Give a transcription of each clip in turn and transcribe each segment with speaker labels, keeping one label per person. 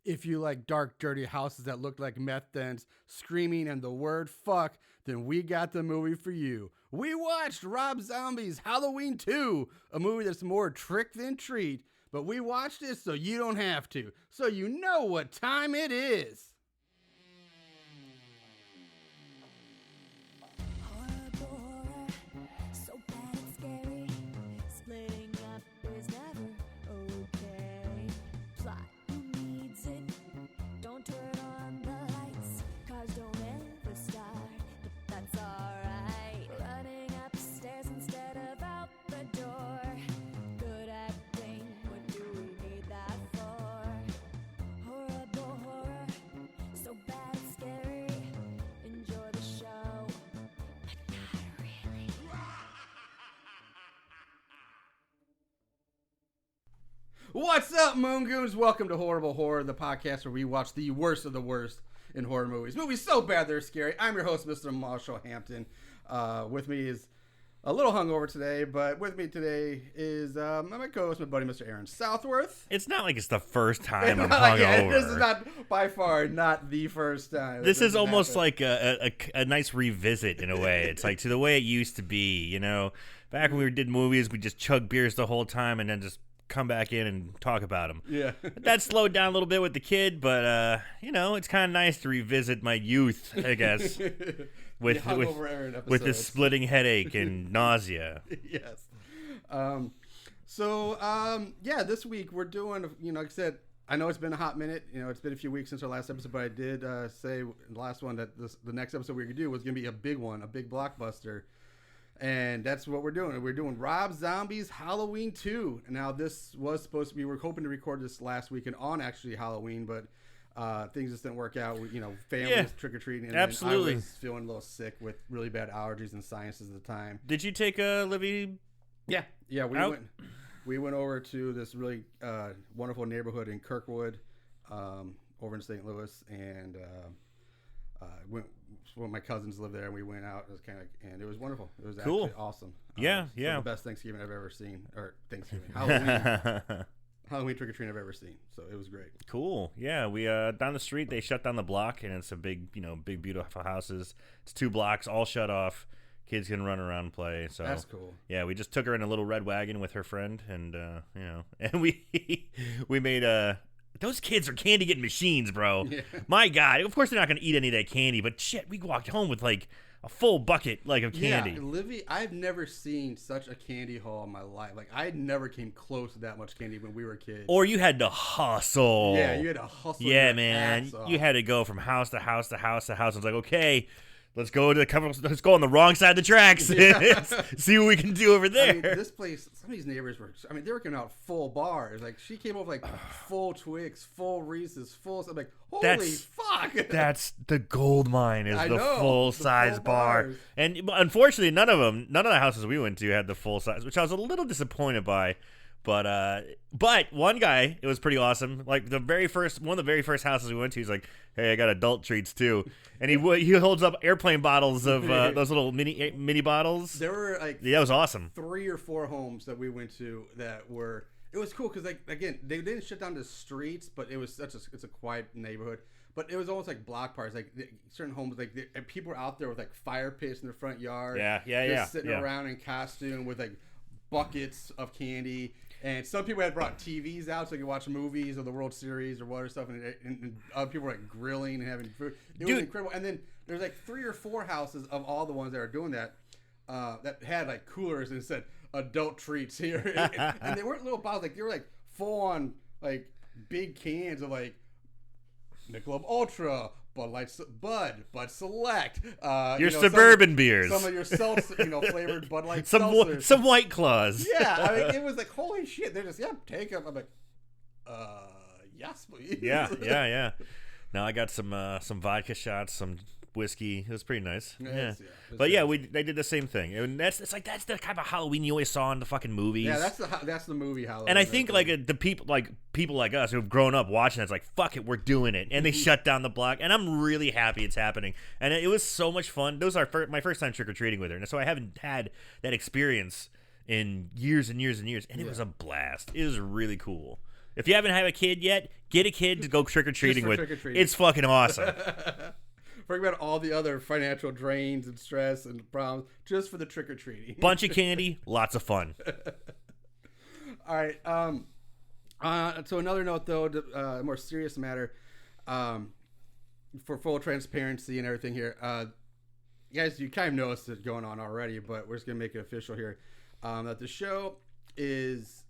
Speaker 1: If you like dark, dirty houses that look like meth dens, screaming and the word fuck, then we got the movie for you. We watched Rob Zombie's Halloween 2, a movie that's more trick than treat, but we watched it so you don't have to, so you know what time it is. What's up, Moon Goons? Welcome to Horrible Horror, the podcast where we watch the worst of the worst in horror movies. Movies so bad they're scary. I'm your host, Mr. Marshall Hampton. With me is a little hungover today, but with me today is my co-host, my buddy, Mr. Aaron Southworth.
Speaker 2: It's not like it's the first time I'm hungover.
Speaker 1: This is not, by far, not the first time.
Speaker 2: This is almost like a nice revisit in a way. It's like to the way it used to be, you know? Back when we did movies, we just chug beers the whole time and then just come back in and talk about them.
Speaker 1: Yeah.
Speaker 2: That slowed down a little bit with the kid, but, you know, it's kind of nice to revisit my youth, I guess, with the splitting headache and nausea.
Speaker 1: Yes. Yeah, this week we're doing, like I said, I know it's been a hot minute. It's been a few weeks since our last episode, but I did say in the last one that the next episode we were going to do was going to be a big one, a big blockbuster. And that's what we're doing. We're doing Rob Zombie's Halloween 2. And now this was supposed to be, we're hoping to record this last weekend on actually Halloween, but things just didn't work out. Families trick-or-treating. And
Speaker 2: absolutely.
Speaker 1: I was feeling a little sick with really bad allergies and sinuses at the time.
Speaker 2: Did you take Livy?
Speaker 1: Yeah, we went over to this really wonderful neighborhood in Kirkwood, over in St. Louis, and when my cousins lived there, and we went out. It was and it was wonderful. It was
Speaker 2: cool.
Speaker 1: Actually awesome.
Speaker 2: Yeah.
Speaker 1: The best Thanksgiving I've ever seen, or Thanksgiving Halloween trick or treat I've ever seen. So it was great.
Speaker 2: Cool. Yeah, we down the street they shut down the block, and it's a big beautiful houses. It's 2 blocks all shut off. Kids can run around and play. So
Speaker 1: that's cool.
Speaker 2: Yeah, we just took her in a little red wagon with her friend, and and we made those kids are candy getting machines, bro. Yeah. My God. Of course they're not going to eat any of that candy, but shit, we walked home with like a full bucket of candy.
Speaker 1: Yeah, Livy, I've never seen such a candy haul in my life. Like, I never came close to that much candy when we were kids.
Speaker 2: Or you had to hustle.
Speaker 1: Yeah, you had to hustle.
Speaker 2: Yeah, man. You had to go from house to house to house to house. It's like, okay, let's go on the wrong side of the tracks. Yeah. See what we can do over there.
Speaker 1: I mean, this place, some of these neighbors they were coming out full bars. Like, she came over like full Twix, full Reese's, full. I'm like, holy fuck.
Speaker 2: That's the gold mine is the full size bar.
Speaker 1: Bars.
Speaker 2: And unfortunately, none of the houses we went to had the full size, which I was a little disappointed by. But one guy, it was pretty awesome. Like one of the very first houses we went to, he's like, "Hey, I got adult treats too," and he holds up airplane bottles of those little mini bottles.
Speaker 1: There were like
Speaker 2: that was awesome.
Speaker 1: 3 or 4 homes that we went to that were. It was cool because again they didn't shut down the streets, but it was it's a quiet neighborhood. But it was almost like block parties. Like certain homes, and people were out there with like fire pits in their front yard.
Speaker 2: Yeah.
Speaker 1: Sitting around in costume with like buckets of candy. And some people had brought TVs out so they could watch movies or the World Series or whatever stuff, and other people were like grilling and having food. It was incredible. And then there's like 3 or 4 houses of all the ones that are doing that that had like coolers and said adult treats here, and they weren't little bottles. Like they were like full on like big cans of like Michelob Ultra. Bud Select.
Speaker 2: Your suburban beers.
Speaker 1: Some of your flavored Bud Light
Speaker 2: seltzers. Some White Claws.
Speaker 1: Yeah, I mean, it was like, holy shit. They're just, take them. I'm like, yes, please.
Speaker 2: Yeah. Now I got some vodka shots, some whiskey. It was pretty nice. But yeah, they did the same thing, and that's the kind of Halloween you always saw in the fucking movies.
Speaker 1: Yeah, that's the movie Halloween.
Speaker 2: And I think the people like us who've grown up watching it's like, fuck it, we're doing it, and they shut down the block, and I'm really happy it's happening, and it was so much fun. Those are my first time trick or treating with her, and so I haven't had that experience in years and years and years, and it was a blast. It was really cool. If you haven't had a kid yet, get a kid to go trick-or-treating with.
Speaker 1: Trick-or-treating.
Speaker 2: It's fucking awesome.
Speaker 1: Forget about all the other financial drains and stress and problems just for the trick-or-treating.
Speaker 2: Bunch of candy, lots of fun.
Speaker 1: All right. So another note, though, a more serious matter, for full transparency and everything here. Guys, you kind of noticed it going on already, but we're just going to make it official here. That the show is...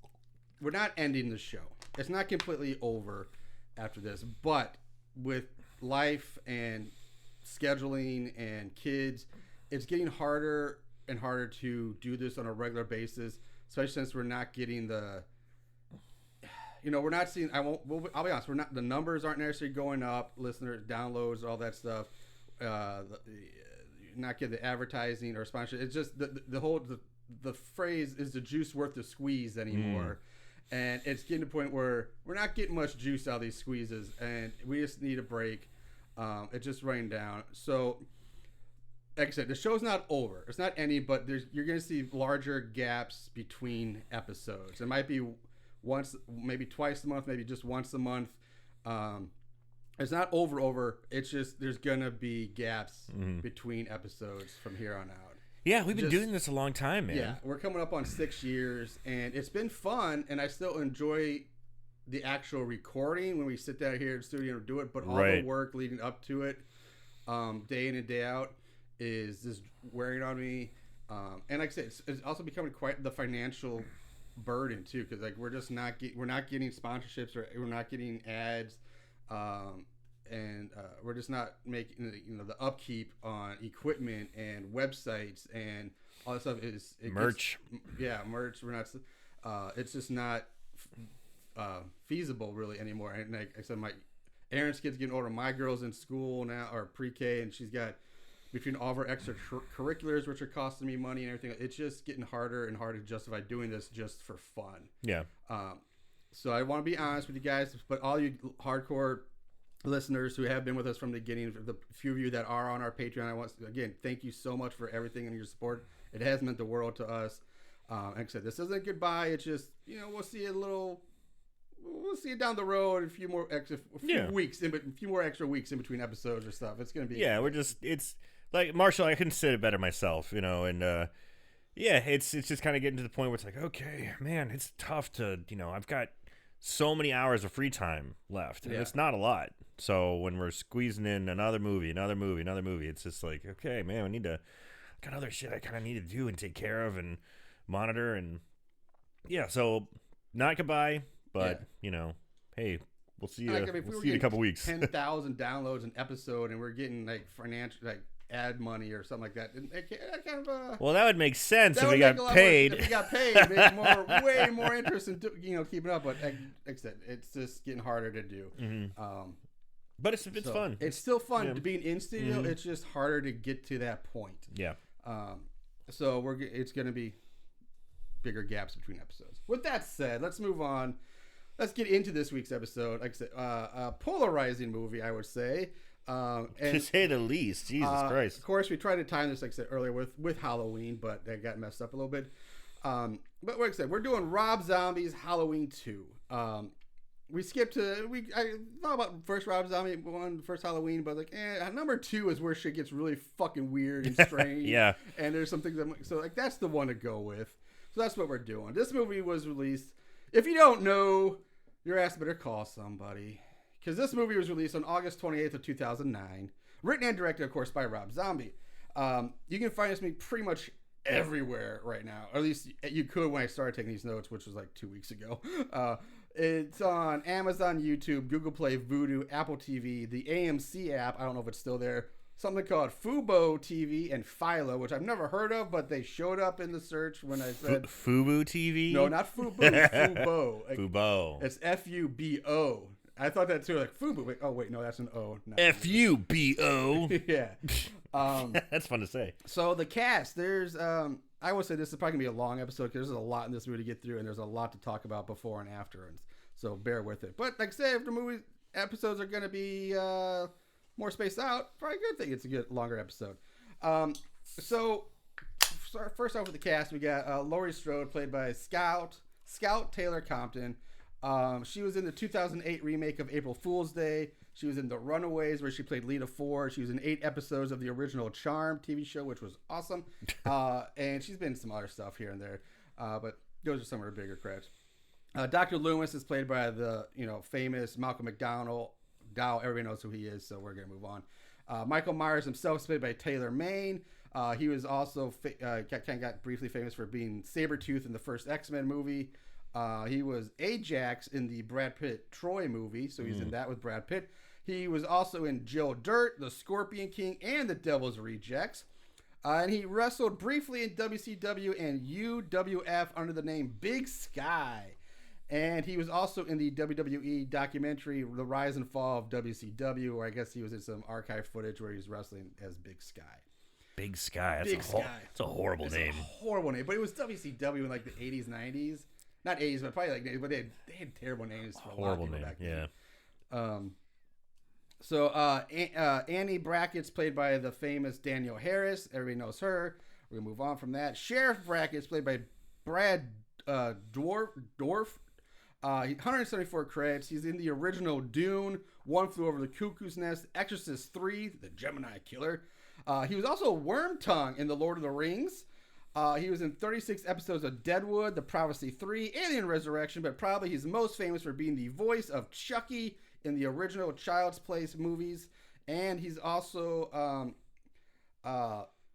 Speaker 1: We're not ending the show. It's not completely over after this, but with life and scheduling and kids, it's getting harder and harder to do this on a regular basis, especially since we're not getting the, we're not seeing, I'll be honest, the numbers aren't necessarily going up, listeners, downloads, all that stuff, not getting the advertising or sponsorship. It's just the phrase is the juice worth the squeeze anymore. And it's getting to the point where we're not getting much juice out of these squeezes, and we just need a break. It's just running down. So, like I said, the show's not over. It's not ending, but you're going to see larger gaps between episodes. It might be once, maybe twice a month, maybe just once a month. It's not over. It's just there's going to be gaps between episodes from here on out.
Speaker 2: Yeah, we've been doing this a long time, man.
Speaker 1: Yeah, we're coming up on 6 years, and it's been fun, and I still enjoy the actual recording when we sit down here in the studio and do it, but all the work leading up to it, day in and day out, is just wearing on me. And like I said, it's also becoming quite the financial burden too, because like we're not getting sponsorships, or we're not getting ads, and we're just not making the upkeep on equipment and websites and all that stuff
Speaker 2: merch.
Speaker 1: Merch. We're not. It's just not feasible really anymore. And like I said, Aaron's kid's getting older. My girl's in school now, or pre-K, and she's got between all of her extracurriculars, which are costing me money and everything. It's just getting harder and harder to justify doing this just for fun.
Speaker 2: Yeah.
Speaker 1: So I want to be honest with you guys, but all you hardcore listeners who have been with us from the beginning, the few of you that are on our Patreon, I want to, again, thank you so much for everything and your support. It has meant the world to us. Like I said, this isn't goodbye. It's just, we'll see it down the road, a few more extra weeks, a few more extra weeks in between episodes or stuff. It's going to be.
Speaker 2: Yeah, it's like Marshall, I couldn't say it better myself, and it's just kind of getting to the point where it's like, okay, man, it's tough to, I've got so many hours of free time left, and it's not a lot. So when we're squeezing in another movie, it's just like, okay, man, I got other shit I kind of need to do and take care of and monitor, and so not goodbye, but hey, we'll see you. We'll see you in a couple weeks.
Speaker 1: 10,000 downloads an episode, and we're getting like financial, like ad money or something like that. And that kind of
Speaker 2: well, that would make sense if we got paid.
Speaker 1: If we got paid, it'd make way more interest in keeping up. But like I said, it's just getting harder to do.
Speaker 2: Mm-hmm. But it's fun.
Speaker 1: It's still fun to be in studio. Mm-hmm. It's just harder to get to that point.
Speaker 2: Yeah.
Speaker 1: So it's going to be bigger gaps between episodes. With that said, let's move on. Let's get into this week's episode. Like I said, a polarizing movie, I would say.
Speaker 2: And, to say the least. Jesus Christ.
Speaker 1: Of course, we tried to time this, like I said earlier, with Halloween, but that got messed up a little bit. But like I said, we're doing Rob Zombie's Halloween 2. We skipped I thought about first Rob Zombie one, first Halloween, but like, number 2 is where shit gets really fucking weird and strange.
Speaker 2: Yeah.
Speaker 1: And there's some things that's the one to go with. So that's what we're doing. This movie was released. If you don't know, your ass better call somebody. Because this movie was released on August 28th of 2009. Written and directed, of course, by Rob Zombie. You can find this movie pretty much everywhere right now. Or at least you could when I started taking these notes, which was like 2 weeks ago. It's on Amazon, YouTube, Google Play, Vudu, Apple TV, the AMC app. I don't know if it's still there. Something called Fubo TV and Philo, which I've never heard of, but they showed up in the search when I said...
Speaker 2: Fubo TV?
Speaker 1: No, not Fubo. Fubo.
Speaker 2: Fubo.
Speaker 1: It's Fubo. I thought that too, like Fubo. Oh, wait, no, that's an O.
Speaker 2: Fubo.
Speaker 1: Yeah.
Speaker 2: That's fun to say.
Speaker 1: So the cast, there's... I would say this is probably going to be a long episode because there's a lot in this movie to get through, and there's a lot to talk about before and after, and so bear with it. But like I said, if the movie episodes are going to be more spaced out, probably a good thing. It's a good longer episode. So first off with the cast, we got Laurie Strode, played by Scout Taylor Compton. She was in the 2008 remake of April Fool's Day. She was in The Runaways, where she played Lita Ford. She was in 8 episodes of the original Charmed TV show, which was awesome. And she's been in some other stuff here and there. But those are some of her bigger credits. Dr. Loomis is played by the famous Malcolm McDowell. Everybody knows who he is, so we're going to move on. Michael Myers himself is played by Taylor Maine. He was also got briefly famous for being Sabretooth in the first X-Men movie. He was Ajax in the Brad Pitt Troy movie, so he's in that with Brad Pitt. He was also in Joe Dirt, The Scorpion King, and The Devil's Rejects. And he wrestled briefly in WCW and UWF under the name Big Sky. And he was also in the WWE documentary The Rise and Fall of WCW, where I guess he was in some archive footage where he was wrestling as Big Sky.
Speaker 2: Big Sky. That's a horrible name.
Speaker 1: A horrible name. But it was WCW in like the 80s, 90s. Not 80s, but probably like, but they had terrible names for a lot of people back then. Yeah. So Annie Brackett's played by the famous Danielle Harris. Everybody knows her. We're going to move on from that. Sheriff Brackett's played by Brad Dorff. 174 credits. He's in the original Dune, One Flew Over the Cuckoo's Nest, Exorcist 3, The Gemini Killer. He was also Wormtongue in The Lord of the Rings. He was in 36 episodes of Deadwood, The Prophecy 3, Alien Resurrection, but probably he's most famous for being the voice of Chucky in the original Child's Play movies. And he's also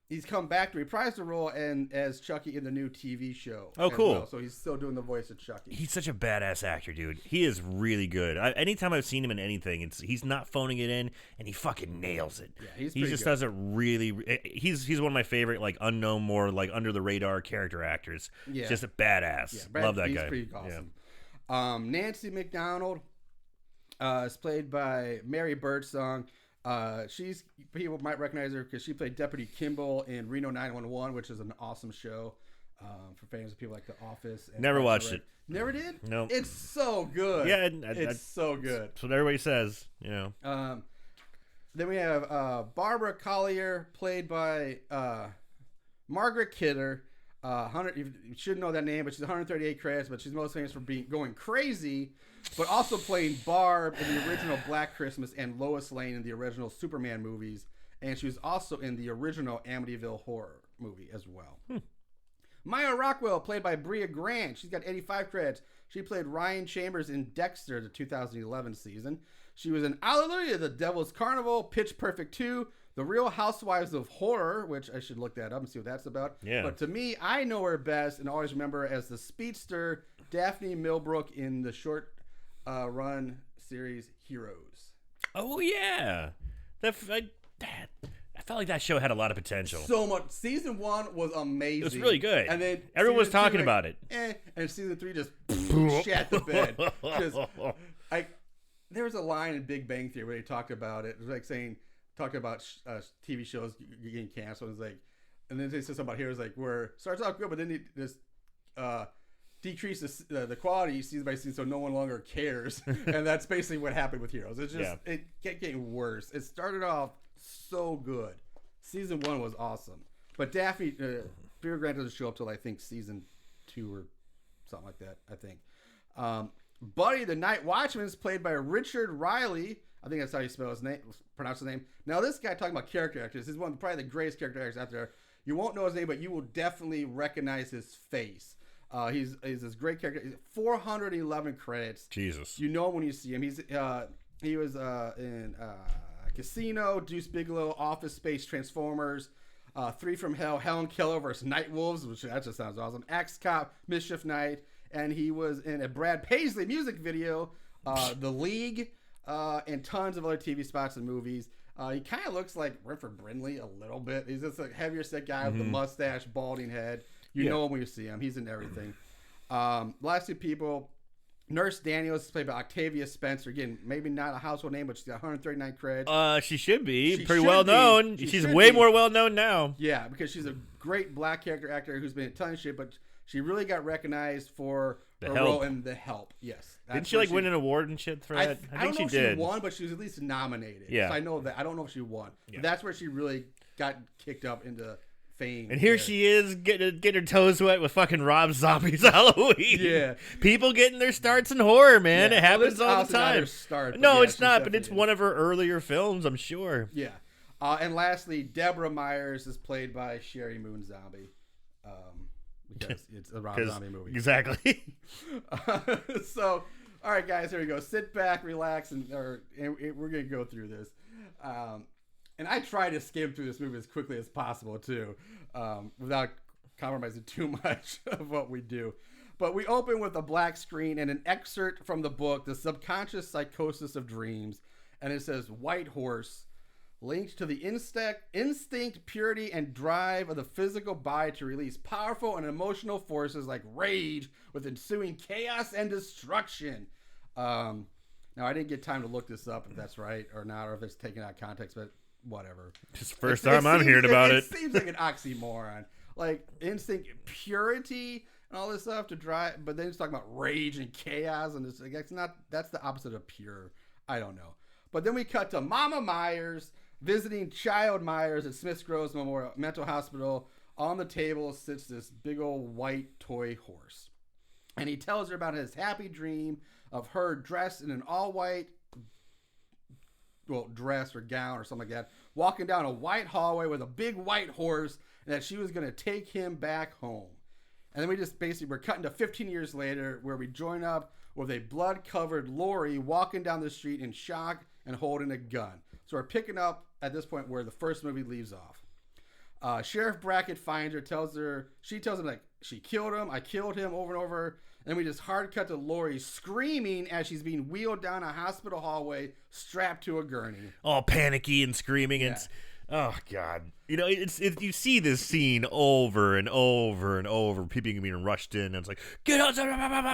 Speaker 1: he's come back to reprise the role as Chucky in the new TV show.
Speaker 2: Oh, cool.
Speaker 1: Well. So he's still doing the voice of Chucky.
Speaker 2: He's such a badass actor, dude. He is really good. Anytime I've seen him in anything, he's not phoning it in, and he fucking nails it.
Speaker 1: Yeah,
Speaker 2: he just does it really. He's one of my favorite, like, unknown, more like under the radar character actors. Yeah. Just a badass. Yeah, love that guy.
Speaker 1: He's pretty awesome. Yeah. Nancy McDonald is played by Mary Birdsong. People might recognize her because she played Deputy Kimball in Reno 911, which is an awesome show for fans of people like The Office. And
Speaker 2: Never watched it.
Speaker 1: Never did?
Speaker 2: No.
Speaker 1: It's so good.
Speaker 2: Yeah,
Speaker 1: it's so good.
Speaker 2: That's what everybody says.
Speaker 1: Then we have Barbara Collier, played by Margaret Kidder. You should know that name, but she's 138 credits, but she's most famous for going crazy, but also playing Barb in the original Black Christmas and Lois Lane in the original Superman movies. And she was also in the original Amityville Horror movie as well. Maya Rockwell, played by Bria Grant. She's got 85 credits. She played Ryan Chambers in Dexter, the 2011 season. She was in Hallelujah, The Devil's Carnival, Pitch Perfect 2, The Real Housewives of Horror, which I should look that up and see what that's about.
Speaker 2: Yeah.
Speaker 1: But to me, I know her best and always remember her as the speedster Daphne Millbrook in the short run series Heroes.
Speaker 2: Oh, yeah. I felt like that show had a lot of potential.
Speaker 1: So much. Season 1 was amazing.
Speaker 2: It was really good.
Speaker 1: And then
Speaker 2: everyone was talking about it.
Speaker 1: And season 3 just shat the bed. There was a line in Big Bang Theory where they talked about it. It was like talking about TV shows getting canceled. It was like, and then they said something about Heroes, like where it starts out good, but then it just decreases the quality season by season, so no one longer cares. And that's basically what happened with Heroes. It's just it kept getting worse. It started off so good. Season 1 was awesome, but Daphne Bria Grant doesn't show up till I think season 2 or something like that. I think. Buddy the Night Watchman is played by Richard Riley. I think that's how you pronounce his name. Now, this guy talking about character actors, he's probably the greatest character actors out there. You won't know his name, but you will definitely recognize his face. He's this great character. 411 credits.
Speaker 2: Jesus.
Speaker 1: You know when you see him. He was in Casino, Deuce Bigalow, Office Space, Transformers, 3 from Hell, Helen Keller vs. Night Wolves, which that just sounds awesome. Axe Cop, Mischief Night, and he was in a Brad Paisley music video, The League, and tons of other TV spots and movies. He kind of looks like Ripford Brindley a little bit. He's just a heavier set guy with the mustache, balding head. You know him when you see him. He's in everything. Last 2 people, Nurse Daniels is played by Octavia Spencer. Again, maybe not a household name, but she's got 139 credits.
Speaker 2: She should be pretty well known. She's way more well known now.
Speaker 1: Yeah, because she's a great black character actor who's been in a ton of shit, but she really got recognized for her role in The Help. Yes.
Speaker 2: Didn't she win an award and shit for that?
Speaker 1: I think she did. She won, but she was at least nominated.
Speaker 2: Yeah.
Speaker 1: So I know that. I don't know if she won. Yeah. But that's where she really got kicked up into fame.
Speaker 2: And here she is getting her toes wet with fucking Rob Zombie's Halloween.
Speaker 1: Yeah.
Speaker 2: People getting their starts in horror, man.
Speaker 1: Yeah.
Speaker 2: It happens all the time. No, it's not, but it's one of her earlier films, I'm sure.
Speaker 1: Yeah. And lastly, Deborah Myers is played by Sherry Moon Zombie. Because it's a Rob Zombie movie.
Speaker 2: Exactly.
Speaker 1: So, all right, guys, here we go. Sit back, relax, and we're going to go through this. And I try to skim through this movie as quickly as possible, too, without compromising too much of what we do. But we open with a black screen and an excerpt from the book, The Subconscious Psychosis of Dreams. And it says, White Horse, linked to the instinct, purity, and drive of the physical body to release powerful and emotional forces like rage with ensuing chaos and destruction. Now, I didn't get time to look this up if that's right or not, or if it's taken out of context, but whatever.
Speaker 2: It's the first time I'm hearing about it.
Speaker 1: It seems like an oxymoron. Like, instinct, purity, and all this stuff to drive, but then it's talking about rage and chaos, and it's like, that's the opposite of pure. I don't know. But then we cut to Mama Myers visiting Child Myers at Smiths Groves Memorial Mental Hospital. On the table sits this big old white toy horse. And he tells her about his happy dream of her dressed in an all-white dress or gown or something like that, walking down a white hallway with a big white horse, and that she was going to take him back home. And then we're cutting to 15 years later, where we join up with a blood-covered Lori walking down the street in shock and holding a gun. So we're picking up at this point where the first movie leaves off. Sheriff Brackett finds her, she tells him like she killed him, I killed him over and over. And we just hard cut to Lori screaming as she's being wheeled down a hospital hallway strapped to a gurney.
Speaker 2: All panicky and screaming. Yeah. And oh God. You know, you see this scene over and over and over. People being rushed in, and it's like, get out,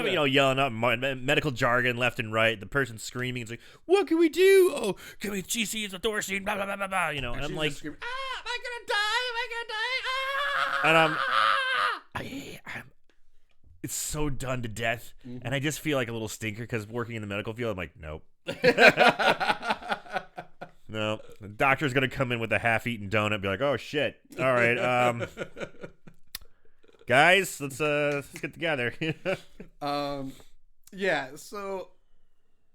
Speaker 2: you know, yelling up medical jargon left and right. The person screaming. It's like, what can we do? Oh, can we? She sees the door scene. Blah blah blah blah blah. You know, and I'm like,
Speaker 1: am I gonna die? Am I gonna die?
Speaker 2: And I'm it's so done to death, and I just feel like a little stinker because working in the medical field, I'm like, nope. No, the doctor's gonna come in with a half-eaten donut, and be like, "Oh shit! All right, guys, let's get together."
Speaker 1: Yeah. So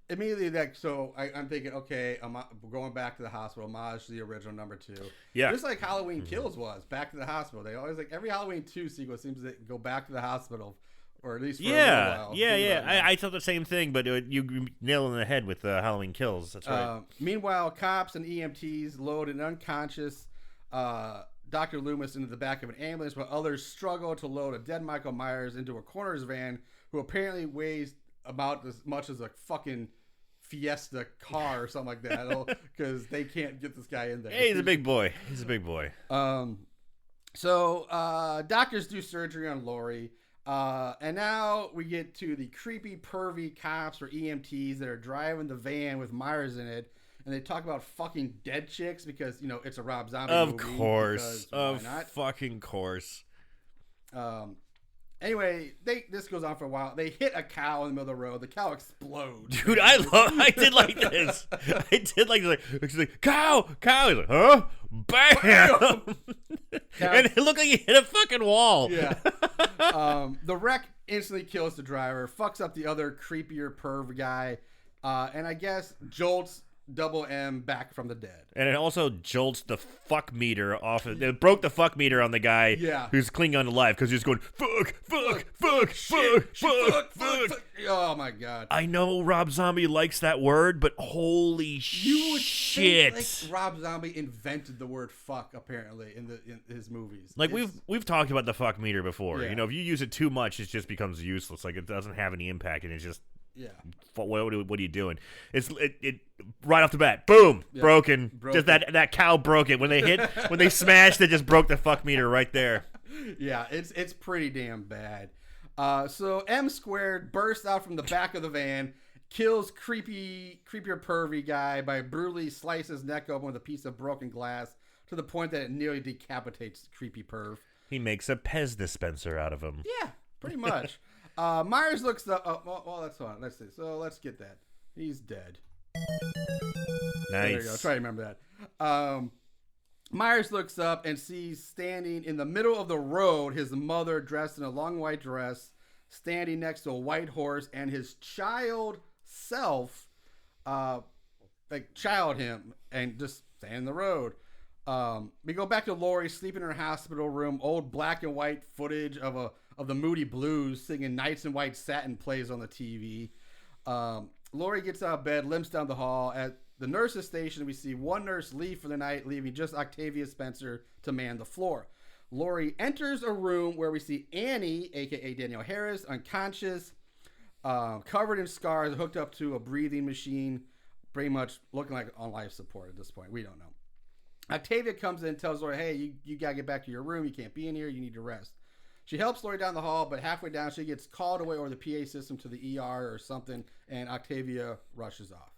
Speaker 1: immediately, I'm thinking, okay, I'm going back to the hospital. Homage to the original number 2.
Speaker 2: Yeah.
Speaker 1: Just like Halloween Kills was back to the hospital. They always every Halloween 2 sequel seems to go back to the hospital. Or at least for a little while.
Speaker 2: Yeah. I thought the same thing, but you nailed it on the head with Halloween Kills. That's right.
Speaker 1: Meanwhile, cops and EMTs load an unconscious Dr. Loomis into the back of an ambulance, while others struggle to load a dead Michael Myers into a coroner's van, who apparently weighs about as much as a fucking Fiesta car or something like that, because they can't get this guy in there.
Speaker 2: Hey, he's a big boy.
Speaker 1: So doctors do surgery on Lori. And now we get to the creepy, pervy cops or EMTs that are driving the van with Myers in it, and they talk about fucking dead chicks because, you know, it's a Rob Zombie movie.
Speaker 2: Of course. Of fucking course.
Speaker 1: Anyway, this goes on for a while. They hit a cow in the middle of the road. The cow explodes.
Speaker 2: Dude, I did like this. She's like, cow. He's like, huh? Bam! And it looked like he hit a fucking wall.
Speaker 1: Yeah. The wreck instantly kills the driver, fucks up the other creepier perv guy, and I guess jolts Double M back from the dead.
Speaker 2: And it also jolts the fuck meter off. It broke the fuck meter on the guy who's clinging on to life because he's going, fuck.
Speaker 1: Oh, my God.
Speaker 2: I know Rob Zombie likes that word, but holy shit.
Speaker 1: Think, like, Rob Zombie invented the word fuck, apparently, in his movies.
Speaker 2: Like, we've talked about the fuck meter before. Yeah. You know, if you use it too much, it just becomes useless. Like, it doesn't have any impact, and it's just...
Speaker 1: Yeah.
Speaker 2: What are you doing? It's right off the bat. Boom. Broken. Just that cow broke it. When they smashed it, just broke the fuck meter right there.
Speaker 1: Yeah, it's pretty damn bad. So M Squared bursts out from the back of the van, kills creepier pervy guy by brutally slicing his neck open with a piece of broken glass to the point that it nearly decapitates creepy perv.
Speaker 2: He makes a Pez dispenser out of him.
Speaker 1: Yeah, pretty much. Myers looks well, that's fine. Let's see. So let's get that. He's dead.
Speaker 2: Nice.
Speaker 1: There you go. Try to remember that. Myers looks up and sees standing in the middle of the road his mother dressed in a long white dress, standing next to a white horse, and his child self, child him and just stand in the road. We go back to Lori sleeping in her hospital room. Old black and white footage of the Moody Blues singing "Nights in White Satin" plays on the TV. Lori gets out of bed, limps down the hall. At the nurse's station, we see one nurse leave for the night, leaving just Octavia Spencer to man the floor. Lori enters a room where we see Annie, a.k.a. Danielle Harris, unconscious, covered in scars, hooked up to a breathing machine, pretty much looking like on life support at this point. We don't know. Octavia comes in and tells Lori, hey, you got to get back to your room. You can't be in here. You need to rest. She helps Lori down the hall, but halfway down, she gets called away over the PA system to the ER or something, and Octavia rushes off.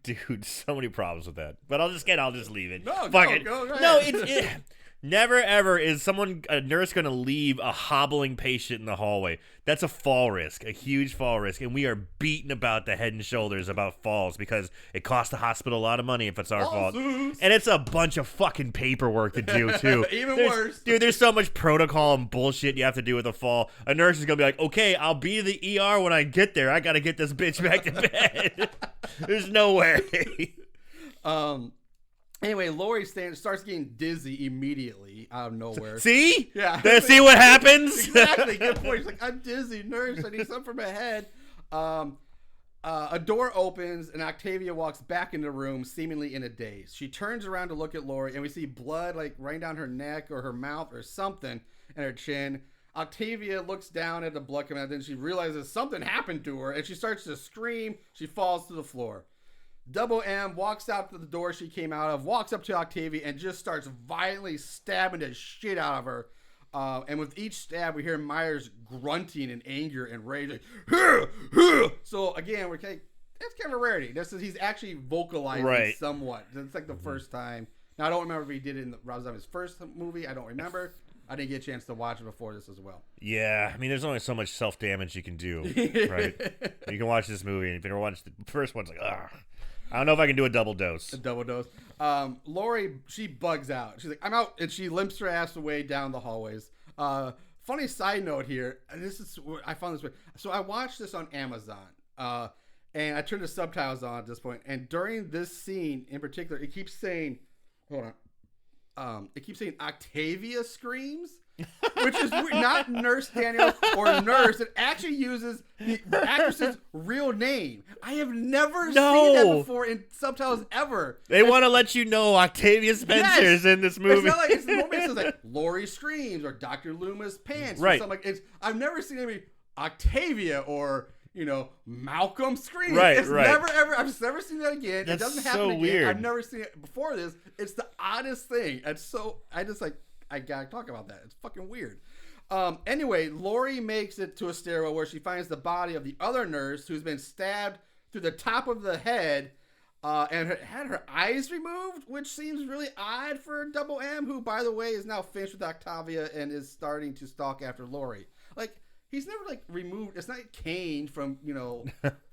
Speaker 2: Dude, so many problems with that. But I'll just leave it.
Speaker 1: No,
Speaker 2: Fuck
Speaker 1: go,
Speaker 2: it.
Speaker 1: go ahead.
Speaker 2: No, never ever is a nurse going to leave a hobbling patient in the hallway. That's a fall risk, a huge fall risk, and we are beaten about the head and shoulders about falls because it costs the hospital a lot of money if it's our fault. And it's a bunch of fucking paperwork to do, too.
Speaker 1: Worse.
Speaker 2: Dude, there's so much protocol and bullshit you have to do with a fall. A nurse is going to be like, okay, I'll be to the ER when I get there. I got to get this bitch back to bed. There's no way.
Speaker 1: Anyway, Lori starts getting dizzy immediately out of nowhere.
Speaker 2: See?
Speaker 1: Yeah.
Speaker 2: See what happens?
Speaker 1: Exactly. Good point. She's like, I'm dizzy, nurse. I need something for my head. A door opens, and Octavia walks back in the room, seemingly in a daze. She turns around to look at Lori, and we see blood like running down her neck or her mouth or something, and her chin. Octavia looks down at the blood coming out, then she realizes something happened to her, and she starts to scream. She falls to the floor. Double M walks out to the door she came out of, walks up to Octavia, and just starts violently stabbing the shit out of her. And with each stab, we hear Myers grunting in anger and rage. Like, "Huh, huh." So again, that's kind of a rarity. He's actually vocalizing somewhat. It's like the first time. Now, I don't remember if he did it in Rob Zombie's first movie. I don't remember. I didn't get a chance to watch it before this as well.
Speaker 2: Yeah, I mean, there's only so much self-damage you can do, right? You can watch this movie, and if you ever watch the first one, it's like, ugh. I don't know if I can do a double dose.
Speaker 1: Lori, she bugs out. She's like, I'm out, and she limps her ass away down the hallways. Funny side note here, and I found this weird. So I watched this on Amazon, and I turned the subtitles on at this point, and during this scene in particular, it keeps saying, hold on, it keeps saying Octavia screams, which is not Nurse Daniel or Nurse. It actually uses the actress's real name. I have never seen that before in subtitles ever.
Speaker 2: They want to let you know Octavia Spencer is in this movie.
Speaker 1: It's not like it says like Lori screams or Dr. Loomis pants or something like. I've never seen any Octavia or Malcolm screams. Never ever. I've just never seen that again.
Speaker 2: That's
Speaker 1: it doesn't happen
Speaker 2: so
Speaker 1: again.
Speaker 2: weird.
Speaker 1: I've never seen it before this. It's the oddest thing. I gotta talk about that. It's fucking weird. Anyway, Lori makes it to a stairwell where she finds the body of the other nurse who's been stabbed through the top of the head and had her eyes removed, which seems really odd for Double M, who, by the way, is now finished with Octavia and is starting to stalk after Lori. Like, he's never, removed. It's not Kane from,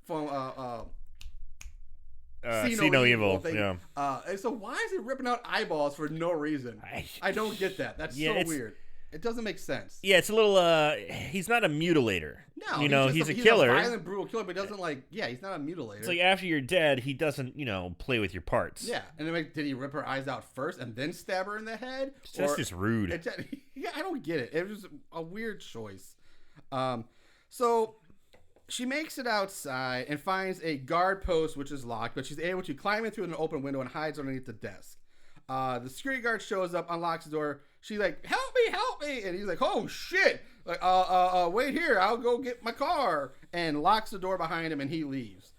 Speaker 1: from...
Speaker 2: See no evil.
Speaker 1: Thing.
Speaker 2: Yeah.
Speaker 1: And so why is he ripping out eyeballs for no reason? I don't get that. That's so weird. It doesn't make sense.
Speaker 2: Yeah, it's a little. He's not a mutilator.
Speaker 1: No,
Speaker 2: he's a killer.
Speaker 1: He's a violent, brutal killer, but he doesn't he's not a mutilator.
Speaker 2: It's like after you're dead, he doesn't, play with your parts.
Speaker 1: Yeah, and then did he rip her eyes out first and then stab her in the head?
Speaker 2: That's just rude.
Speaker 1: I don't get it. It was a weird choice. So. She makes it outside and finds a guard post, which is locked, but she's able to climb in through an open window and hides underneath the desk. The security guard shows up, unlocks the door. She's like, help me. And he's like, oh, shit. Like, wait here. I'll go get my car. And locks the door behind him, and he leaves.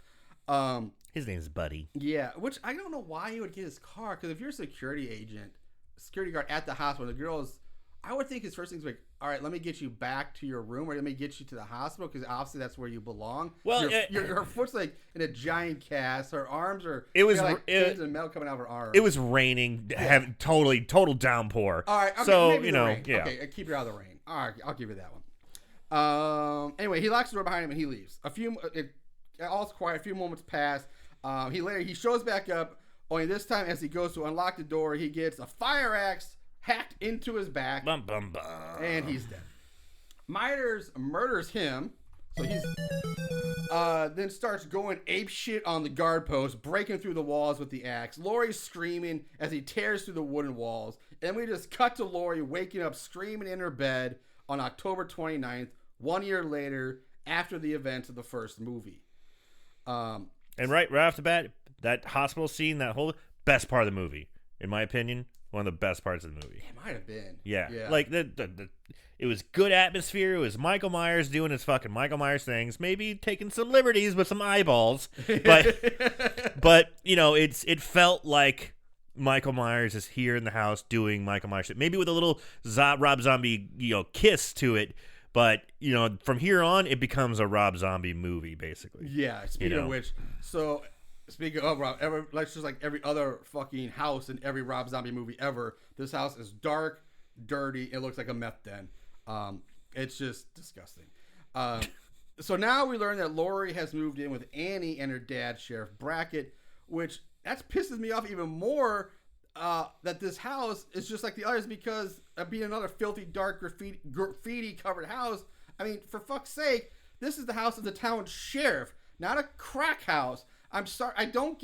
Speaker 2: His name's Buddy.
Speaker 1: Yeah, which I don't know why he would get his car, because if you're a security guard at the hospital, the girl is... I would think his first thing is like, all right, let me get you back to your room, or let me get you to the hospital, because obviously that's where you belong.
Speaker 2: Well,
Speaker 1: her foot's like in a giant cast. Her arms are.
Speaker 2: Pins
Speaker 1: and metal coming out of her arms.
Speaker 2: It was raining, total downpour.
Speaker 1: All right, okay,
Speaker 2: so
Speaker 1: maybe
Speaker 2: yeah.
Speaker 1: Okay, keep her out of the rain. All right, I'll give you that one. Anyway, he locks the door behind him and he leaves. All's quiet. A few moments pass. He shows back up Only this time, as he goes to unlock the door, he gets a fire axe hacked into his back,
Speaker 2: Bum, bum, bum.
Speaker 1: and he's dead. Myers murders him, so he's then starts going ape shit on the guard post, breaking through the walls with the axe. Laurie's screaming as he tears through the wooden walls, and we just cut to Laurie waking up screaming in her bed on October 29th, 1 year later, after the events of the first movie.
Speaker 2: And right off the bat, that hospital scene, that whole best part of the movie, in my opinion, one of the best parts of the movie.
Speaker 1: It might have been.
Speaker 2: Yeah. Like it was good atmosphere. It was Michael Myers doing his fucking Michael Myers things, maybe taking some liberties with some eyeballs, but you know, it felt like Michael Myers is here in the house doing Michael Myers shit, maybe with a little Rob Zombie, kiss to it. But, from here on, it becomes a Rob Zombie movie, basically.
Speaker 1: Yeah, speaking of which, speaking of Rob, just like every other fucking house in every Rob Zombie movie ever, this house is dark, dirty, it looks like a meth den. It's just disgusting. So now we learn that Laurie has moved in with Annie and her dad, Sheriff Brackett, which that pisses me off even more, that this house is just like the others because of being another filthy, dark, graffiti-covered house. I mean, for fuck's sake, this is the house of the town sheriff, not a crack house. I'm sorry, I don't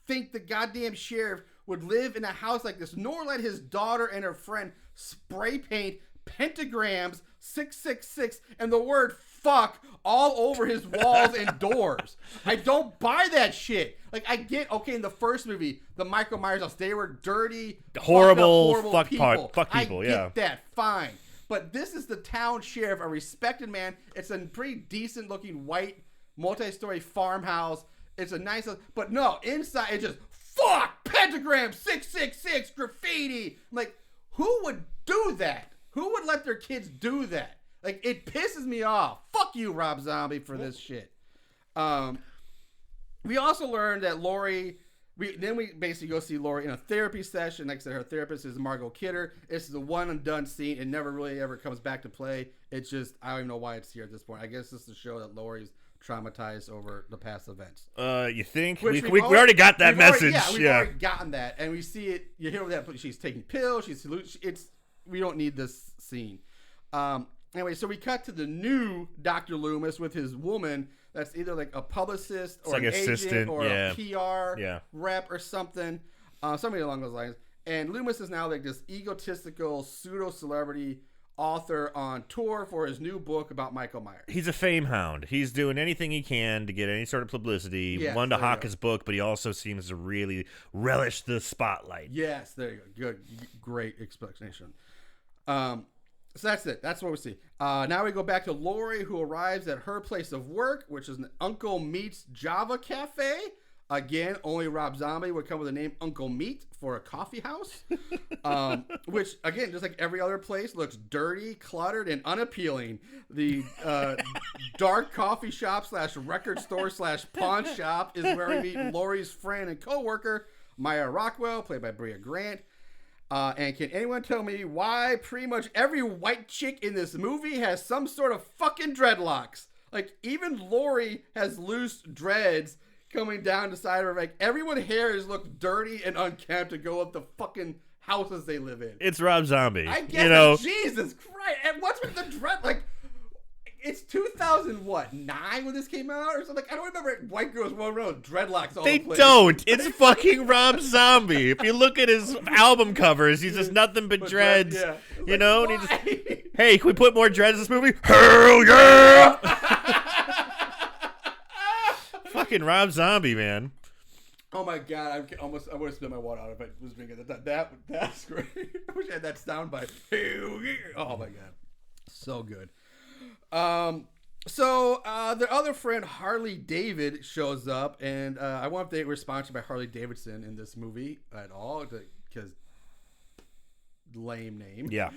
Speaker 1: think the goddamn sheriff would live in a house like this, nor let his daughter and her friend spray paint pentagrams, 666, and the word fuck all over his walls and doors. I don't buy that shit. Like, I get, okay, in the first movie, the Michael Myers house, they were dirty,
Speaker 2: horrible
Speaker 1: people.
Speaker 2: Fuck people, yeah.
Speaker 1: I get that, fine. But this is the town sheriff, a respected man. It's a pretty decent looking white multi-story farmhouse. It's a nice, but no, inside it's just fuck, pentagram, 666, graffiti. I'm like, who would do that? Who would let their kids do that? Like, it pisses me off. Fuck you, Rob Zombie, for this shit. We also learned that Laurie, we basically go see Laurie in a therapy session. Like I said, her therapist is Margot Kidder. It's the one and done scene. It never really ever comes back to play. It's just, I don't even know why it's here at this point. I guess it's to show that Laurie's traumatized over the past events.
Speaker 2: You think? We already got that message.
Speaker 1: We've already gotten that. And we see it, you hear that she's taking pills, we don't need this scene. Anyway, so we cut to the new Dr. Loomis with his woman that's either like a publicist or like an agent or a PR rep or something. Somebody along those lines. And Loomis is now like this egotistical pseudo-celebrity author on tour for his new book about Michael Myers.
Speaker 2: He's a fame hound. He's doing anything he can to get any sort of publicity.
Speaker 1: Yes,
Speaker 2: one to hawk his book, but he also seems to really relish the spotlight.
Speaker 1: Yes, there you go. Good, great explanation. So that's it. That's what we see. Now we go back to Laurie, who arrives at her place of work, which is an Uncle Meat's Java Cafe. Again, only Rob Zombie would come with the name Uncle Meat for a coffee house. Which, again, just like every other place, looks dirty, cluttered, and unappealing. The dark coffee shop / record / pawn shop is where we meet Laurie's friend and co-worker, Maya Rockwell, played by Bria Grant. And can anyone tell me why pretty much every white chick in this movie has some sort of fucking dreadlocks? Like, even Laurie has loose dreads coming down the side of her. Like, everyone's hair looks dirty and unkempt to go up the fucking houses they live in.
Speaker 2: It's Rob Zombie.
Speaker 1: I guess, Jesus Christ. And what's with the dread? Like, it's 2009 when this came out or something. Like, I don't remember white girls walking around with dreadlocks all the place.
Speaker 2: They don't. It's fucking Rob Zombie. If you look at his album covers, he's just nothing but dreads.
Speaker 1: Yeah.
Speaker 2: You know? And he just, hey, can we put more dreads in this movie? Hell yeah! Fucking Rob Zombie, man.
Speaker 1: Oh my god, I would have spilled my water out if I was drinking that. That's great. I wish I had that sound bite. Oh my god. So good. So the other friend, Harley David, shows up, and I wonder if they were sponsored by Harley Davidson in this movie at all, because lame name.
Speaker 2: Yeah.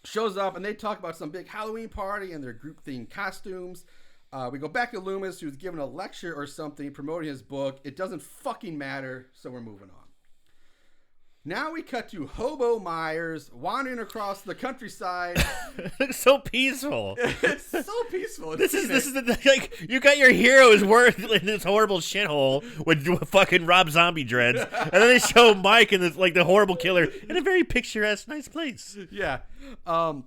Speaker 1: Shows up, and they talk about some big Halloween party and their group-themed costumes. We go back to Loomis, who's giving a lecture or something, promoting his book. It doesn't fucking matter, so we're moving on. Now we cut to Hobo Myers wandering across the countryside.
Speaker 2: Looks so peaceful.
Speaker 1: It's so peaceful.
Speaker 2: This is like you got your heroes in this horrible shithole with fucking Rob Zombie dreads, and then they show Mike in this like the horrible killer in a very picturesque, nice place.
Speaker 1: Yeah, and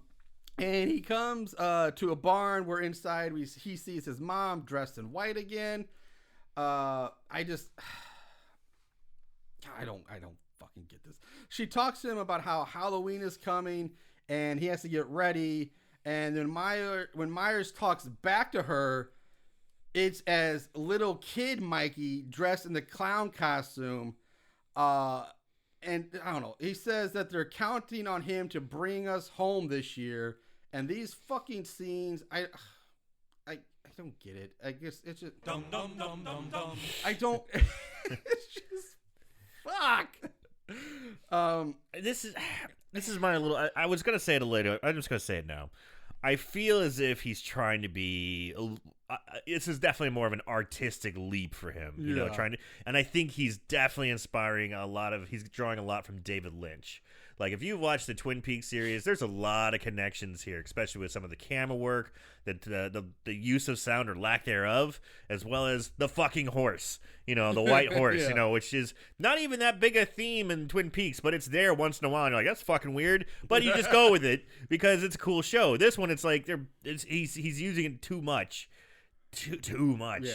Speaker 1: he comes to a barn where inside he sees his mom dressed in white again. I don't fucking get this. She talks to him about how Halloween is coming and he has to get ready. And then when Myers talks back to her, it's as little kid Mikey dressed in the clown costume. And I don't know. He says that they're counting on him to bring us home this year. And these fucking scenes, I don't get it. I guess it's just dum dum dum dum dum. I don't. It's just fuck.
Speaker 2: This is my little. I was gonna say it later. I'm just gonna say it now. I feel as if he's trying to be. This is definitely more of an artistic leap for him, you know. And I think he's definitely inspiring a lot of. He's drawing a lot from David Lynch. Like if you watch the Twin Peaks series, there's a lot of connections here, especially with some of the camera work, the use of sound or lack thereof, as well as the fucking horse, you know, the white horse, yeah. You know, which is not even that big a theme in Twin Peaks, but it's there once in a while. And you're like, that's fucking weird, but you just go with it because it's a cool show. This one, it's like he's using it too much, too much.
Speaker 1: Yeah.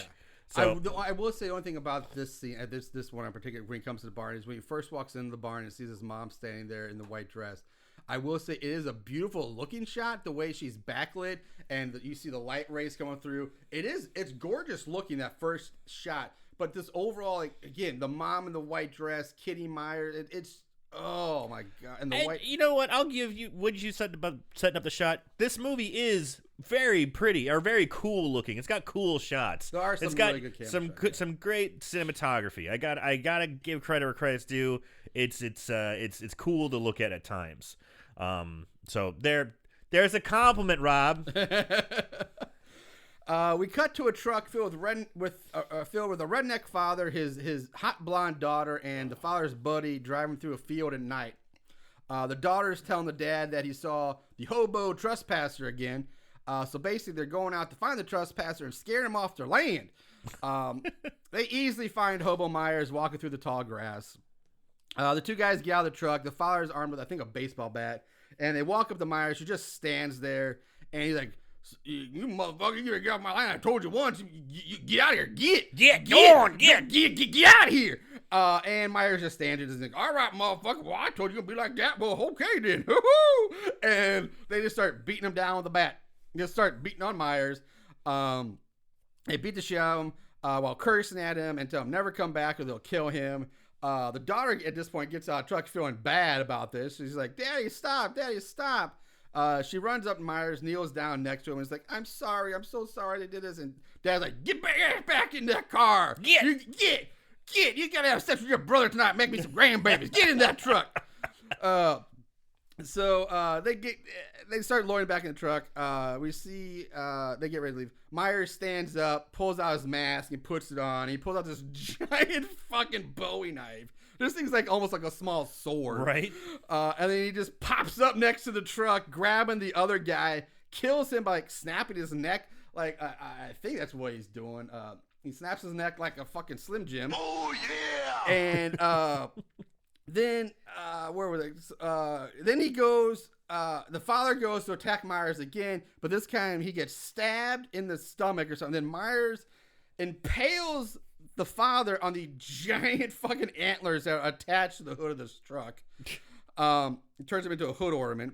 Speaker 2: So
Speaker 1: I will say one thing about this scene, this one in particular, when he comes to the barn, is when he first walks into the barn and sees his mom standing there in the white dress. I will say it is a beautiful looking shot, the way she's backlit and you see the light rays coming through. It's gorgeous looking, that first shot. But this overall, like, again, the mom in the white dress, Kitty Myers, it's oh my god, and the white.
Speaker 2: You know what? I'll give you. Would you said about setting up the shot? This movie is very pretty or very cool looking. It's got cool shots.
Speaker 1: There are some really good camera shots,
Speaker 2: some great cinematography. I gotta give credit where credit's due. It's cool to look at times. So there's a compliment, Rob.
Speaker 1: We cut to a truck filled with a redneck father, his hot blonde daughter, and the father's buddy driving through a field at night. The daughter's telling the dad that he saw the hobo trespasser again. So basically, they're going out to find the trespasser and scare him off their land. They easily find Hobo Myers walking through the tall grass. The two guys get out of the truck. The father's armed with, I think, a baseball bat. And they walk up to Myers, who just stands there. And he's like, you motherfucker, you gotta get off my line. I told you once. You get out of here. Get out of here. And Myers just stands there and is like, all right, motherfucker. Well, I told you you're gonna be like that. Well, okay then. And they just start beating him down with the bat. Just start beating on Myers. They beat the shit out of him while cursing at him and tell him never come back or they'll kill him. The daughter at this point gets out of the truck feeling bad about this. She's like, Daddy, stop. She runs up to Myers, kneels down next to him, and is like, I'm sorry. I'm so sorry they did this. And Dad's like, get back in that car. Get. You got to have sex with your brother tonight. Make me some grandbabies. Get in that truck. So they start loading back in the truck. We see they get ready to leave. Myers stands up, pulls out his mask, and puts it on. He pulls out this giant fucking Bowie knife. This thing's like almost like a small sword,
Speaker 2: right?
Speaker 1: And then he just pops up next to the truck, grabbing the other guy, kills him by like snapping his neck. Like I think that's what he's doing. He snaps his neck like a fucking Slim Jim.
Speaker 3: Oh yeah!
Speaker 1: And then where were they? Then he goes. The father goes to attack Myers again, but this time he gets stabbed in the stomach or something. Then Myers impales the father on the giant fucking antlers that are attached to the hood of this truck. It turns him into a hood ornament.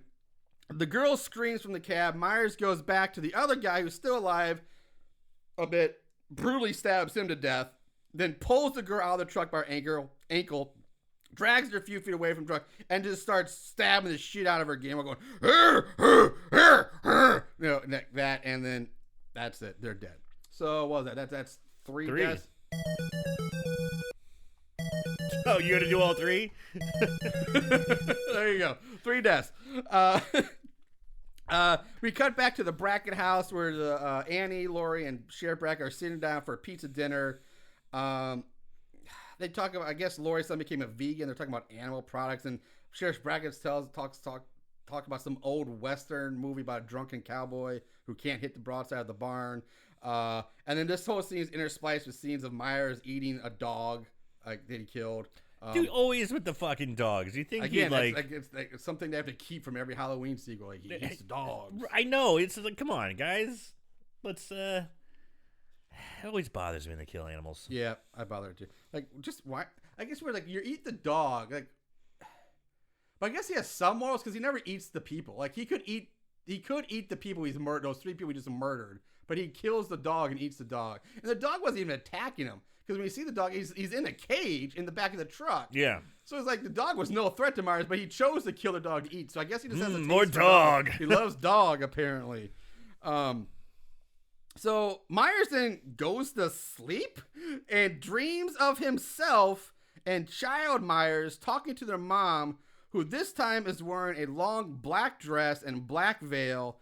Speaker 1: The girl screams from the cab. Myers goes back to the other guy who's still alive a bit, brutally stabs him to death, then pulls the girl out of the truck by her ankle, drags her a few feet away from the truck, and just starts stabbing the shit out of her again. We're going, you know, that, and then that's it. They're dead. So what was that? That's three deaths.
Speaker 2: Oh, you're gonna do all three?
Speaker 1: There you go. 3 deaths. We cut back to the Brackett house where the Annie, Lori, and Sheriff Brackett are sitting down for a pizza dinner. they talk about, I guess Lori's son became a vegan. They're talking about animal products, and Sheriff Brackett talk about some old Western movie about a drunken cowboy who can't hit the broadside of the barn. And then this whole scene is interspliced with scenes of Myers eating a dog that he killed.
Speaker 2: Dude, always with the fucking dogs. You think
Speaker 1: again,
Speaker 2: it's
Speaker 1: it's something they have to keep from every Halloween sequel. Like, he eats dogs.
Speaker 2: I know. It's like, come on, guys. Let's. It always bothers me when they kill animals.
Speaker 1: Yeah, I bother too. Like, just why? I guess we're like, you eat the dog, like. But I guess he has some morals because he never eats the people. Like, he could eat the people he's murdered. Those 3 people he just murdered. But he kills the dog and eats the dog. And the dog wasn't even attacking him. Because when you see the dog, he's in a cage in the back of the truck. Yeah. So it's like the dog was no threat to Myers, but he chose to kill the dog to eat. So I guess he just has a taste
Speaker 2: more dog.
Speaker 1: He loves dog, apparently. So Myers then goes to sleep and dreams of himself and child Myers talking to their mom, who this time is wearing a long black dress and black veil.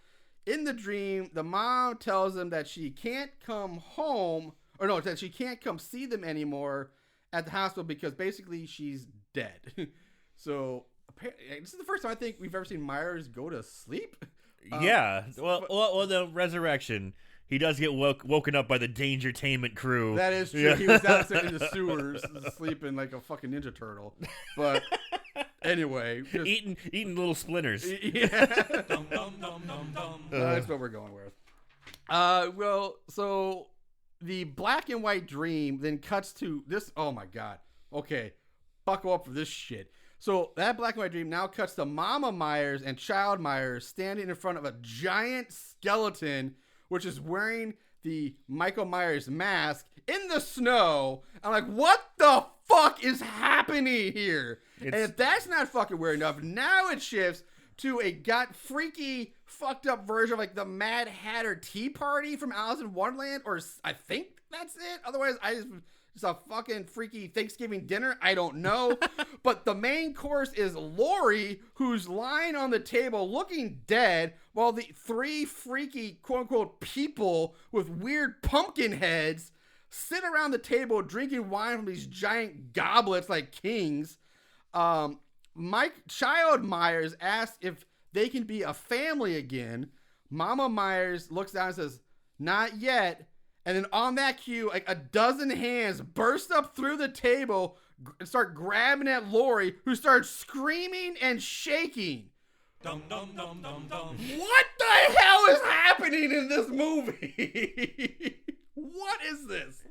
Speaker 1: In the dream, the mom tells him that she can't come home, or no, that she can't come see them anymore at the hospital because basically she's dead. So this is the first time I think we've ever seen Myers go to sleep.
Speaker 2: Yeah. Well, the resurrection. He does get woken up by the Dangertainment crew.
Speaker 1: That is true. Yeah. He was out in the sewers sleeping like a fucking Ninja Turtle. But anyway.
Speaker 2: Eating little splinters.
Speaker 1: Yeah. That's what we're going with. Well, so the black and white dream then cuts to this. Oh, my God. Okay. Buckle up for this shit. So that black and white dream now cuts to Mama Myers and Child Myers standing in front of a giant skeleton, which is wearing the Michael Myers mask in the snow. I'm like, what the fuck is happening here? And if that's not fucking weird enough, now it shifts to a freaky, fucked up version of like the Mad Hatter Tea Party from Alice in Wonderland, or I think that's it. Otherwise, it's a fucking freaky Thanksgiving dinner. I don't know. But the main course is Lori, who's lying on the table looking dead, while the 3 freaky, quote-unquote, people with weird pumpkin heads sit around the table drinking wine from these giant goblets like kings. Child Myers asks if they can be a family again. Mama Myers looks down and says, "Not yet." And then on that cue, like a dozen hands burst up through the table and start grabbing at Lori, who starts screaming and shaking. Dum, dum, dum, dum, dum. What the hell is happening in this movie? What is this?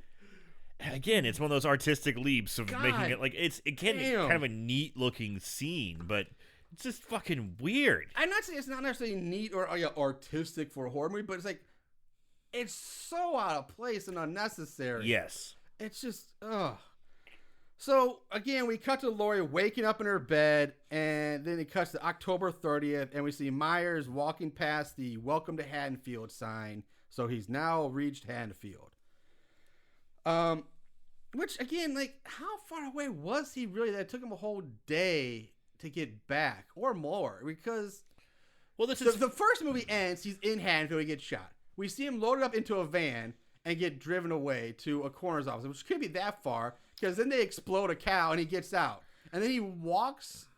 Speaker 2: Again, it's one of those artistic leaps of making it like it's kind of a neat looking scene, but it's just fucking weird.
Speaker 1: I'm not saying it's not necessarily neat or artistic for a horror movie, but it's like, it's so out of place and unnecessary.
Speaker 2: Yes.
Speaker 1: It's just, ugh. So, again, we cut to Lori waking up in her bed, and then it cuts to October 30th, and we see Myers walking past the Welcome to Haddonfield sign. So he's now reached Haddonfield. Which, again, like, how far away was he really that it took him a whole day to get back? Or more, because the first movie ends, he's in Haddonfield, he gets shot. We see him loaded up into a van and get driven away to a coroner's office, which couldn't be that far, because then they explode a cow and he gets out. And then he walks.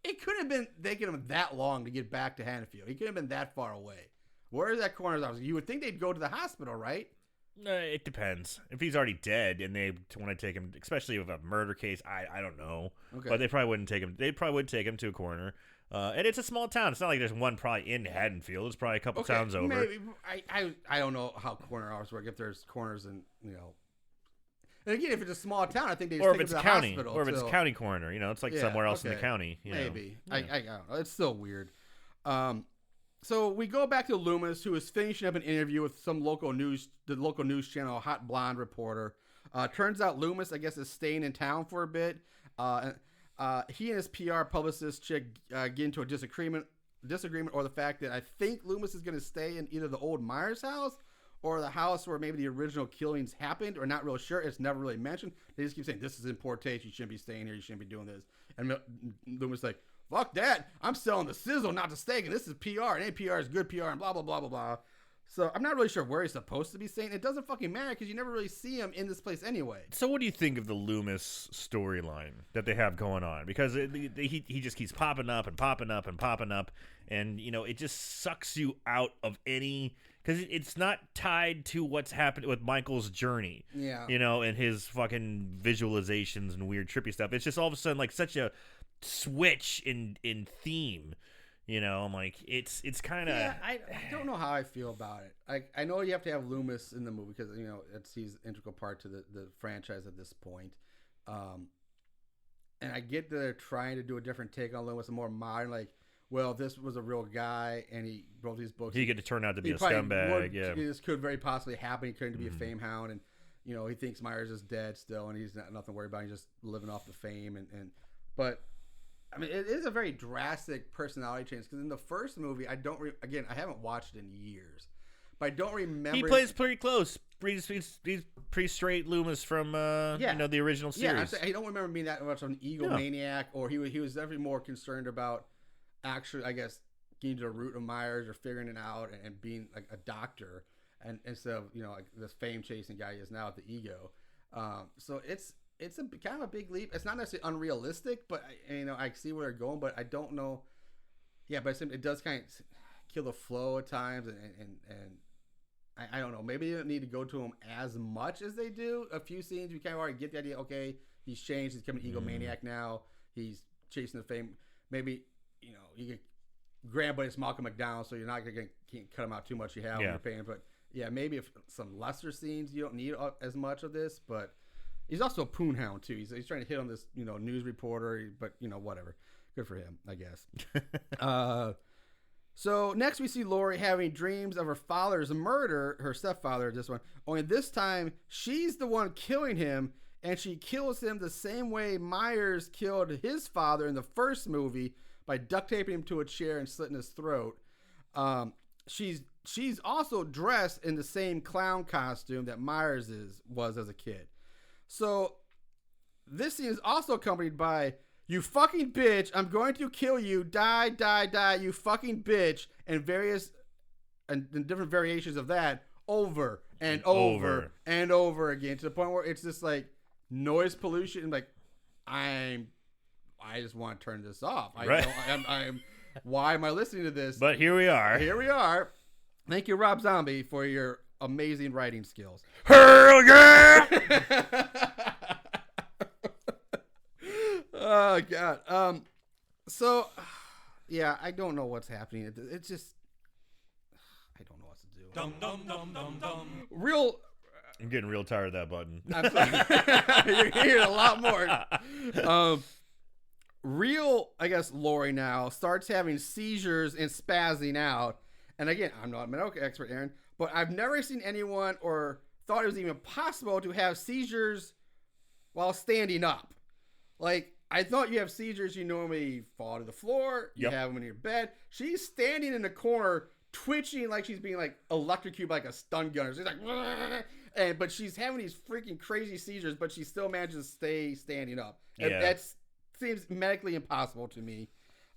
Speaker 1: It couldn't have been taking him that long to get back to Haddonfield. He couldn't have been that far away. Where is that coroner's office? You would think they'd go to the hospital, right?
Speaker 2: It depends. If he's already dead and they want to take him, especially with a murder case, I don't know. Okay. But they probably wouldn't take him. They probably would take him to a coroner. And it's a small town. It's not like there's one probably in Haddonfield. It's probably a couple towns over.
Speaker 1: Maybe. I don't know how coroner offices work. If there's coroners and and again, if it's a small town, I think they just take him to the hospital.
Speaker 2: Or if it's county coroner, it's like somewhere else in the county.
Speaker 1: Maybe. I don't know. It's still weird. So we go back to Loomis, who is finishing up an interview with the local news channel, Hot Blonde reporter. Turns out Loomis, I guess, is staying in town for a bit. He and his PR publicist chick get into a disagreement, or the fact that I think Loomis is going to stay in either the old Myers house or the house where maybe the original killings happened. Or not real sure. It's never really mentioned. They just keep saying, "This is in poor taste. You shouldn't be staying here. You shouldn't be doing this." And Loomis is like, "Fuck that. I'm selling the sizzle, not the steak. And this is PR. And PR is good PR and blah, blah, blah, blah, blah." So I'm not really sure where he's supposed to be staying. It doesn't fucking matter because you never really see him in this place anyway.
Speaker 2: So what do you think of the Loomis storyline that they have going on? Because he just keeps popping up and popping up and popping up, and it just sucks you out of any, because it's not tied to what's happened with Michael's journey.
Speaker 1: Yeah.
Speaker 2: And his fucking visualizations and weird trippy stuff. It's just all of a sudden like such a switch in theme. I'm like, it's kind of...
Speaker 1: Yeah, I don't know how I feel about it. I know you have to have Loomis in the movie because, he's an integral part to the franchise at this point. And I get that they're trying to do a different take on Loomis, a more modern, like, well, this was a real guy, and he wrote these books.
Speaker 2: He could turn out to be a scumbag, yeah.
Speaker 1: This could very possibly happen. He couldn't be a fame hound, and, he thinks Myers is dead still, and he's nothing to worry about. He's just living off the fame. But... I mean, it is a very drastic personality change because in the first movie, I haven't watched it in years, but I don't remember.
Speaker 2: He plays pretty close. He's pretty straight Loomis from the original series.
Speaker 1: Yeah, I don't remember being that much of an egomaniac, or he was definitely more concerned about actually, I guess, getting to the root of Myers or figuring it out and being like a doctor, and instead of like this fame chasing guy he is now at the ego. So it's a kind of a big leap. It's not necessarily unrealistic, but I see where they're going, but I don't know. Yeah, but it does kind of kill the flow at times, and I don't know. Maybe you don't need to go to him as much as they do. A few scenes you kind of already get the idea. Okay, he's changed. He's become an egomaniac now. He's chasing the fame. Maybe you can grab, but it's Malcolm McDowell, so you're not gonna can't cut him out too much. You have when you're paying, but yeah, maybe if some lesser scenes you don't need as much of this, but. He's also a poon hound too. He's trying to hit on this, news reporter, but whatever. Good for him, I guess. So next we see Lori having dreams of her father's murder, her stepfather, this one. Only this time she's the one killing him, and she kills him the same way Myers killed his father in the first movie by duct taping him to a chair and slitting his throat. She's also dressed in the same clown costume that Myers was as a kid. So, this scene is also accompanied by, "You fucking bitch, I'm going to kill you, die, die, die, you fucking bitch," and different variations of that over and over and over again, to the point where it's just like noise pollution, and like, I just want to turn this off. Why am I listening to this?
Speaker 2: But here we are.
Speaker 1: Thank you, Rob Zombie, for your amazing writing skills.
Speaker 2: Hell yeah!
Speaker 1: Oh god. So yeah, I don't know what's happening. It's just I don't know what to do.
Speaker 3: Dum dum dum dum dum.
Speaker 2: I'm getting real tired of that button.
Speaker 1: I'm sorry. You're hearing a lot more. Real, I guess, Lori now starts having seizures and spazzing out. And again, I'm not a medical expert, Aaron, but I've never seen anyone or thought it was even possible to have seizures while standing up. Like, I thought you have seizures, you normally fall to the floor, you have them in your bed. She's standing in the corner, twitching like she's being like electrocuted like a stun gunner. She's like, but she's having these freaking crazy seizures, but she still manages to stay standing up.
Speaker 2: Yeah.
Speaker 1: That seems medically impossible to me.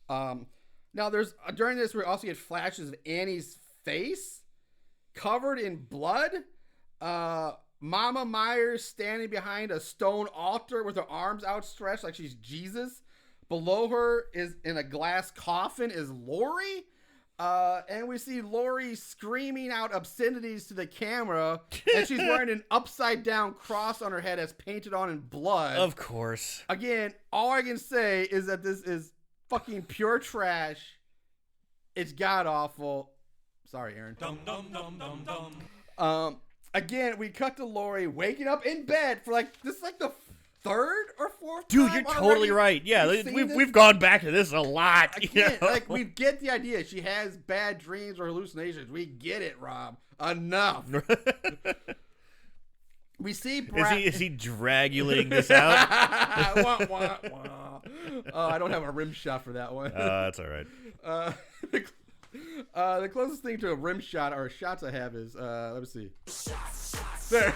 Speaker 1: Now, during this, we also get flashes of Annie's face covered in blood. Mama Myers standing behind a stone altar with her arms outstretched like she's Jesus. Below her is in a glass coffin is Lori. And we see Lori screaming out obscenities to the camera, and she's wearing an upside down cross on her head that's painted on in blood.
Speaker 2: Of course.
Speaker 1: Again, all I can say is that this is fucking pure trash. It's god awful. Sorry, Aaron.
Speaker 3: Dum dum dum dum dum.
Speaker 1: Again, we cut to Lori waking up in bed for this is like the third or fourth
Speaker 2: Dude,
Speaker 1: time
Speaker 2: you're
Speaker 1: already.
Speaker 2: totally right. Yeah, we've gone back to this a lot.
Speaker 1: Again, we get the idea. She has bad dreams or hallucinations. We get it, Rob. Enough. We see Brad.
Speaker 2: Is he draguling this out?
Speaker 1: Wah, wah, wah. I don't have a rim shot for that one.
Speaker 2: That's all right.
Speaker 1: The closest thing to a rim shot or shots I have is let me see. There.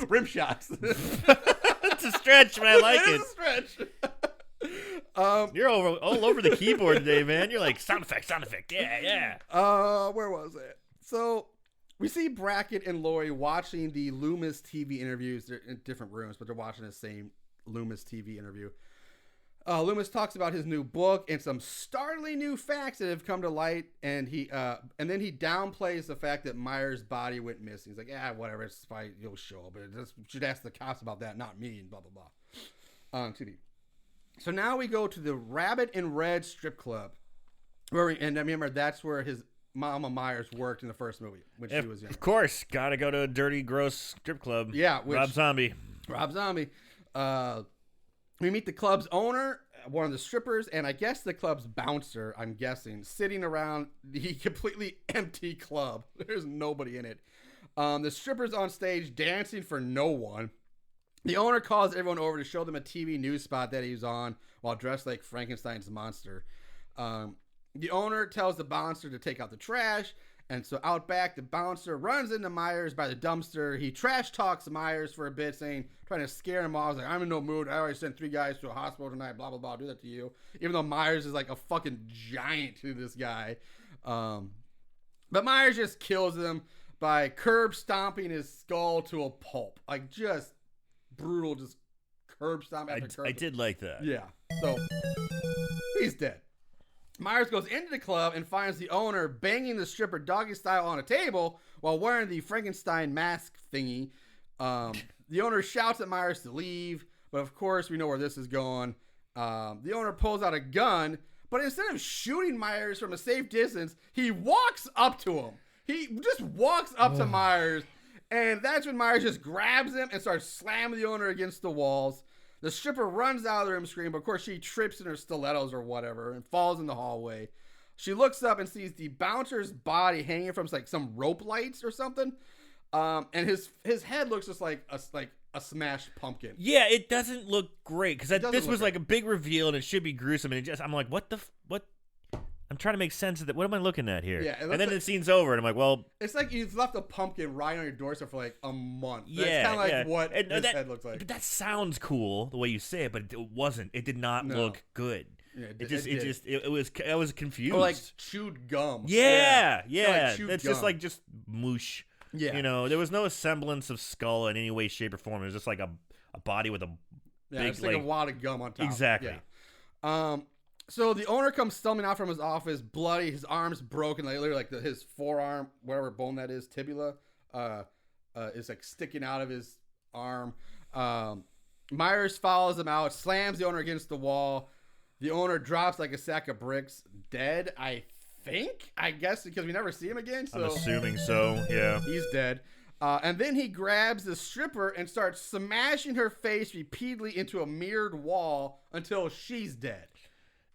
Speaker 1: Rim shots.
Speaker 2: It's a stretch, but I like it.
Speaker 1: It's a stretch.
Speaker 2: You're all over the keyboard today, man. You're like sound effect, yeah.
Speaker 1: Where was it? So we see Brackett and Lori watching the Loomis TV interviews. They're in different rooms, but they're watching the same Loomis TV interview. Loomis talks about his new book and some startling new facts that have come to light, and then he downplays the fact that Myers' body went missing. He's like, "Yeah, whatever, it's fine, you'll show, but you should ask the cops about that, not me." And blah blah blah. So now we go to the Rabbit and Red strip club, and I remember that's where his Mama Myers worked in the first movie when she was young.
Speaker 2: Of course, gotta go to a dirty, gross strip club.
Speaker 1: Yeah,
Speaker 2: Rob Zombie.
Speaker 1: We meet the club's owner, one of the strippers, and I guess the club's bouncer, I'm guessing, sitting around the completely empty club. There's nobody in it. The stripper's on stage dancing for no one. The owner calls everyone over to show them a TV news spot that he's on while dressed like Frankenstein's monster. The owner tells the bouncer to take out the trash. And so out back, the bouncer runs into Myers by the dumpster. He trash talks Myers for a bit, trying to scare him off. He's like, "I'm in no mood. I already sent 3 guys to a hospital tonight. Blah, blah, blah. I'll do that to you." Even though Myers is like a fucking giant to this guy. But Myers just kills him by curb stomping his skull to a pulp. Like, just brutal, just curb stomp after curb.
Speaker 2: I did like that.
Speaker 1: Yeah. So, he's dead. Myers goes into the club and finds the owner banging the stripper doggy style on a table while wearing the Frankenstein mask thingy. The owner shouts at Myers to leave, but of course we know where this is going. The owner pulls out a gun, but instead of shooting Myers from a safe distance, he walks up to him. He just walks up to Myers, and that's when Myers just grabs him and starts slamming the owner against the walls. The stripper runs out of the room screaming, but of course she trips in her stilettos or whatever and falls in the hallway. She looks up and sees the bouncer's body hanging from like some rope lights or something. And his head looks just like a smashed pumpkin.
Speaker 2: Yeah, it doesn't look great because this was
Speaker 1: like
Speaker 2: like a big reveal and it should be gruesome. And I'm like, what? I'm trying to make sense of that. What am I looking at here?
Speaker 1: Yeah,
Speaker 2: and then the scene's over, and I'm like, well,
Speaker 1: it's like you've left a pumpkin right on your doorstep for like a month. That's
Speaker 2: yeah,
Speaker 1: kind of like what his head looks like.
Speaker 2: But that sounds cool the way you say it, but it wasn't. It did not look good.
Speaker 1: Yeah,
Speaker 2: I was confused.
Speaker 1: Or like chewed gum.
Speaker 2: Yeah.
Speaker 1: Like
Speaker 2: it's
Speaker 1: gum.
Speaker 2: just moosh.
Speaker 1: Yeah.
Speaker 2: You know, there was no semblance of skull in any way, shape, or form. It was just like a body with a big,
Speaker 1: it's like a wad of gum on top.
Speaker 2: Exactly.
Speaker 1: Yeah. So the owner comes stumbling out from his office, bloody, his arm's broken, like literally like his forearm, whatever bone that is, tibia, is like sticking out of his arm. Myers follows him out, slams the owner against the wall. The owner drops like a sack of bricks, dead, I guess, because we never see him again. So
Speaker 2: I'm assuming so, yeah.
Speaker 1: He's dead. And then he grabs the stripper and starts smashing her face repeatedly into a mirrored wall until she's dead.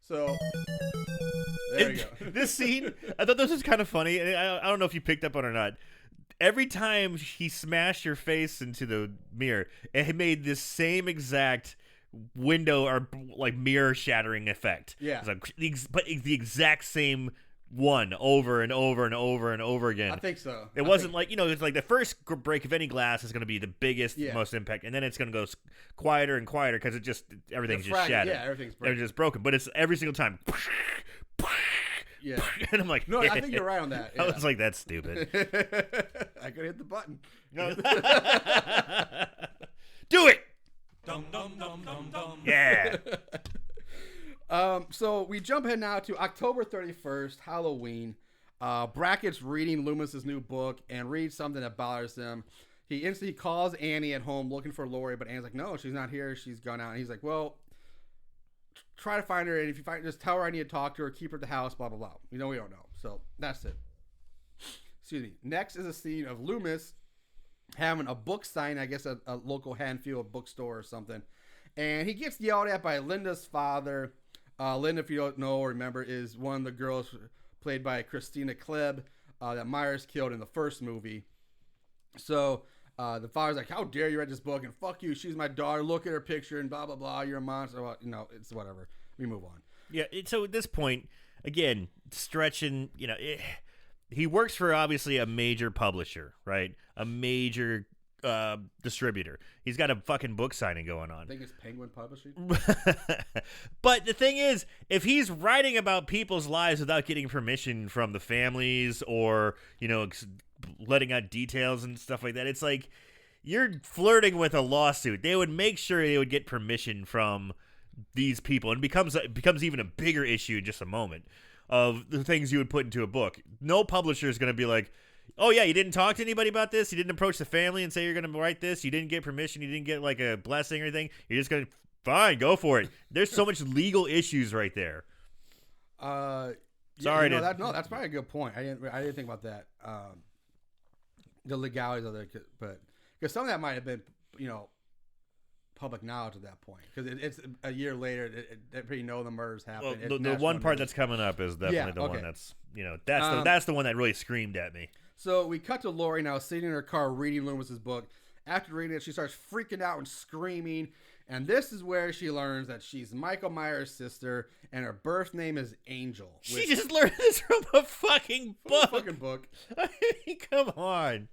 Speaker 1: So, there you go.
Speaker 2: This scene, I thought this was kind of funny. And I don't know if you picked up on it or not. Every time he smashed her face into the mirror, it made this same exact window or like mirror shattering effect.
Speaker 1: Yeah.
Speaker 2: It's like, but the exact same one over and over and over and over again.
Speaker 1: I think so.
Speaker 2: It wasn't like, it's like the first break of any glass is going to be the biggest, most impact, and then it's going to go quieter and quieter because everything's just shattered.
Speaker 1: Yeah, everything's broken.
Speaker 2: Everything's just broken, but it's every single time.
Speaker 1: Yeah.
Speaker 2: And I'm like,
Speaker 1: no, I think you're right on that. Yeah.
Speaker 2: I was like, that's stupid.
Speaker 1: I could hit the button.
Speaker 2: No. Do it.
Speaker 3: Dum dum dum dum dum.
Speaker 2: Yeah.
Speaker 1: So we jump ahead now to October 31st, Halloween. Brackett's reading Loomis's new book and reads something that bothers him. He instantly calls Annie at home looking for Lori, but Annie's like, "No, she's not here. She's gone out." And he's like, "Well, try to find her, and if you find her, just tell her I need to talk to her, keep her at the house, blah, blah, blah." We don't know. So that's it. Excuse me. Next is a scene of Loomis having a book sign, I guess a local Hanfield bookstore or something. And he gets yelled at by Linda's father. Linda, if you don't know or remember, is one of the girls played by Christina Klebb that Myers killed in the first movie. So the father's like, "How dare you read this book? And fuck you. She's my daughter. Look at her picture and blah, blah, blah. You're a monster." Well, it's whatever. We move on.
Speaker 2: Yeah. So at this point, again, stretching, he works for obviously a major publisher, right? A major distributor. He's got a fucking book signing going on.
Speaker 1: I think it's Penguin Publishing.
Speaker 2: But the thing is, if he's writing about people's lives without getting permission from the families or, letting out details and stuff like that, it's like you're flirting with a lawsuit. They would make sure they would get permission from these people, and it becomes even a bigger issue in just a moment of the things you would put into a book. No publisher is going to be like, oh yeah, you didn't talk to anybody about this? You didn't approach the family and say you're going to write this? You didn't get permission? You didn't get like a blessing or anything? You're just going to, fine, go for it. There's so much legal issues right there.
Speaker 1: Sorry. That's probably a good point. I didn't think about that. The legalities of it, but because some of that might have been, public knowledge at that point, because it's a year later. They know the murders happened.
Speaker 2: Well, the one part that's coming up is definitely the one that's that's the one that really screamed at me.
Speaker 1: So we cut to Lori now sitting in her car reading Loomis's book. After reading it, she starts freaking out and screaming, and this is where she learns that she's Michael Myers' sister, and her birth name is Angel.
Speaker 2: She just learned this from a fucking book. I mean, come on.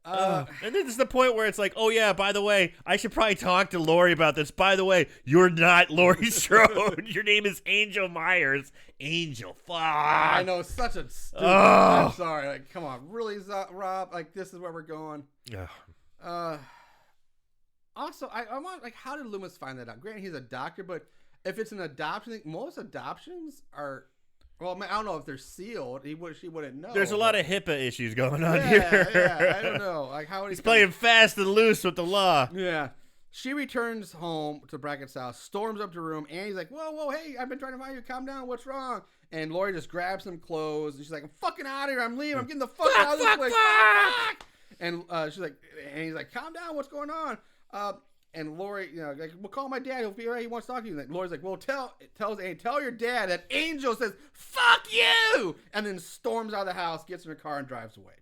Speaker 2: And then there's the point where it's like, oh yeah, by the way, I should probably talk to Lori about this. By the way, you're not Laurie Strode. Your name is Angel Myers. Angel, fuck.
Speaker 1: I know, such a stupid. I'm sorry. Like, come on, really, Rob? Like, this is where we're going. Also, I want, like, how did Loomis find that out? Granted, he's a doctor, but if it's an adoption thing, most adoptions are. Well, I don't know if they're sealed. She wouldn't know.
Speaker 2: There's a lot of HIPAA issues going on here.
Speaker 1: Yeah, I don't know. Like, how
Speaker 2: he's playing fast and loose with the law.
Speaker 1: Yeah. She returns home to Brackett's house, storms up to her room, and he's like, whoa, hey, I've been trying to find you. Calm down. What's wrong? And Lori just grabs some clothes, and she's like, I'm fucking out of here. I'm leaving. I'm getting the fuck out of this place. Fuck. And she's like, and he's like, calm down. What's going on? And Lori, like, well, call my dad. He'll be right. He wants to talk to you. Like, Lori's like, well, tell your dad that Angel says, fuck you, and then storms out of the house, gets in her car, and drives away.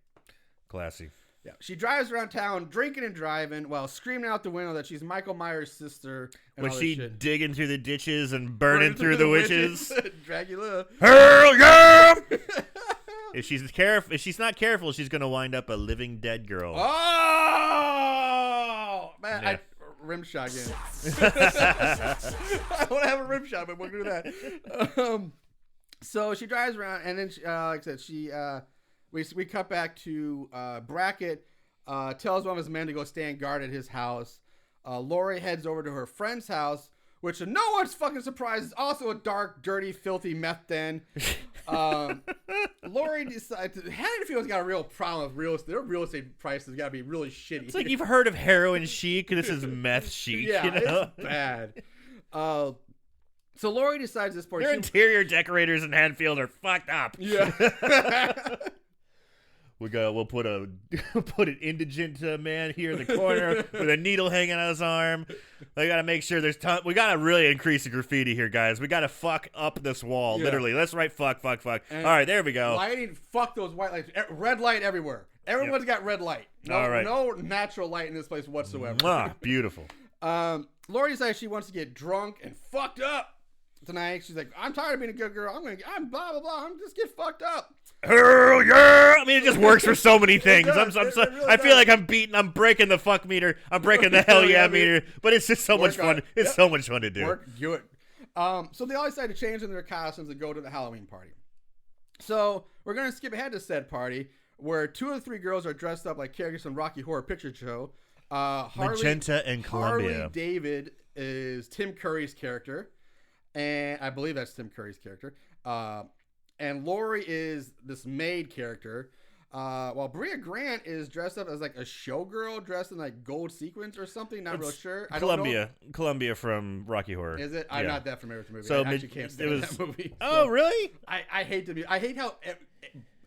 Speaker 2: Classy.
Speaker 1: Yeah. She drives around town, drinking and driving, while screaming out the window that she's Michael Myers' sister.
Speaker 2: Was she digging through the ditches and burning through the witches?
Speaker 1: Dracula.
Speaker 2: Hell yeah! If she's not careful, she's gonna wind up a living dead girl.
Speaker 1: Oh man! Yeah. Rim shot again. I want to have a rim shot, but we'll do that. So she drives around, and then, like I said, we cut back to Brackett. Tells one of his men to go stand guard at his house. Lori heads over to her friend's house, which to no one's fucking surprise is also a dark, dirty, filthy meth den. Lori decides Haddonfield's got a real problem with real estate. Their real estate prices got to be really shitty.
Speaker 2: It's like you've heard of heroin chic. This is meth chic.
Speaker 1: Yeah, it's bad. So Lori decides this point.
Speaker 2: Their interior decorators in Haddonfield are fucked up.
Speaker 1: Yeah.
Speaker 2: We'll put an indigent man here in the corner with a needle hanging out his arm. I gotta make sure we gotta really increase the graffiti here, guys. We gotta fuck up this wall, literally. Let's write fuck. And all right, there we go.
Speaker 1: Lighting, fuck those white lights. Red light everywhere. Everyone's got red light.
Speaker 2: All right.
Speaker 1: No natural light in this place whatsoever.
Speaker 2: Beautiful.
Speaker 1: Lori decides she wants to get drunk and fucked up tonight. She's like, I'm tired of being a good girl. I'm blah blah blah. I'm just get fucked up.
Speaker 2: Hell yeah! I mean, it just works for so many things.
Speaker 1: Really
Speaker 2: I feel like I'm breaking the fuck meter. I'm breaking the hell yeah meter. But it's just so much fun. It's so much fun to do.
Speaker 1: Do it. So they all decide to change in their costumes and go to the Halloween party. So we're going to skip ahead to said party, where 2 of the 3 girls are dressed up like characters from Rocky Horror Picture Show.
Speaker 2: Magenta and Columbia.
Speaker 1: Harley David is Tim Curry's character. And I believe that's Tim Curry's character. And Lori is this maid character, while Bria Grant is dressed up as like a showgirl dressed in like gold sequins or something. Not real sure.
Speaker 2: Columbia from Rocky Horror.
Speaker 1: Is it? I'm not that familiar with the movie.
Speaker 2: So
Speaker 1: I actually can't stand that movie.
Speaker 2: Oh, really?
Speaker 1: I hate how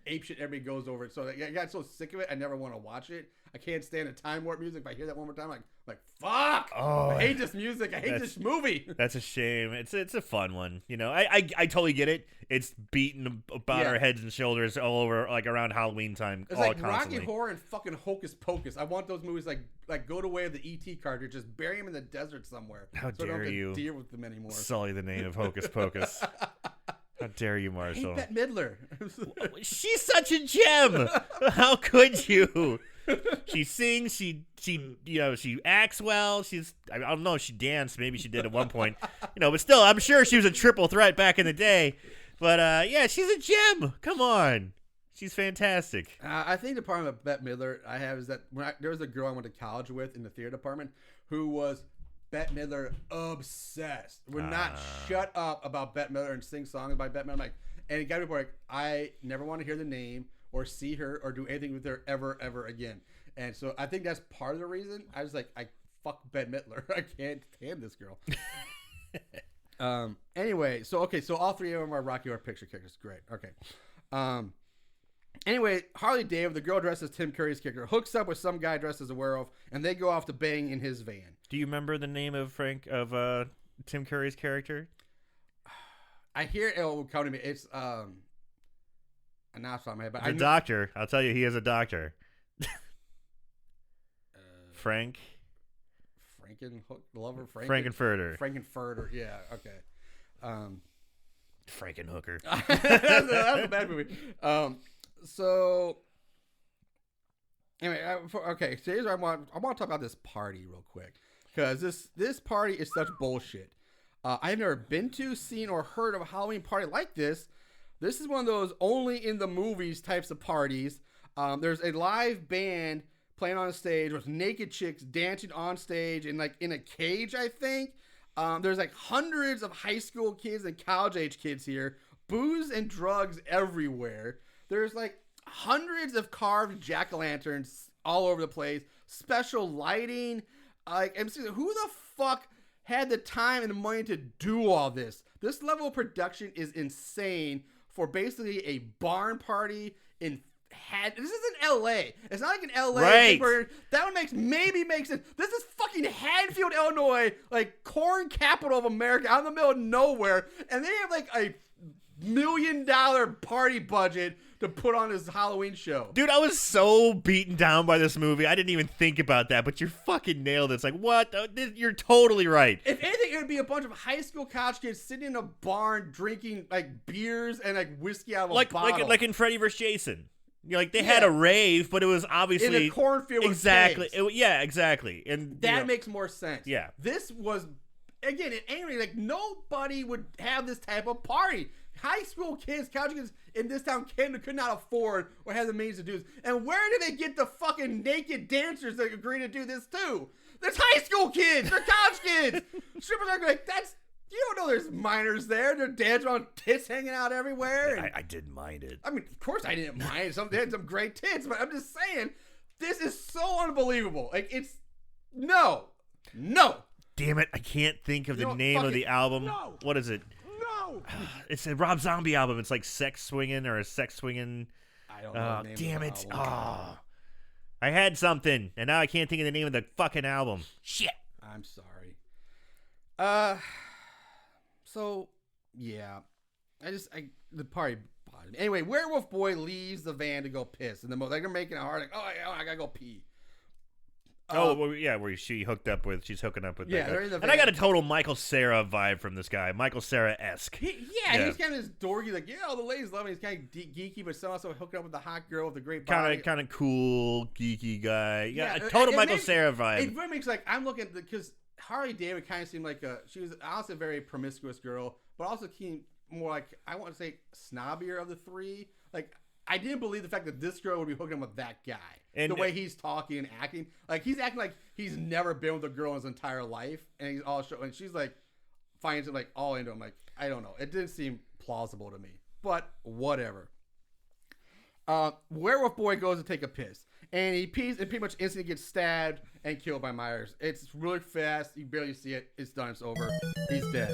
Speaker 1: apeshit everybody goes over it. So I got so sick of it. I never want to watch it. I can't stand the time warp music. If I hear that one more time, I'm like fuck. Oh, I hate this music. I hate this movie.
Speaker 2: That's a shame. It's a fun one. I totally get it. It's beaten about our heads and shoulders all over, like around Halloween time.
Speaker 1: It's like constantly. Rocky Horror and fucking Hocus Pocus. I want those movies like go to way of the E.T. cartridge. Just bury him in the desert somewhere.
Speaker 2: How dare
Speaker 1: I don't have
Speaker 2: you
Speaker 1: to deal with them anymore.
Speaker 2: Sully the name of Hocus Pocus. How dare you, Marshall?
Speaker 1: I hate Bette Midler.
Speaker 2: She's such a gem. How could you? She sings. She she acts well. I don't know. She danced. Maybe she did at one point. But still, I'm sure she was a triple threat back in the day. But yeah, she's a gem. Come on. She's fantastic.
Speaker 1: I think the problem with Bette Midler I have is that there was a girl I went to college with in the theater department who was Bette Midler obsessed. Would not shut up about Bette Midler and sing songs by Bette Midler. I'm like, and it got to be like, I never want to hear the name or see her or do anything with her ever again. And so I think that's part of the reason. I was like, I fuck Bette Midler. I can't stand this girl. Anyway, so all three of them are Rocky Horror Picture characters. Great. Okay. Anyway, Harley David, the girl dressed as Tim Curry's character, hooks up with some guy dressed as a werewolf, and they go off to bang in his van.
Speaker 2: Do you remember the name of Tim Curry's character?
Speaker 1: I hear it will come to me. It's not off my head, but
Speaker 2: the doctor. I'll tell you, he is a doctor. Frankenfurter.
Speaker 1: Frankenfurter. Yeah. Okay.
Speaker 2: Frankenhooker.
Speaker 1: That's a bad movie. So anyway, okay. So here's what I want to talk about this party real quick because this party is such bullshit. I've never been to, seen, or heard of a Halloween party like this. This is one of those only in the movies types of parties. There's a live band playing on a stage with naked chicks dancing on stage and like in a cage, I think. There's like hundreds of high school kids and college age kids here. Booze and drugs everywhere. There's like hundreds of carved jack-o'-lanterns all over the place. Special lighting. I'm saying, who the fuck had the time and the money to do all this? This level of production is insane for basically a barn party in this is in LA. It's not like in LA.
Speaker 2: Right.
Speaker 1: That one maybe makes sense. This is fucking Haddonfield, Illinois, like corn capital of America, out in the middle of nowhere, and they have like a $1 million party budget to put on this Halloween show.
Speaker 2: Dude, I was so beaten down by this movie. I didn't even think about that, but you fucking nailed it. It's like, what? You're totally right.
Speaker 1: If anything, it would be a bunch of high school college kids sitting in a barn drinking like beers and like whiskey out of a bottle.
Speaker 2: Like in Freddy vs. Jason. They had a rave, but it was obviously
Speaker 1: in a cornfield.
Speaker 2: Exactly. Exactly. And
Speaker 1: that makes more sense.
Speaker 2: Yeah.
Speaker 1: This was, again, it ain't like nobody would have this type of party. High school kids, college kids in this town could not afford or have the means to do this. And where do they get the fucking naked dancers that agree to do this too? There's high school kids. They're college kids. Strippers are like, you don't know there's minors there. They're dancing on tits hanging out everywhere.
Speaker 2: I didn't mind it.
Speaker 1: I mean, of course I didn't mind it. They had some great tits, but I'm just saying, this is so unbelievable. Like, it's, no.
Speaker 2: Damn it, I can't think of the name of the album.
Speaker 1: No.
Speaker 2: What is it?
Speaker 1: No.
Speaker 2: It's a Rob Zombie album. It's like Sex Swingin' or a Sex Swingin'.
Speaker 1: I don't know the name
Speaker 2: damn
Speaker 1: of
Speaker 2: it.
Speaker 1: the album.
Speaker 2: I had something, and now I can't think of the name of the fucking album. Shit.
Speaker 1: I'm sorry. So, yeah. The party bothered me. Anyway, Werewolf Boy leaves the van to go piss. And they're making it hard. Like, I gotta go pee.
Speaker 2: Where she's hooking up with
Speaker 1: they're in the van.
Speaker 2: And I got a total Michael Cera vibe from this guy. Michael Cera-esque.
Speaker 1: He's kind of this dorky, like, all the ladies love him. He's kind of geeky, but also hooking up with the hot girl with the great body.
Speaker 2: Kind of cool, geeky guy. Yeah, a total Michael Cera vibe.
Speaker 1: It really makes, like, I'm looking, because Harley David kind of seemed like she was honestly a very promiscuous girl, but also more like, I want to say, snobbier of the three. Like, I didn't believe the fact that this girl would be hooking up with that guy. And the way he's talking and acting. Like, he's acting like he's never been with a girl in his entire life. And he's all and she's like, finds it like all into him. Like, I don't know. It didn't seem plausible to me. But whatever. Werewolf Boy goes to take a piss. And he pees and pretty much instantly gets stabbed and killed by Myers. It's really fast. You barely see it. It's done. It's over. He's dead.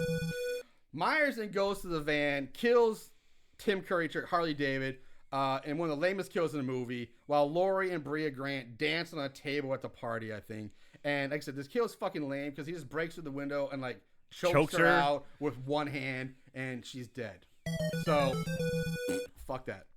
Speaker 1: Myers then goes to the van, kills Tim Curry, Harley David, and one of the lamest kills in the movie, while Laurie and Bria Grant dance on a table at the party, I think. And like I said, this kill is fucking lame because he just breaks through the window and like chokes her out with one hand, and she's dead. So, fuck that.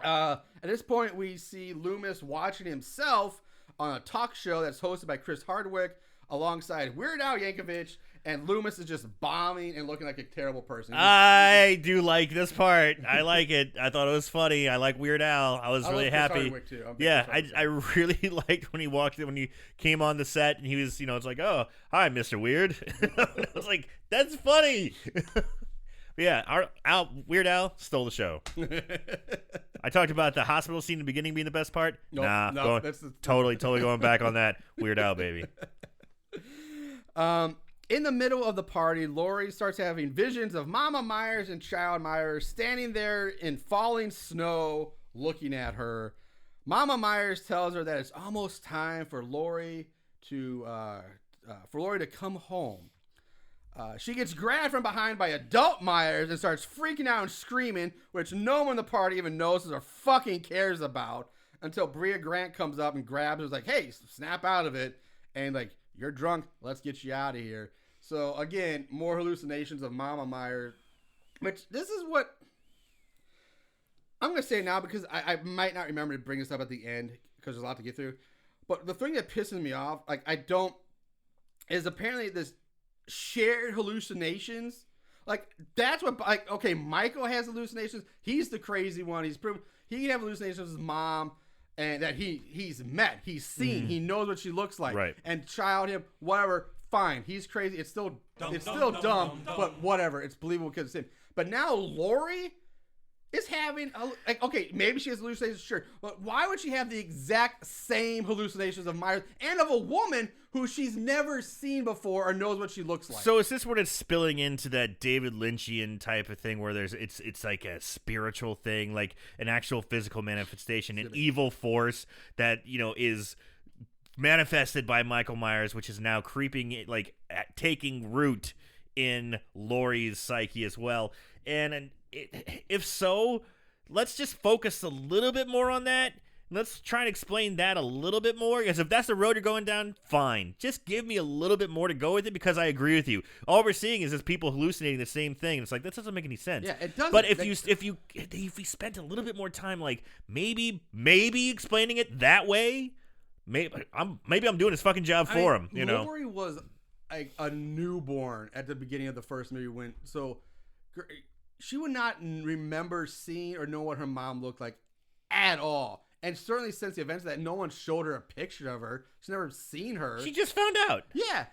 Speaker 1: At this point, we see Loomis watching himself on a talk show that's hosted by Chris Hardwick. alongside Weird Al Yankovic, and Loomis is just bombing and looking like a terrible person.
Speaker 2: I do like this part. I like it. I thought it was funny. I like Weird Al. I was really
Speaker 1: love Chris
Speaker 2: happy.
Speaker 1: Hardwick, too.
Speaker 2: Yeah, I really liked when he walked in, when he came on the set and he was, it's like, oh, hi, Mr. Weird. I was like, that's funny. Yeah, Weird Al stole the show. I talked about the hospital scene in the beginning being the best part.
Speaker 1: No,
Speaker 2: totally going back on that. Weird Al, baby.
Speaker 1: In the middle of the party, Lori starts having visions of Mama Myers and Child Myers standing there in falling snow looking at her. Mama Myers tells her that it's almost time for Lori to come home. She gets grabbed from behind by adult Myers and starts freaking out and screaming, which no one in the party even notices or fucking cares about, until Bria Grant comes up and grabs her, like, hey, snap out of it, and like, you're drunk, let's get you out of here. So again, more hallucinations of Mama Myers, which this is what I'm going to say now, because I might not remember to bring this up at the end because there's a lot to get through. But the thing that pisses me off, is apparently this shared hallucinations. Like, that's what, like, okay, Michael has hallucinations. He's the crazy one. He can have hallucinations of his mom, and that he's met, he's seen, he knows what she looks like.
Speaker 2: Right.
Speaker 1: And child him, whatever, fine. He's crazy. It's still dumb, but whatever. It's believable because it's him. But now Lori is having, okay, maybe she has hallucinations, sure. But why would she have the exact same hallucinations of Myers and of a woman who she's never seen before or knows what she looks like?
Speaker 2: So is this what it's spilling into that David Lynchian type of thing where it's like a spiritual thing, like an actual physical manifestation, an evil force that, is manifested by Michael Myers, which is now creeping, like taking root in Lori's psyche as well. And if so, let's just focus a little bit more on that. Let's try and explain that a little bit more, because if that's the road you're going down, fine. Just give me a little bit more to go with it, because I agree with you. All we're seeing is just people hallucinating the same thing. It's like, that doesn't make any sense.
Speaker 1: Yeah, it doesn't.
Speaker 2: But if we spent a little bit more time, like maybe explaining it that way, maybe I'm doing his fucking job for him.
Speaker 1: Lori was a newborn at the beginning of the first movie, so she would not remember seeing or know what her mom looked like at all. And certainly since the events of that, no one showed her a picture of her. She's never seen her.
Speaker 2: She just found out.
Speaker 1: Yeah.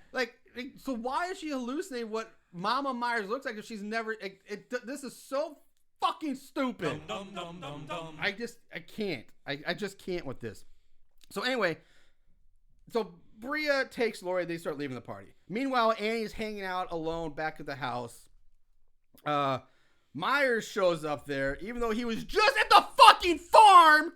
Speaker 1: So why is she hallucinating what Mama Myers looks like if she's never... this is so fucking stupid. I can't. I just can't with this. So anyway, Bria takes Lori. They start leaving the party. Meanwhile, Annie's hanging out alone back at the house. Myers shows up there, even though he was just at the fucking farm,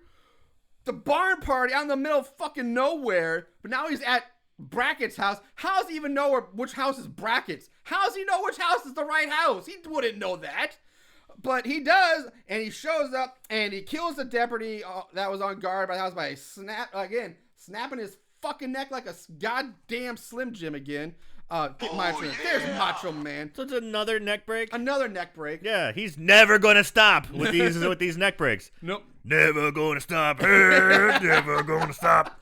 Speaker 1: the barn party out in the middle of fucking nowhere. But now he's at Brackett's house. How does he even know which house is Brackett's? How does he know which house is the right house? He wouldn't know that. But he does, and he shows up, and he kills the deputy that was on guard by the house by snapping his fucking neck like a goddamn Slim Jim again. There's Macho Man.
Speaker 2: So it's another neck break?
Speaker 1: Another neck break.
Speaker 2: Yeah, he's never gonna stop with these neck breaks.
Speaker 1: Nope.
Speaker 2: Never gonna stop. Never gonna stop.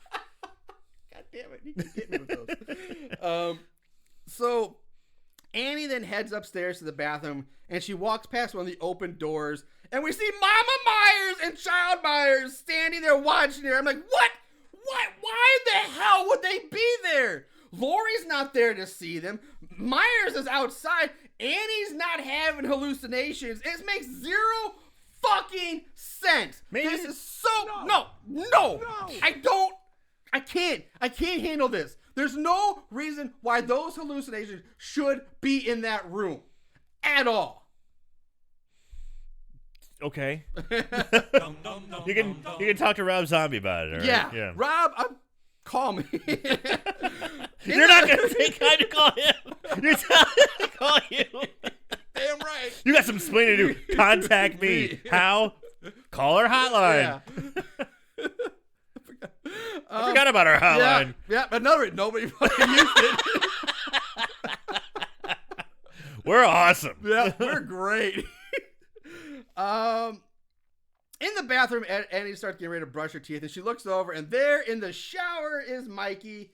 Speaker 1: God damn it. You can get me with those. So Annie then heads upstairs to the bathroom, and she walks past one of the open doors, and we see Mama Myers and Child Myers standing there watching her. I'm like, what? Why the hell would they be there? Lori's not there to see them. Myers is outside. Annie's not having hallucinations. It makes zero fucking sense. This is so... No. I can't handle this. There's no reason why those hallucinations should be in that room. At all.
Speaker 2: Okay. You can talk to Rob Zombie about it, all right?
Speaker 1: Yeah. Rob, call me.
Speaker 2: You're not going to take time to call him. You're telling him to call you.
Speaker 1: Damn right.
Speaker 2: You got some explaining to do. Contact me. How? Call our hotline.
Speaker 1: Yeah.
Speaker 2: I forgot about our hotline.
Speaker 1: Yeah, but nobody fucking used it.
Speaker 2: We're awesome.
Speaker 1: Yeah, we're great. In the bathroom, Annie starts getting ready to brush her teeth, and she looks over, and there in the shower is Mikey.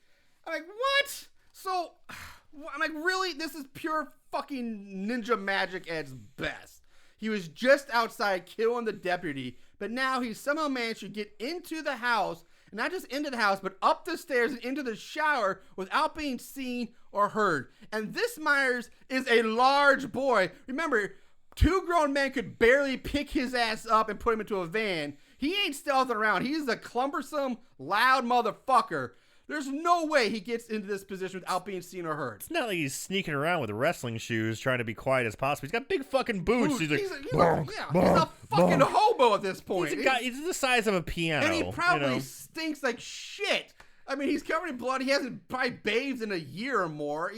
Speaker 1: I'm like, what? So, I'm like, really? This is pure fucking ninja magic at its best. He was just outside killing the deputy, but now he's somehow managed to get into the house, and not just into the house, but up the stairs and into the shower without being seen or heard. And this Myers is a large boy. Remember, 2 grown men could barely pick his ass up and put him into a van. He ain't stealthing around. He's a cumbersome, loud motherfucker. There's no way he gets into this position without being seen or heard.
Speaker 2: It's not like he's sneaking around with wrestling shoes trying to be quiet as possible. He's got big fucking boots. He's
Speaker 1: he's a fucking hobo at this point.
Speaker 2: He's the size of a piano.
Speaker 1: And he probably stinks like shit. I mean, he's covered in blood. He hasn't probably bathed in a year or more.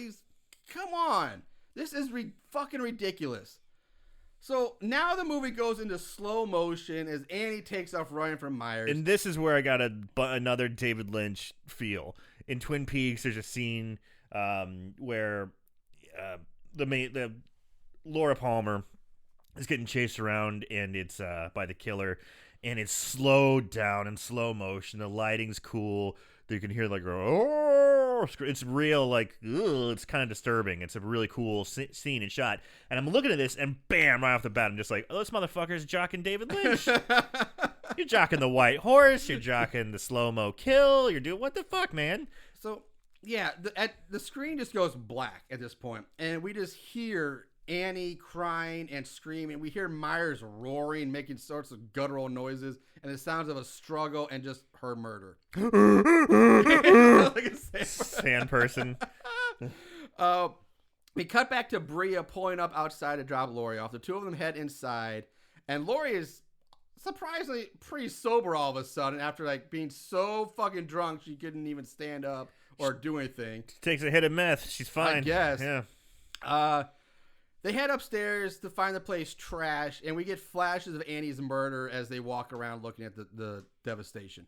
Speaker 1: Come on. This is fucking ridiculous. So now the movie goes into slow motion as Annie takes off running from Myers.
Speaker 2: And this is where I got another David Lynch feel. In Twin Peaks, there's a scene where the Laura Palmer is getting chased around, and it's by the killer, and it's slowed down in slow motion. The lighting's cool. You can hear like, oh, it's real, like, ugh, it's kind of disturbing. It's a really cool scene and shot. And I'm looking at this, and bam, right off the bat, I'm just like, oh, this motherfucker's jocking David Lynch. You're jocking the white horse. You're jocking the slow-mo kill. You're doing, what the fuck, man?
Speaker 1: So, yeah, the screen just goes black at this point, and we just hear Annie crying and screaming. We hear Myers roaring, making sorts of guttural noises, and the sounds of a struggle and just her murder. Like a
Speaker 2: sand person.
Speaker 1: We cut back to Bria pulling up outside to drop Lori off. The two of them head inside, and Lori is surprisingly pretty sober all of a sudden after like being so fucking drunk she couldn't even stand up or do anything.
Speaker 2: She takes a hit of meth. She's fine.
Speaker 1: I guess.
Speaker 2: Yeah.
Speaker 1: They head upstairs to find the place trash, and we get flashes of Annie's murder as they walk around looking at the devastation.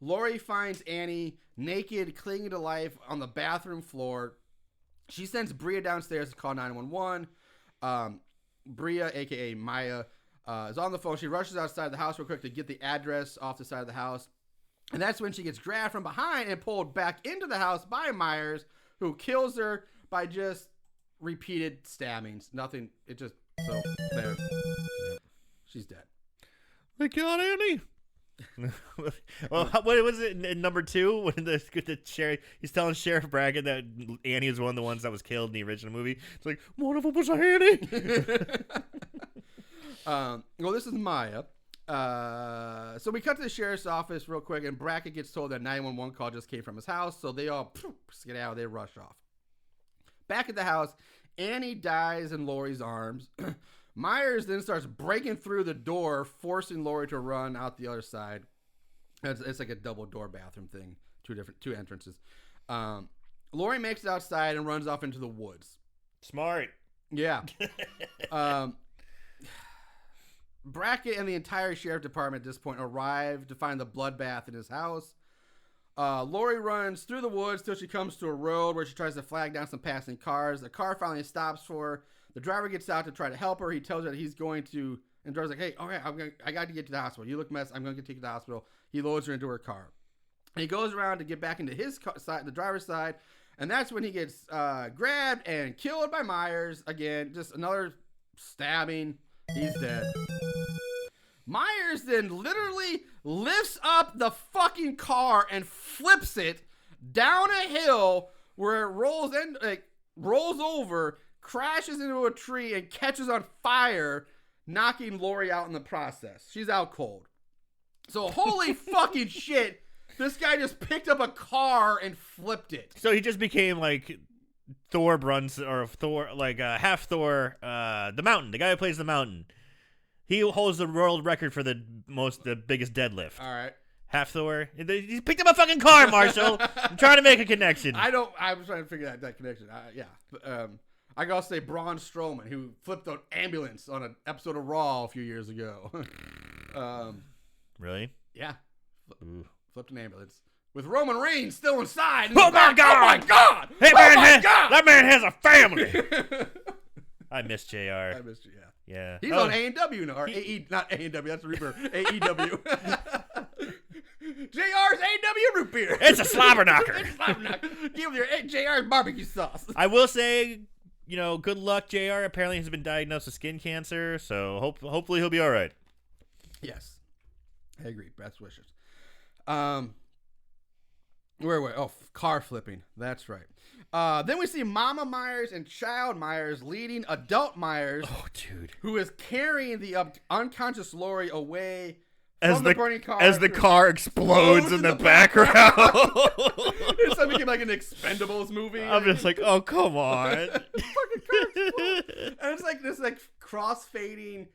Speaker 1: Lori finds Annie naked, clinging to life on the bathroom floor. She sends Bria downstairs to call 911. Bria, a.k.a. Maya, is on the phone. She rushes outside the house real quick to get the address off the side of the house. And that's when she gets grabbed from behind and pulled back into the house by Myers, who kills her by just repeated stabbings. Nothing. It just, so there. She's dead.
Speaker 2: They killed Annie. Well, what was it in number 2 when the sheriff, he's telling Sheriff Brackett that Annie is one of the ones that was killed in the original movie? It's like, one of them was Annie.
Speaker 1: Well, this is Maya. So we cut to the sheriff's office real quick, and Brackett gets told that 911 call just came from his house, so they all get out. They rush off. Back at the house, Annie dies in Lori's arms. Myers then starts breaking through the door, forcing Lori to run out the other side. It's like a double door bathroom thing, two entrances. Lori makes it outside and runs off into the woods.
Speaker 2: Smart.
Speaker 1: Yeah. Brackett and the entire sheriff department at this point arrive to find the bloodbath in his house. Lori runs through the woods till she comes to a road where she tries to flag down some passing cars. The car finally stops for her. The driver gets out to try to help her. He tells her that he's going to, and the driver's like, hey, okay, I got to get to the hospital. You look mess. I'm going to take you to the hospital. He loads her into her car. And he goes around to get back into his side, the driver's side, and that's when he gets grabbed and killed by Myers. Again, just another stabbing. He's dead. Myers then literally lifts up the fucking car and flips it down a hill where it rolls over, crashes into a tree, and catches on fire, knocking Lori out in the process. She's out cold. So holy fucking shit, this guy just picked up a car and flipped it.
Speaker 2: So he just became like Thor Brunson, or Thor, like half Thor, the Mountain, the guy who plays the Mountain. He holds the world record for the biggest deadlift.
Speaker 1: All right.
Speaker 2: Half Thor. He picked up a fucking car, Marshall. I'm trying to make a connection.
Speaker 1: I was trying to figure that connection. Yeah. I gotta say Braun Strowman, who flipped an ambulance on an episode of Raw a few years ago.
Speaker 2: Really?
Speaker 1: Yeah.
Speaker 2: Ooh.
Speaker 1: Flipped an ambulance. With Roman Reigns still inside.
Speaker 2: Oh my God!
Speaker 1: Oh my God!
Speaker 2: Hey
Speaker 1: God!
Speaker 2: That man has a family. I miss JR.
Speaker 1: I missed you, yeah.
Speaker 2: Yeah.
Speaker 1: He's on A&W now. Or not A&W, that's the Reaper. AEW. JR's A&W root beer.
Speaker 2: It's a slobber knocker.
Speaker 1: It's a slobber knocker. Give him your JR's barbecue sauce.
Speaker 2: I will say, good luck, JR. Apparently he's been diagnosed with skin cancer, so hopefully he'll be all right.
Speaker 1: Yes. I agree. Best wishes. Where? Oh, car flipping. That's right. Then we see Mama Myers and Child Myers leading adult Myers.
Speaker 2: Oh, dude.
Speaker 1: Who is carrying the unconscious Lori away
Speaker 2: as
Speaker 1: from the burning car.
Speaker 2: As the car explodes in the background.
Speaker 1: It's something like an Expendables movie.
Speaker 2: I'm just like, oh, come on.
Speaker 1: Fucking car explodes. And it's like this cross-fading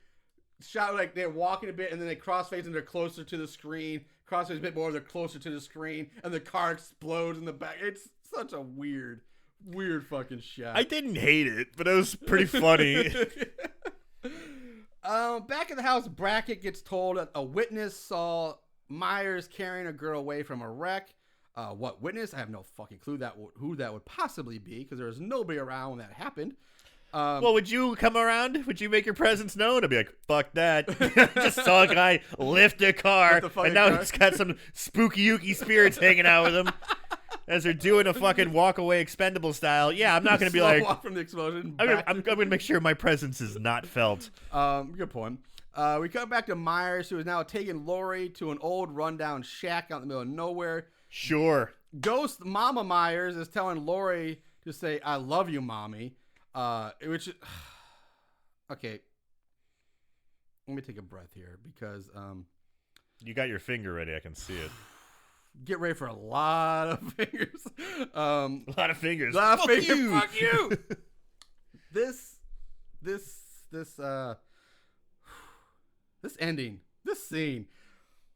Speaker 1: shot, like they're walking a bit and then they crossfades and they're closer to the screen. Crossfades a bit more, they're closer to the screen, and the car explodes in the back. It's such a weird fucking shot.
Speaker 2: I didn't hate it, but it was pretty funny.
Speaker 1: Back at the house, Brackett gets told that a witness saw Myers carrying a girl away from a wreck. What witness? I have no fucking clue who that would possibly be, because there was nobody around when that happened.
Speaker 2: Well, would you come around? Would you make your presence known? I'd be like, fuck that. Just saw a guy lift a car, and now he's got some spooky Yuki spirits hanging out with him as they're doing a fucking walk away Expendable style. Yeah, I'm not going to be like,
Speaker 1: walk from the explosion.
Speaker 2: I'm going to make sure my presence is not felt.
Speaker 1: Good point. We come back to Myers, who is now taking Lori to an old rundown shack out in the middle of nowhere.
Speaker 2: Sure.
Speaker 1: Ghost Mama Myers is telling Lori to say, "I love you, mommy." Which, okay, let me take a breath here because
Speaker 2: you got your finger ready. I can see it.
Speaker 1: Get ready for a lot of fingers.
Speaker 2: A lot of fingers.
Speaker 1: Fuck you. Fuck you. This ending, this scene.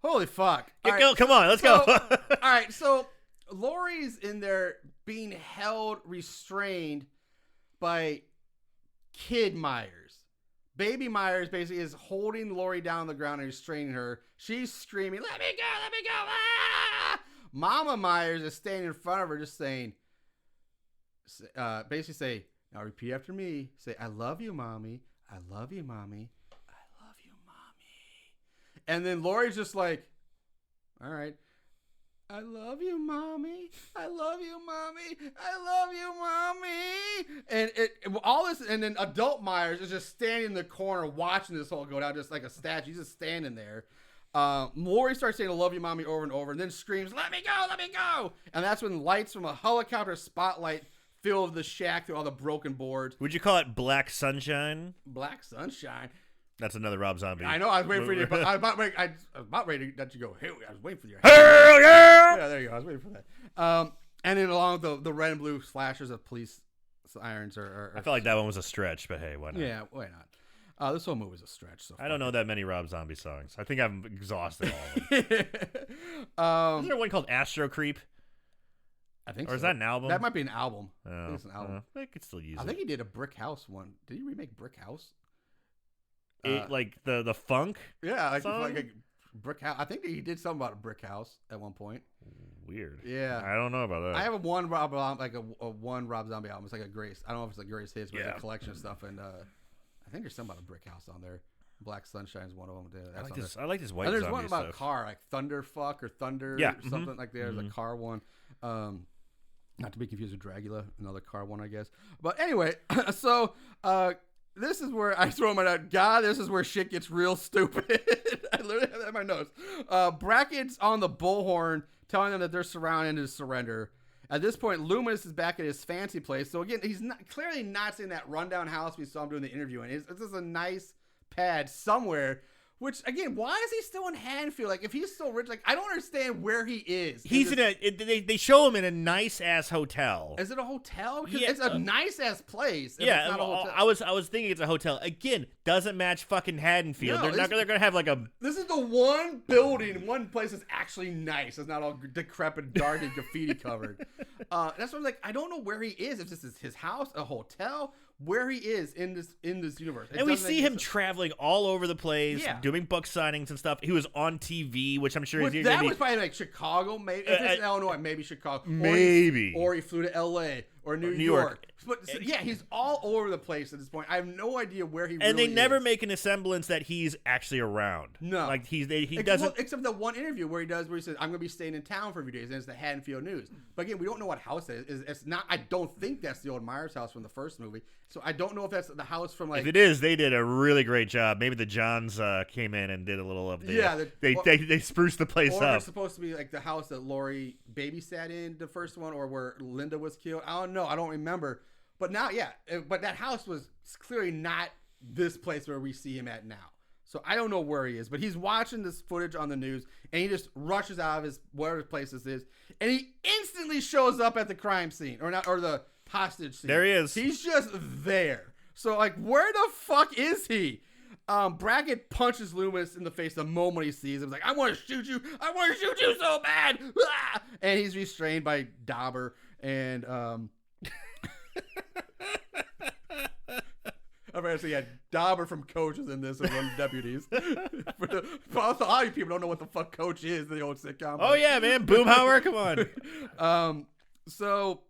Speaker 1: Holy fuck.
Speaker 2: Come on, let's go.
Speaker 1: All right, so Lori's in there being held, restrained by Kid Myers. Baby Myers basically is holding Lori down on the ground and restraining her. She's screaming, "Let me go, let me go!" Ah! Mama Myers is standing in front of her just saying, basically say, now repeat after me. Say, "I love you, mommy. I love you, mommy. I love you, mommy." And then Lori's just like, all right. "I love you, mommy. I love you, mommy. I love you, mommy." And all this, and then adult Myers is just standing in the corner watching this whole go down, just like a statue. He's just standing there. Lori starts saying, "I love you, mommy," over and over, and then screams, "Let me go, let me go!" And that's when lights from a helicopter spotlight fill the shack through all the broken boards.
Speaker 2: Would you call it Black Sunshine?
Speaker 1: Black Sunshine.
Speaker 2: That's another Rob Zombie.
Speaker 1: I know. I was waiting for you. I was about ready to let you go. Hey, I was waiting for you.
Speaker 2: Hell yeah!
Speaker 1: Yeah, there you go. I was waiting for that. And then along with the red and blue flashes of police sirens are
Speaker 2: I felt like that one was a stretch, but hey, why not?
Speaker 1: Yeah, why not? This whole movie is a stretch. So
Speaker 2: I don't know that many Rob Zombie songs. I think I've exhausted all of them. Is there one called Astro Creep?
Speaker 1: I think
Speaker 2: or
Speaker 1: so.
Speaker 2: Is that an album?
Speaker 1: That might be an album.
Speaker 2: Oh,
Speaker 1: I think it's an album.
Speaker 2: I could still use it.
Speaker 1: I think he did a Brick House one. Did he remake Brick House?
Speaker 2: Like the funk?
Speaker 1: Yeah, like
Speaker 2: song?
Speaker 1: Brick House. I think he did something about a Brick House at one point.
Speaker 2: Weird.
Speaker 1: Yeah,
Speaker 2: I don't know about that.
Speaker 1: I have one Rob Zombie album. It's like a Grace. I don't know if it's a Grace Hits, but it's a collection of stuff. And I think there's something about a Brick House on there. Black Sunshine is one of them.
Speaker 2: I like this white
Speaker 1: and there's
Speaker 2: zombie
Speaker 1: one about
Speaker 2: stuff.
Speaker 1: car, like Thunderfuck or Thunder, something like that. There's a car one. Not to be confused with Dragula, another car one, I guess. But anyway, so this is where I throw my note. God, this is where shit gets real stupid. I literally have that in my notes. Brackett's on the bullhorn telling them that they're surrounded and to surrender. At this point, Loomis is back at his fancy place. So again, he's clearly not in that rundown house we saw him doing the interview in. It's just a nice pad somewhere. Which, again, why is he still in Hanfield? Like, if he's so rich, like, I don't understand where he is.
Speaker 2: He's they show him in a nice-ass hotel.
Speaker 1: Is it a hotel? Because
Speaker 2: Yeah,
Speaker 1: it's a nice-ass place.
Speaker 2: Yeah,
Speaker 1: it's not a hotel.
Speaker 2: I was thinking it's a hotel. Again, doesn't match fucking Haddonfield.
Speaker 1: No,
Speaker 2: they're going to have like a...
Speaker 1: This is the one building, one place that's actually nice. It's not all decrepit, dark, and graffiti covered. That's what I'm like, I don't know where he is. If this is his house, a hotel, where he is in this universe.
Speaker 2: And we see him traveling all over the place,
Speaker 1: Yeah.
Speaker 2: doing book signings and stuff. He was on TV, which I'm sure
Speaker 1: Which,
Speaker 2: he's
Speaker 1: that
Speaker 2: going to
Speaker 1: was probably like Chicago, maybe. If it's in Illinois, maybe Chicago.
Speaker 2: Maybe.
Speaker 1: Or he flew to L.A. or New York. But yeah, he's all over the place at this point. I have no idea where he.
Speaker 2: And
Speaker 1: really
Speaker 2: they never
Speaker 1: is.
Speaker 2: make an semblance that he's actually around.
Speaker 1: No,
Speaker 2: like he doesn't.
Speaker 1: Well, except the one interview where he says, "I'm going to be staying in town for a few days," and it's the Haddonfield News. But again, we don't know what house it is. It's not. I don't think that's the old Myers house from the first movie. So I don't know if that's the house from like.
Speaker 2: If it is, they did a really great job. Maybe the Johns came in and did a little of the.
Speaker 1: Yeah,
Speaker 2: they spruced the place
Speaker 1: or
Speaker 2: up.
Speaker 1: it's supposed to be like the house that Lori babysat in the first one, or where Linda was killed. I don't know. I don't remember. But now, yeah, but that house was clearly not this place where we see him at now. So I don't know where he is, but he's watching this footage on the news, and he just rushes out of his whatever place this is, and he instantly shows up at the crime scene or the hostage scene.
Speaker 2: There he is.
Speaker 1: He's just there. So like, where the fuck is he? Brackett punches Loomis in the face the moment he sees him. He's like, I want to shoot you. I want to shoot you so bad. And he's restrained by Dauber and Apparently, yeah, Dauber from Coach is in this as one of the deputies. But also, a lot of people don't know what the fuck Coach is, the old sitcom.
Speaker 2: Oh, yeah, man. Boomhauer, come on.
Speaker 1: So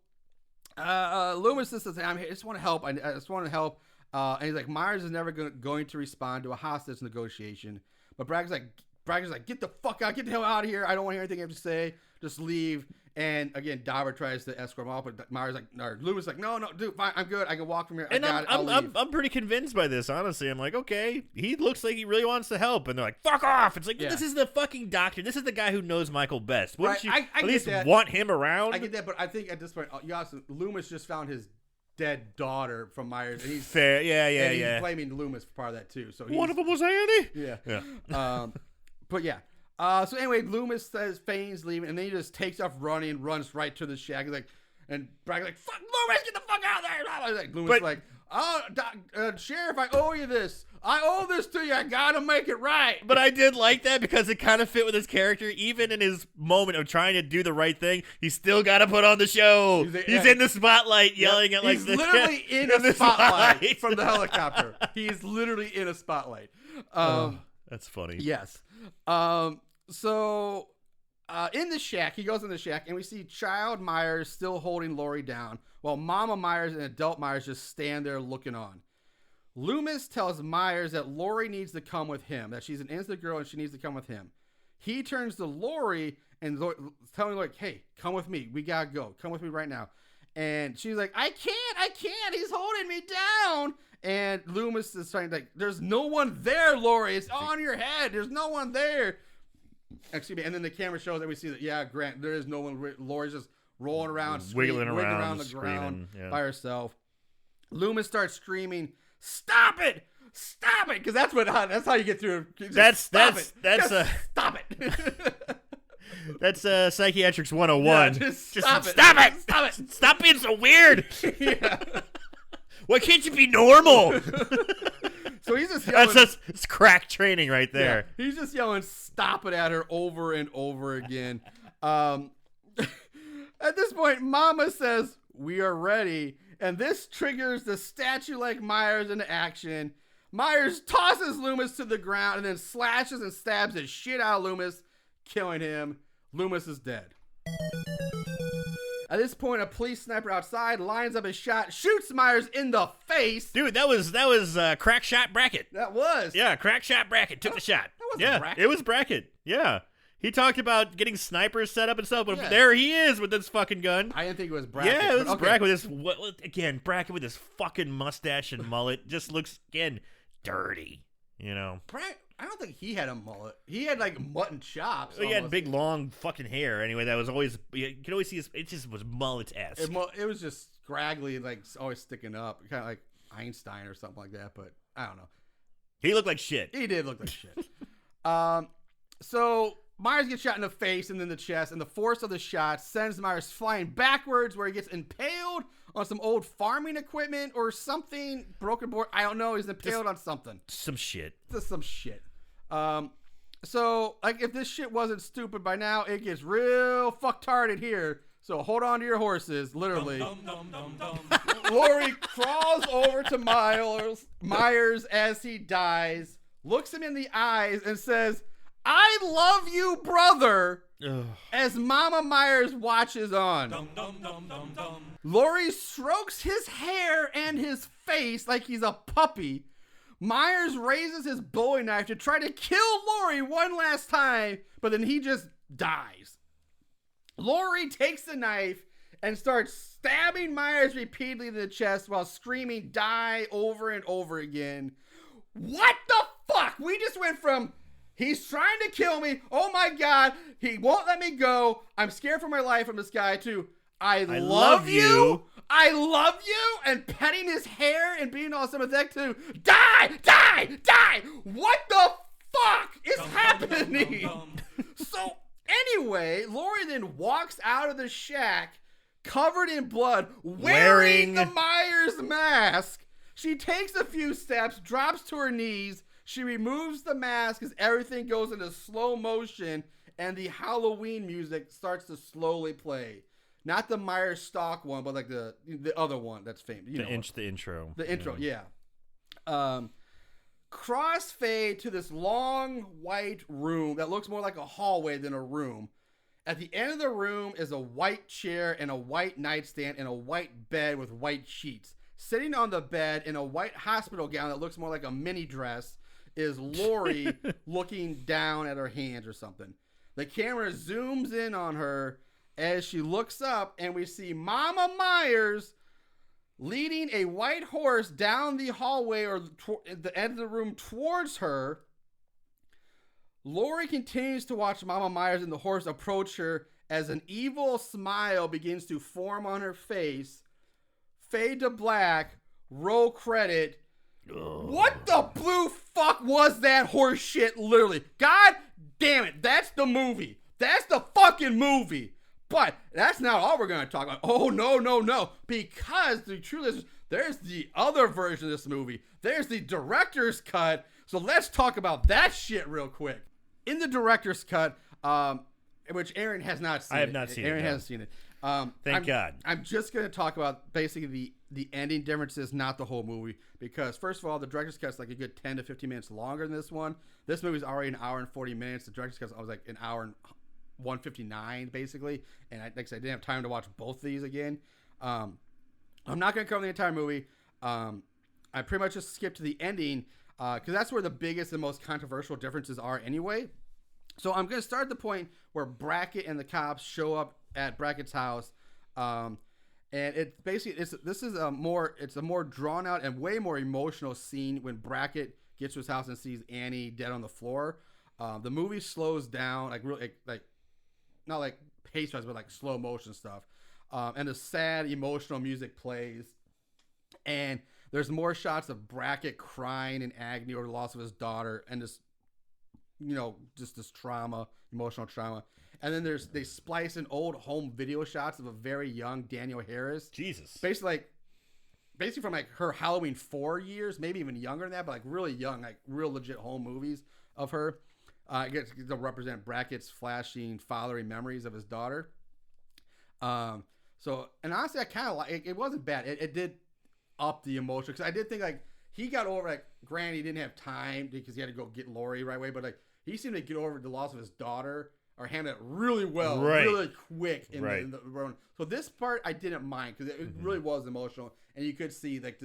Speaker 1: Loomis says, I just want to help. I just want to help. And he's like, Myers is never going to respond to a hostage negotiation. But Bragger's like, get the fuck out. Get the hell out of here. I don't want to hear anything you have to say. Just leave. And again, Dauber tries to escort him off, but Myers Loomis like, no, dude, fine, I'm good. I can walk from here.
Speaker 2: And
Speaker 1: I'll leave.
Speaker 2: I'm pretty convinced by this, honestly. I'm like, okay, he looks like he really wants to help, and they're like, fuck off. It's like,
Speaker 1: Yeah.
Speaker 2: This is the fucking doctor. This is the guy who knows Michael best. Wouldn't
Speaker 1: Right,
Speaker 2: you
Speaker 1: I
Speaker 2: at least
Speaker 1: get that.
Speaker 2: want him around?
Speaker 1: I get that, but I think at this point, Loomis just found his dead daughter from Myers, and he's
Speaker 2: Fair, yeah.
Speaker 1: He's blaming Loomis for part of that too. So
Speaker 2: One of them was Andy.
Speaker 1: yeah. But yeah. So anyway, Loomis says feigns leaving, and then he just takes off running and runs right to the shack. He's like, and Bragg's like, "Fuck, Loomis, get the fuck out of there!" Like, Loomis like, "Oh, Sheriff, I owe you this. I owe this to you. I gotta make it right."
Speaker 2: But I did like that because it kind of fit with his character. Even in his moment of trying to do the right thing, he's still got to put on the show. He's in the spotlight yelling at like
Speaker 1: he's
Speaker 2: the
Speaker 1: literally in a spotlight from the helicopter. He's literally in a spotlight.
Speaker 2: That's funny.
Speaker 1: Yes. So in the shack, he goes in the shack, and we see Child Myers still holding Lori down, while Mama Myers and Adult Myers just stand there looking on. Loomis tells Myers that Lori needs to come with him, that she's an innocent girl and she needs to come with him. He turns to Lori and telling Lori, hey, come with me. We gotta go. Come with me right now. And she's like, I can't. He's holding me down. And Loomis is trying to like, there's no one there, Lori. It's on your head. There's no one there. Excuse me. And then the camera shows that we see that, yeah, Grant, there is no one. Lori's just rolling around,
Speaker 2: wiggling around
Speaker 1: the
Speaker 2: screaming,
Speaker 1: ground
Speaker 2: yeah.
Speaker 1: by herself. Loomis starts screaming, "Stop it! Stop it!" Because that's how you get through. Stop it.
Speaker 2: That's Psychiatrics 101.
Speaker 1: Yeah, just
Speaker 2: stop
Speaker 1: it.
Speaker 2: Stop being so weird.
Speaker 1: Yeah.
Speaker 2: Why can't you be normal?
Speaker 1: So he's just yelling.
Speaker 2: It's crack training right there.
Speaker 1: Yeah, he's just yelling, "Stop it!" at her over and over again. At this point, Mama says, "We are ready," and this triggers the statue-like Myers into action. Myers tosses Loomis to the ground and then slashes and stabs the shit out of Loomis, killing him. Loomis is dead. At this point, a police sniper outside lines up a shot, shoots Myers in the face.
Speaker 2: Dude, that was crack shot Brackett.
Speaker 1: That was.
Speaker 2: Yeah, crack shot Brackett took the shot.
Speaker 1: That wasn't Brackett.
Speaker 2: It was Brackett. Yeah. He talked about getting snipers set up and stuff, but
Speaker 1: Yeah.
Speaker 2: there he is with this fucking gun.
Speaker 1: I didn't think it was Brackett.
Speaker 2: Yeah, it was
Speaker 1: but okay.
Speaker 2: Brackett with this, Brackett with this fucking mustache and mullet. Just looks, again, dirty, you know.
Speaker 1: I don't think he had a mullet. He had like mutton chops.
Speaker 2: He had
Speaker 1: almost.
Speaker 2: big, long fucking hair. Anyway, that was always, you could always see it just was mullet-esque.
Speaker 1: It was just scraggly, like always sticking up. Kind of like Einstein or something like that, but I don't know.
Speaker 2: He looked like shit.
Speaker 1: He did look like shit. So Myers gets shot in the face and then the chest, and the force of the shot sends Myers flying backwards where he gets impaled on some old farming equipment or something. Broken board. I don't know. He's impaled on something.
Speaker 2: Some shit.
Speaker 1: Just some shit. So, like, if this shit wasn't stupid by now, it gets real fucktarded here. So hold on to your horses, literally. Lori crawls over to Myers as he dies, looks him in the eyes, and says, "I love you, brother." As Mama Myers watches on,
Speaker 3: Dum dum dum dum dum.
Speaker 1: Laurie strokes his hair and his face like he's a puppy. Myers raises his Bowie knife to try to kill Laurie one last time, but then he just dies. Laurie takes the knife and starts stabbing Myers repeatedly in the chest while screaming "die" over and over again. What the fuck? We just went from he's trying to kill me, oh my god, he won't let me go, I'm scared for my life from this guy, to I love you, I love you, and petting his hair and being all sympathetic to die, die, die. What the fuck is happening? So anyway, Laurie then walks out of the shack covered in blood, wearing the Myers mask. She takes a few steps, drops to her knees. She removes the mask as everything goes into slow motion and the Halloween music starts to slowly play. Not the Myers stock one, but like the other one that's famous.
Speaker 2: The intro.
Speaker 1: The intro, yeah. Crossfade to this long white room that looks more like a hallway than a room. At the end of the room is a white chair and a white nightstand and a white bed with white sheets. Sitting on the bed in a white hospital gown that looks more like a mini dress is Laurie looking down at her hands or something. The camera zooms in on her as she looks up, and we see Mama Myers leading a white horse down the hallway or the end of the room towards her. Laurie continues to watch Mama Myers and the horse approach her as an evil smile begins to form on her face. Fade to black, roll credit. What the blue fuck was that horse shit, literally? God damn it, that's the movie. That's the fucking movie. But that's not all we're going to talk about. Oh, no. Because the truth is, there's the other version of this movie. There's the director's cut. So let's talk about that shit real quick. In the director's cut, which Aaron has not seen.
Speaker 2: I have not seen it.
Speaker 1: Aaron hasn't seen it.
Speaker 2: Thank God.
Speaker 1: I'm just going to talk about basically the ending differences, not the whole movie. Because, first of all, the director's cut is like a good 10 to 15 minutes longer than this one. This movie's already an hour and 40 minutes. The director's cut was like an hour and 159, basically. And like I said, I didn't have time to watch both of these again. I'm not going to cover the entire movie. I pretty much just skipped to the ending because that's where the biggest and most controversial differences are anyway. So I'm going to start at the point where Brackett and the cops show up at Brackett's house. And it's basically, it's a more drawn out and way more emotional scene when Brackett gets to his house and sees Annie dead on the floor. The movie slows down, like really, like not like pace-wise, but like slow motion stuff. And the sad emotional music plays. And there's more shots of Brackett crying in agony over the loss of his daughter and this, just this trauma, emotional trauma. And then they splice in old home video shots of a very young Danielle Harris.
Speaker 2: Jesus.
Speaker 1: Basically from like her Halloween 4 years, maybe even younger than that, but like really young, like real legit home movies of her. I guess to represent Brackett's flashing fatherly memories of his daughter. And honestly, I kind of like it. Wasn't bad. It did up the emotion because I did think like he got over, like, granted he didn't have time because he had to go get Laurie right away, but like he seemed to get over the loss of his daughter or handle it really well, really quick in the run. So this part I didn't mind because it really was emotional, and you could see like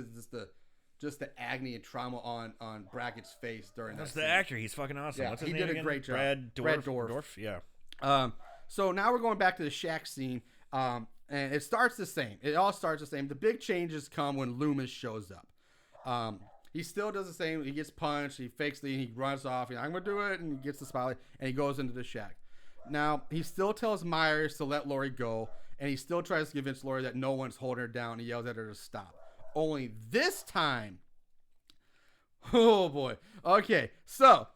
Speaker 1: just the agony and trauma on Brackett's face during that.
Speaker 2: That's the actor. He's fucking awesome.
Speaker 1: Yeah,
Speaker 2: What's his
Speaker 1: he
Speaker 2: name
Speaker 1: did
Speaker 2: again?
Speaker 1: a great job.
Speaker 2: Brad Dourif. Yeah.
Speaker 1: So now we're going back to the shack scene, and it starts the same. It all starts the same. The big changes come when Loomis shows up. He still does the same. He gets punched. He fakes he runs off. I'm going to do it. And he gets the spotlight. And he goes into the shack. Now, he still tells Myers to let Laurie go. And he still tries to convince Laurie that no one's holding her down. He yells at her to stop. Only this time. Oh, boy. Okay. So,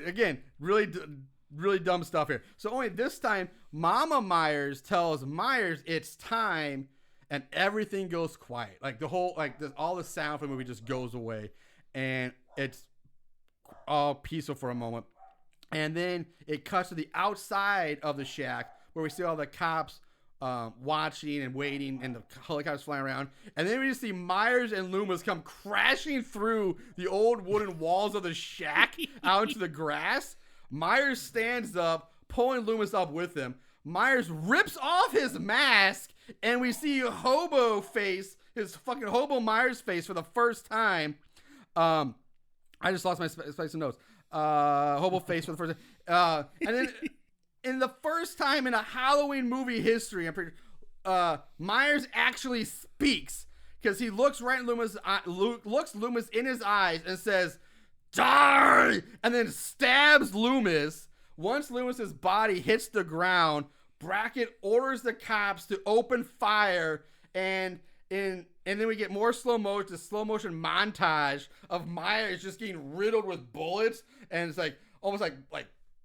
Speaker 1: again, really dumb stuff here. So, only this time, Mama Myers tells Myers it's time. And everything goes quiet. Like the whole, all the sound from the movie just goes away. And it's all peaceful for a moment. And then it cuts to the outside of the shack where we see all the cops watching and waiting and the helicopters flying around. And then we just see Myers and Loomis come crashing through the old wooden walls of the shack out into the grass. Myers stands up, pulling Loomis up with him. Myers rips off his mask, and we see Hobo face, his fucking Hobo Myers face for the first time. I just lost my space and notes. Hobo face for the first time. And then in the first time in a Halloween movie history, I'm pretty Myers actually speaks because he looks right in Loomis in his eyes and says, "Die!" and then stabs Loomis. Once Loomis's body hits the ground, Brackett orders the cops to open fire, and then we get more slow motion montage of Myers just getting riddled with bullets, and it's like almost like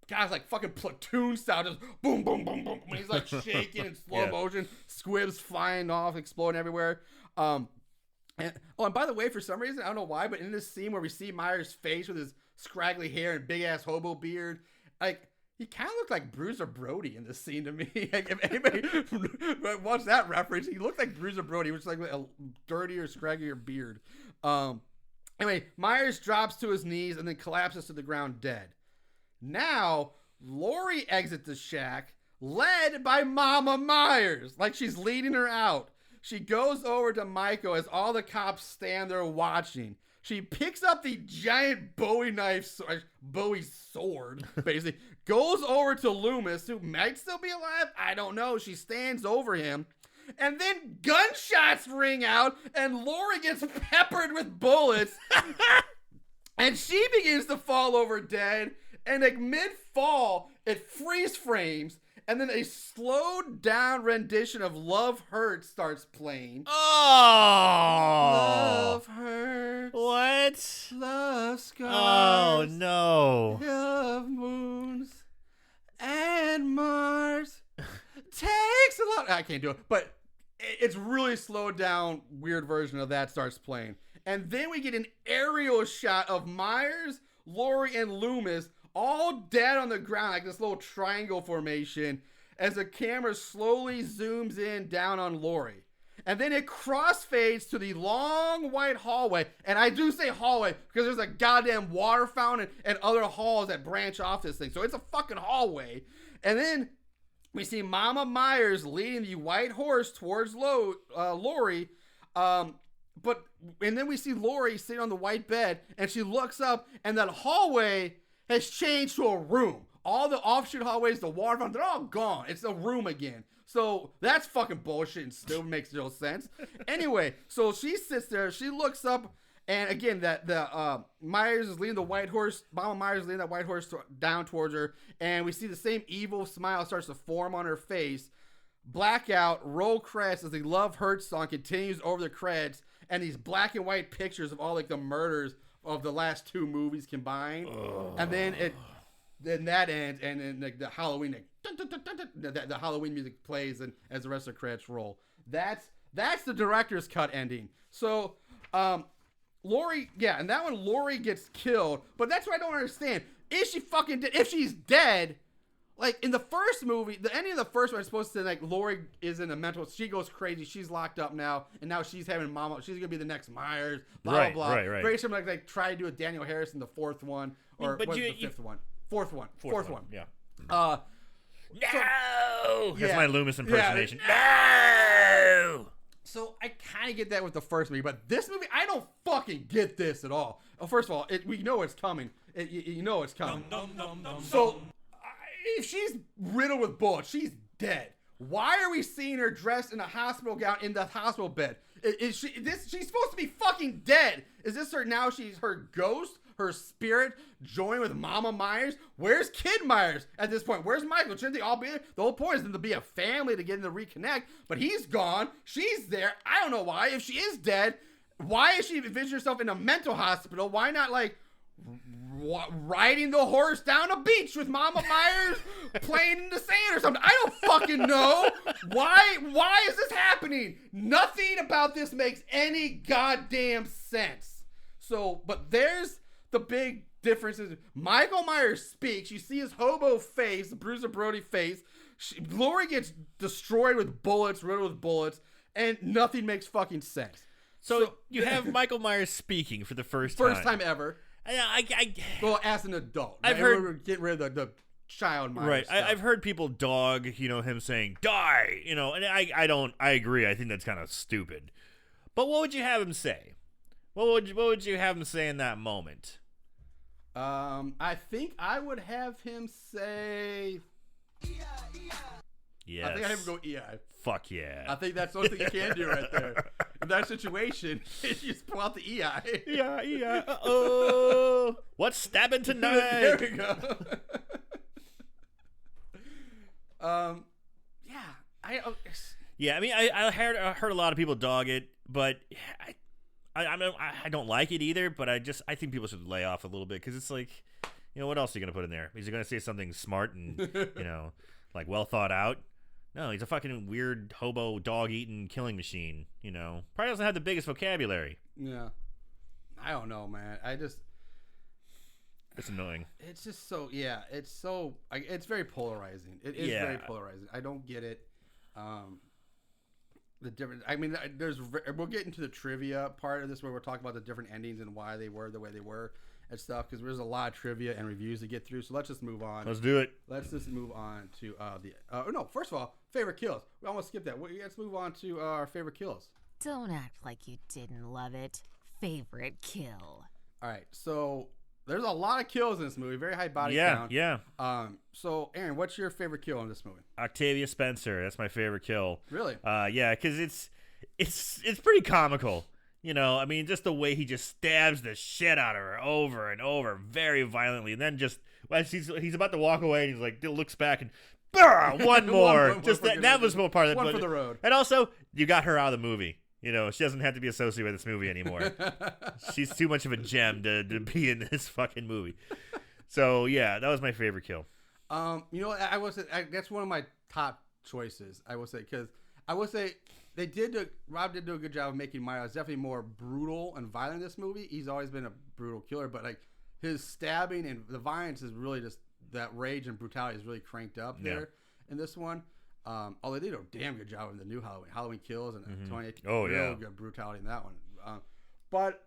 Speaker 1: guys like fucking platoon style, just boom, boom, boom, boom. He's like shaking in slow motion, squibs flying off, exploding everywhere. And by the way, for some reason, I don't know why, but in this scene where we see Myers' face with his scraggly hair and big ass hobo beard, like, he kind of looked like Bruiser Brody in this scene to me. Like, if anybody watched that reference, he looked like Bruiser Brody, which is like a dirtier, scraggier beard. Anyway, Myers drops to his knees and then collapses to the ground dead. Now, Lori exits the shack, led by Mama Myers, like she's leading her out. She goes over to Michael as all the cops stand there watching. She picks up the giant Bowie sword, basically, goes over to Loomis, who might still be alive. I don't know. She stands over him. And then gunshots ring out, and Lori gets peppered with bullets. And she begins to fall over dead. And like mid-fall, it freeze frames. And then a slowed down rendition of Love Hurts starts playing.
Speaker 2: Oh!
Speaker 1: Love hurts.
Speaker 2: What?
Speaker 1: Love scars.
Speaker 2: Oh, no.
Speaker 1: Love moons. And Mars. Takes a lot. I can't do it. But it's really slowed down, weird version of that starts playing. And then we get an aerial shot of Myers, Lori, and Loomis all dead on the ground, like this little triangle formation, as the camera slowly zooms in down on Lori. And then it crossfades to the long white hallway. And I do say hallway because there's a goddamn water fountain and other halls that branch off this thing. So it's a fucking hallway. And then we see Mama Myers leading the white horse towards Lori. And then we see Lori sitting on the white bed, and she looks up, and that hallway has changed to a room. All the offshoot hallways, the water fountain, they're all gone. It's a room again. So that's fucking bullshit and still makes no sense. Anyway, so she sits there, she looks up, and again, Myers is leading the white horse, Mama Myers is leading that white horse down towards her, and we see the same evil smile starts to form on her face. Blackout, roll credits as the Love Hurts song continues over the credits, and these black and white pictures of all like the murders of the last two movies combined. And then that ends, and then like the Halloween, the Halloween music plays, and as the rest of the credits roll. That's the director's cut ending. So, Lori, and that one Lori gets killed, but that's what I don't understand. Is she fucking dead? If she's dead, like in the first movie, the ending of the first one is supposed to like Lori is in a mental, she goes crazy, she's locked up now, and now she's having mama, she's gonna be the next Myers, blah blah blah. Right. Very similar, like try to do with Daniel Harris in the fourth one, or what's the fifth one? Fourth one.
Speaker 2: Yeah. No! That's my Loomis impersonation.
Speaker 1: Yeah.
Speaker 2: No!
Speaker 1: So I kind of get that with the first movie, but this movie, I don't fucking get this at all. First of all, we know it's coming. You know it's coming. So if she's riddled with bullets, she's dead. Why are we seeing her dressed in a hospital gown in the hospital bed? Is she she's supposed to be fucking dead? Is this her now? She's her ghost, her spirit joined with Mama Myers? Where's Kid Myers at this point? Where's Michael? Shouldn't they all be there? The whole point is them to be a family to get them to reconnect, but he's gone. She's there. I don't know why. If she is dead, why is she envisioning herself in a mental hospital? Why not like riding the horse down a beach with Mama Myers playing in the sand or something? I don't fucking know. Why is this happening? Nothing about this makes any goddamn sense. So, but there's the big difference is Michael Myers speaks. You see his hobo face, the Bruiser Brody face. Lori gets destroyed with bullets, riddled with bullets, and nothing makes fucking sense.
Speaker 2: So you have Michael Myers speaking for the first
Speaker 1: time ever.
Speaker 2: I
Speaker 1: Well, as an adult.
Speaker 2: I've heard
Speaker 1: get rid of the child mind.
Speaker 2: Right.
Speaker 1: Stuff.
Speaker 2: I've heard people dog, him saying die, and I agree. I think that's kind of stupid. But what would you have him say? What would you have him say in that moment?
Speaker 1: I think I would have him say.
Speaker 2: Yes.
Speaker 1: I think I have him go EI.
Speaker 2: Fuck yeah.
Speaker 1: I think that's the only thing you can do right there. In that situation, you just pull out the EI.
Speaker 2: Yeah. Uh-oh. What's stabbing tonight?
Speaker 1: There we go.
Speaker 2: Yeah, I mean, I heard a lot of people dog it, but I don't like it either. But I think people should lay off a little bit because it's like, what else are you gonna put in there? Is he gonna say something smart and like well thought out? No, he's a fucking weird hobo dog eating killing machine. Probably doesn't have the biggest vocabulary.
Speaker 1: Yeah, I don't know, man.
Speaker 2: It's annoying.
Speaker 1: It's just so it's very polarizing. It is very polarizing. I don't get it. The different. I mean, we'll get into the trivia part of this where we're talking about the different endings and why they were the way they were and stuff because there's a lot of trivia and reviews to get through. So let's just move on.
Speaker 2: Let's do it.
Speaker 1: Let's just move on to no. First of all, favorite kills. We almost skipped that. Let's move on to our favorite kills.
Speaker 4: Don't act like you didn't love it. Favorite kill.
Speaker 1: All right, so there's a lot of kills in this movie. Very high body count.
Speaker 2: Yeah.
Speaker 1: So Aaron, what's your favorite kill in this movie?
Speaker 2: Octavia Spencer. That's my favorite kill.
Speaker 1: Really?
Speaker 2: Yeah, because it's pretty comical. I mean, just the way he just stabs the shit out of her over and over, very violently, and then just as he's about to walk away, and he's like, looks back and. One more. That was more part of it.
Speaker 1: One for the road.
Speaker 2: And also, you got her out of the movie. She doesn't have to be associated with this movie anymore. She's too much of a gem to be in this fucking movie. So yeah, that was my favorite kill.
Speaker 1: I will say that's one of my top choices. I will say because Rob did do a good job of making Miles definitely more brutal and violent in this movie. He's always been a brutal killer, but like his stabbing and the violence is really just that rage and brutality is really cranked up there in this one. Although they did a damn good job in the new Halloween Kills and 2018. Real good brutality in that one. But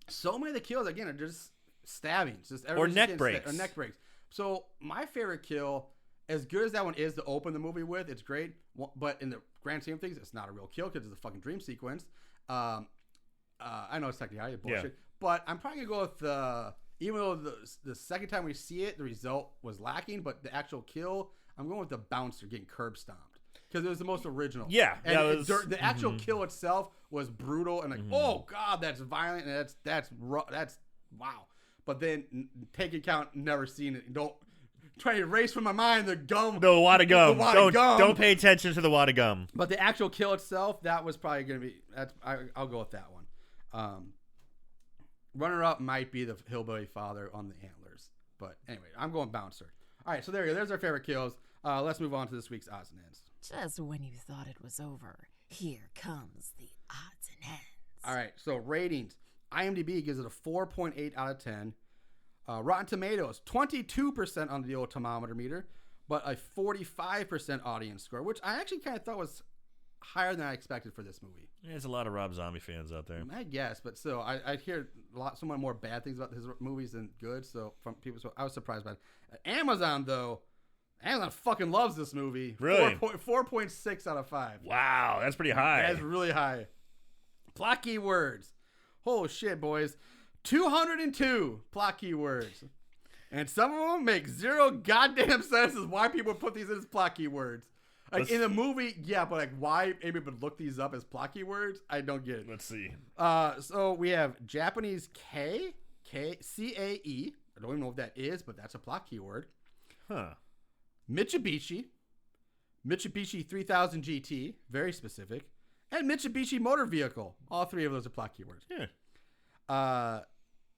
Speaker 1: so many of the kills again are just stabbings,
Speaker 2: or neck breaks.
Speaker 1: Or neck breaks. So my favorite kill, as good as that one is to open the movie with, it's great. But in the grand scheme of things, it's not a real kill because it's a fucking dream sequence. I know it's technically bullshit, but I'm probably gonna go with even though the second time we see it, the result was lacking, but the actual kill, I'm going with the bouncer getting curb stomped because it was the most original.
Speaker 2: Yeah,
Speaker 1: and the actual kill itself was brutal and like, oh god, that's violent and that's wow. But then take account, never seen it. Don't try to erase from my mind the wad of gum.
Speaker 2: Don't pay attention to the wad of gum.
Speaker 1: But the actual kill itself, that was probably going to be. I'll go with that one. Runner up might be the hillbilly father on the antlers. But anyway, I'm going bouncer. All right, so there you go. There's our favorite kills. Let's move on to this week's odds and ends.
Speaker 4: Just when you thought it was over, here comes the odds and ends.
Speaker 1: All right, so ratings. IMDb gives it a 4.8 out of 10. Rotten Tomatoes, 22% on the old thermometer meter, but a 45% audience score, which I actually kind of thought was higher than I expected for this movie.
Speaker 2: There's a lot of Rob Zombie fans out there.
Speaker 1: I guess, but still, I hear so many more bad things about his movies than good. So from people, so I was surprised by it. Amazon fucking loves this movie.
Speaker 2: Really?
Speaker 1: 4.6 out of 5.
Speaker 2: Wow, that's pretty high.
Speaker 1: That's really high. Plot keywords. Oh shit, boys. 202 plot keywords. And some of them make zero goddamn sense as why people put these in as plot keywords. Like in the movie, yeah, but like why anybody would look these up as plot keywords, I don't get it.
Speaker 2: Let's see.
Speaker 1: So we have Japanese CAE. I don't even know what that is, but that's a plot keyword.
Speaker 2: Huh.
Speaker 1: Mitsubishi 3000 GT, very specific. And Mitsubishi motor vehicle. All three of those are plot keywords.
Speaker 2: Yeah.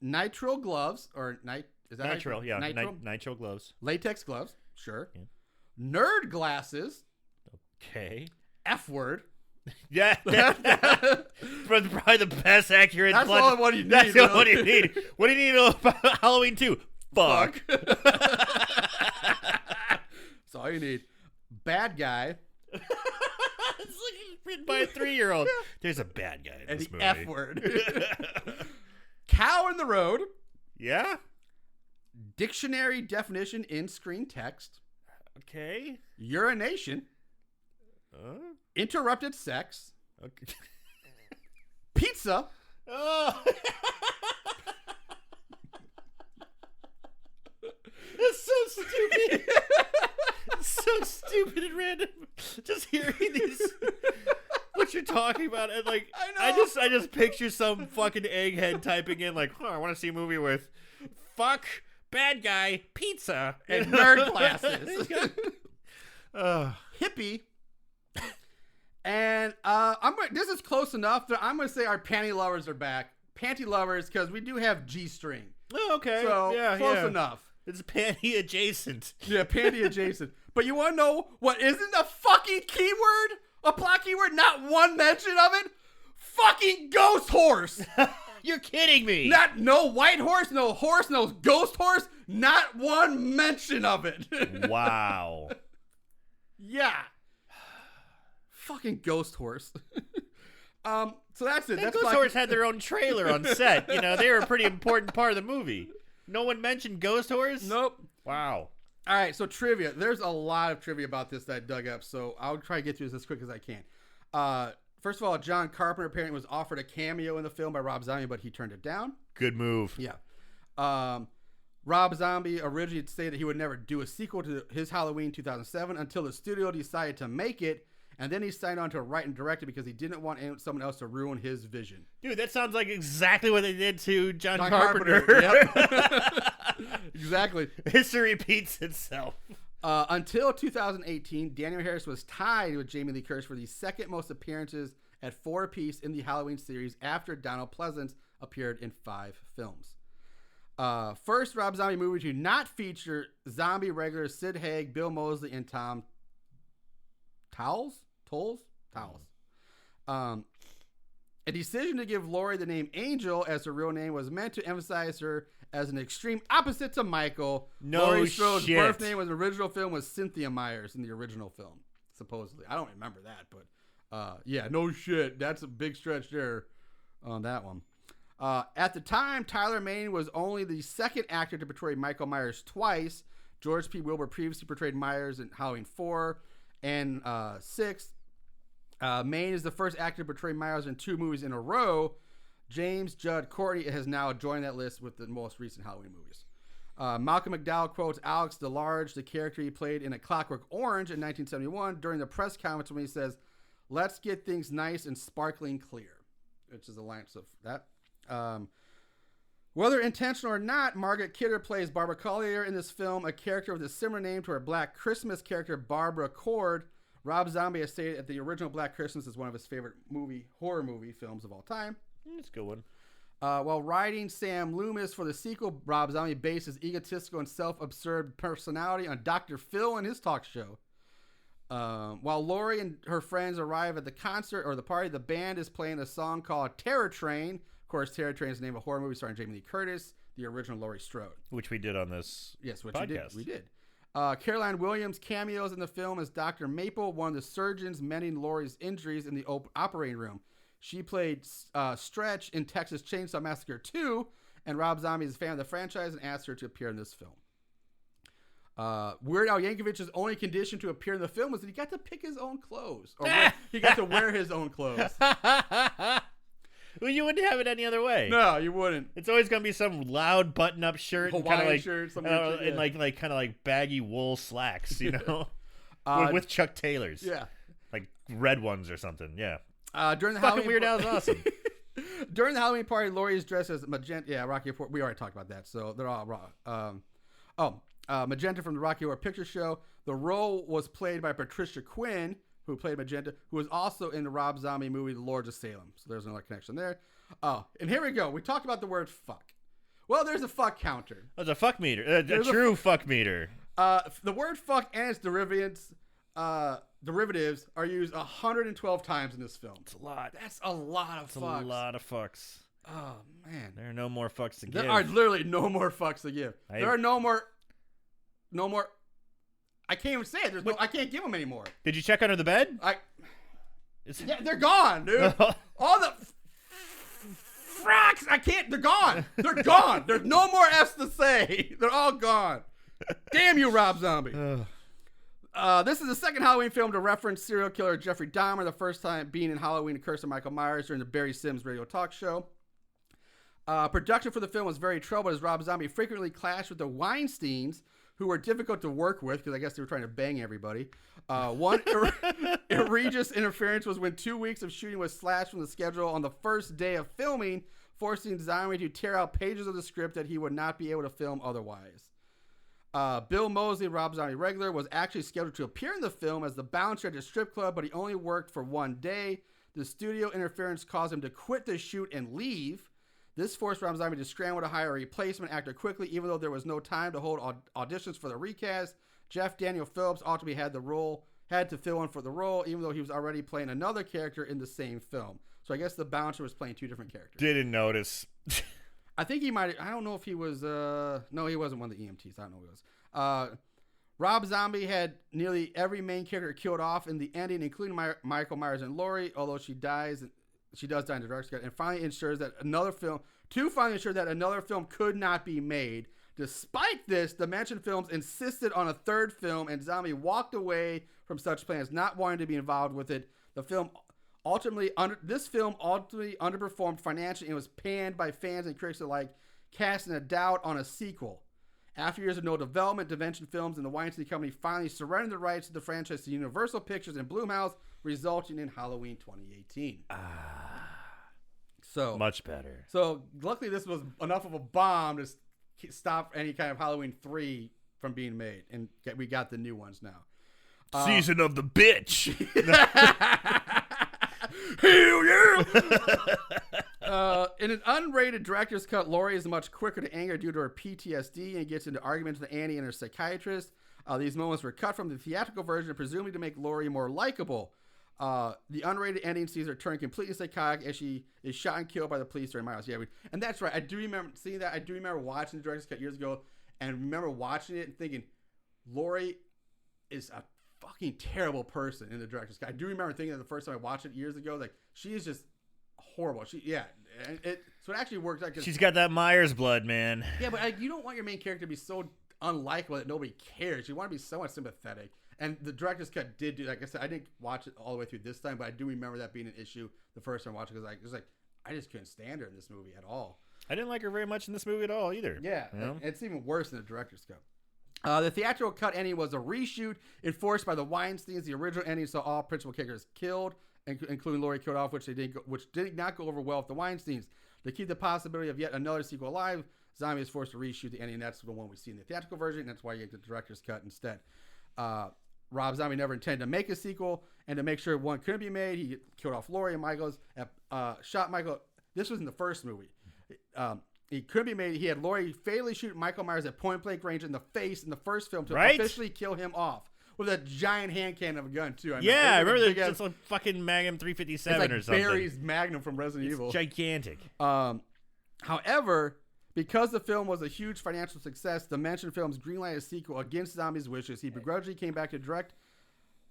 Speaker 1: Nitro gloves or is that
Speaker 2: nitro? Yeah, nitro gloves.
Speaker 1: Latex gloves, sure.
Speaker 2: Yeah.
Speaker 1: Nerd glasses.
Speaker 2: Okay.
Speaker 1: F word.
Speaker 2: Yeah, probably the best accurate.
Speaker 1: That's all what you need.
Speaker 2: That's what you need. What do you need to know about Halloween 2? Fuck.
Speaker 1: That's all you need. Bad guy.
Speaker 2: It's like written by a 3-year-old. There's a bad guy in this movie.
Speaker 1: F word. Cow in the road.
Speaker 2: Yeah.
Speaker 1: Dictionary definition in screen text.
Speaker 2: Okay.
Speaker 1: Urination. Interrupted sex.
Speaker 2: Okay.
Speaker 1: Pizza.
Speaker 2: Oh. That's so stupid. It's so stupid and random. Just hearing these, what you're talking about, and like,
Speaker 1: I know.
Speaker 2: I just picture some fucking egghead typing in like, I want to see a movie with fuck, bad guy, pizza,
Speaker 1: And nerd glasses. Hippie. And this is close enough that I'm going to say our panty lovers are back. Panty lovers, because we do have G-string.
Speaker 2: Oh, okay.
Speaker 1: So
Speaker 2: yeah,
Speaker 1: close enough.
Speaker 2: It's panty adjacent.
Speaker 1: Yeah, panty adjacent. But you want to know what isn't a fucking keyword? A plot keyword? Not one mention of it? Fucking ghost horse.
Speaker 2: You're kidding me.
Speaker 1: Not no white horse, no ghost horse. Not one mention of it.
Speaker 2: Wow.
Speaker 1: Yeah. Fucking ghost horse. So that's it. That's
Speaker 2: Ghost Horse had their own trailer on set. You know, they were a pretty important part of the movie. No one mentioned Ghost Horse?
Speaker 1: Nope.
Speaker 2: Wow.
Speaker 1: All right, so trivia. There's a lot of trivia about this that I dug up, so I'll try to get through this as quick as I can. First of all, John Carpenter apparently was offered a cameo in the film by Rob Zombie, but he turned it down.
Speaker 2: Good move.
Speaker 1: Yeah. Rob Zombie originally stated that he would never do a sequel to his Halloween 2007 until the studio decided to make it, and then he signed on to write and direct it because he didn't want someone else to ruin his vision.
Speaker 2: Dude, that sounds like exactly what they did to John Carpenter.
Speaker 1: Yep. Exactly.
Speaker 2: History repeats itself.
Speaker 1: Until 2018, Daniel Harris was tied with Jamie Lee Curtis for the second most appearances at 4 apiece in the Halloween series after Donald Pleasance appeared in 5 films. First Rob Zombie movie to not feature zombie regulars Sid Haig, Bill Moseley, and Tom Towles. A decision to give Laurie the name Angel as her real name was meant to emphasize her as an extreme opposite to Michael.
Speaker 2: No
Speaker 1: Laurie Strode's
Speaker 2: shit.
Speaker 1: birth name was original film was Cynthia Myers in the original film, supposedly. I don't remember that, but yeah, no shit. That's a big stretch there on that one. At the time, Tyler Mane was only the second actor to portray Michael Myers twice. George P. Wilbur previously portrayed Myers in Halloween 4 and 6. Mane is the first actor to portray Myers in 2 movies in a row. James Judd Courtney has now joined that list with the most recent Halloween movies. Malcolm McDowell quotes Alex DeLarge, the character he played in A Clockwork Orange in 1971, during the press conference when he says, "Let's get things nice and sparkling clear," which is a line of that. Whether intentional or not, Margaret Kidder plays Barbara Collier in this film, a character with a similar name to her Black Christmas character, Barbara Cord. Rob Zombie has stated that the original Black Christmas is one of his favorite horror movie films of all time.
Speaker 2: That's a good one.
Speaker 1: While writing Sam Loomis for the sequel, Rob Zombie based his egotistical and self-absorbed personality on Dr. Phil and his talk show. While Laurie and her friends arrive at the concert or the party, the band is playing a song called Terror Train. Of course, Terror Train is the name of a horror movie starring Jamie Lee Curtis, the original Laurie Strode.
Speaker 2: Which we did on this podcast.
Speaker 1: We did. Caroline Williams cameos in the film as Dr. Maple, one of the surgeons mending Laurie's injuries in the operating room. She played Stretch in Texas Chainsaw Massacre 2, and Rob Zombie is a fan of the franchise and asked her to appear in this film. Weird Al Yankovic's only condition to appear in the film was that he got to pick his own clothes. Or he got to wear his own clothes.
Speaker 2: Well, you wouldn't have it any other way.
Speaker 1: No, you wouldn't.
Speaker 2: It's always gonna be some loud button-up shirt,
Speaker 1: Hawaiian
Speaker 2: and
Speaker 1: shirt,
Speaker 2: and like kind of like baggy wool slacks, you know, with Chuck Taylors,
Speaker 1: Yeah.
Speaker 2: like red ones or something. Yeah,
Speaker 1: During the
Speaker 2: fucking
Speaker 1: Halloween
Speaker 2: Weird Al's awesome.
Speaker 1: During the Halloween party, Laurie is dressed as Magenta. Yeah, Rocky Horror. We already talked about that, so they're all raw. Magenta from the Rocky Horror Picture Show. The role was played by Patricia Quinn, who played Magenta, who was also in the Rob Zombie movie The Lords of Salem. So there's another connection there. Oh, and here we go. We talked about the word fuck. Well, there's a fuck counter.
Speaker 2: There's a fuck meter. A true fuck meter.
Speaker 1: The word fuck and its derivatives are used 112 times in this film.
Speaker 2: It's a lot.
Speaker 1: That's a lot of fucks.
Speaker 2: A lot of fucks.
Speaker 1: Oh, man.
Speaker 2: There are no more fucks to give.
Speaker 1: There are literally no more fucks to give. There are no more. I can't even say it. I can't give them anymore.
Speaker 2: Did you check under the bed?
Speaker 1: Yeah, they're gone, dude. All the fuck. I can't. They're gone. They're gone. There's no more F's to say. They're all gone. Damn you, Rob Zombie. This is the second Halloween film to reference serial killer Jeffrey Dahmer, the first time being in Halloween: The Curse of Michael Myers during the Barry Sims radio talk show. Production for the film was very troubled as Rob Zombie frequently clashed with the Weinsteins, who were difficult to work with because I guess they were trying to bang everybody. One egregious interference was when 2 weeks of shooting was slashed from the schedule on the first day of filming, forcing Zombie to tear out pages of the script that he would not be able to film otherwise. Bill Moseley, Rob Zombie regular, was actually scheduled to appear in the film as the bouncer at the strip club, but he only worked for 1 day. The studio interference caused him to quit the shoot and leave. This forced Rob Zombie to scramble to hire a replacement actor quickly, even though there was no time to hold auditions for the recast. Jeff Daniel Phillips ultimately had to fill in for the role, even though he was already playing another character in the same film. So I guess the bouncer was playing 2 different characters.
Speaker 2: Didn't notice.
Speaker 1: I think he might. I don't know if he was. No, he wasn't one of the EMTs. I don't know who he was. Rob Zombie had nearly every main character killed off in the ending, including Michael Myers and Laurie. Although she does die in the director's cut, and finally ensures that another film could not be made. Despite this, the mentioned films insisted on a third film, and Zombie walked away from such plans, not wanting to be involved with it. This film ultimately underperformed financially and was panned by fans and critics alike, casting a doubt on a sequel. After years of no development, Dimension Films and the Weinstein Company finally surrendered the rights to the franchise to Universal Pictures and Blumhouse, resulting in Halloween 2018. So
Speaker 2: much better.
Speaker 1: So luckily, this was enough of a bomb to stop any kind of Halloween 3 from being made, and we got the new ones now.
Speaker 2: Season of the bitch.
Speaker 1: Hell yeah! In an unrated director's cut, Laurie is much quicker to anger due to her PTSD and gets into arguments with Annie and her psychiatrist. These moments were cut from the theatrical version, presumably to make Laurie more likable. The unrated ending sees her turn completely psychotic as she is shot and killed by the police during Miles. Yeah, and that's right. I do remember seeing that. I do remember watching the director's cut years ago, and remember watching it and thinking, Laurie is a fucking terrible person in the director's cut. I do remember thinking that the first time I watched it years ago, like, she is just horrible. So it actually works out.
Speaker 2: She's got that Myers blood, man.
Speaker 1: Yeah, but you don't want your main character to be so unlikable that nobody cares. You want to be somewhat sympathetic. And the director's cut did do, like I said, I didn't watch it all the way through this time, but I do remember that being an issue the first time I watched it, because I just couldn't stand her in this movie at all.
Speaker 2: I didn't like her very much in this movie at all either.
Speaker 1: Yeah, you know? It's even worse than the director's cut. The theatrical cut ending was a reshoot enforced by the Weinsteins. The original ending saw all principal characters killed, including Laurie killed off, which did not go over well with the Weinsteins. To keep the possibility of yet another sequel alive, Zombie is forced to reshoot the ending. That's the one we see in the theatrical version, and that's why you get the director's cut instead. Rob Zombie never intended to make a sequel, and to make sure one couldn't be made, he killed off Laurie and shot Michael. This was in the first movie. He couldn't be made. He had Laurie fatally shoot Michael Myers at point blank range in the face in the first film to officially kill him off with a giant hand cannon of a gun too.
Speaker 2: I remember that. It's like fucking Magnum 357 or something.
Speaker 1: Barry's Magnum from Resident Evil.
Speaker 2: Gigantic.
Speaker 1: However, because the film was a huge financial success, Dimension Films greenlighted a sequel against Zombie's wishes. He begrudgingly came back to direct,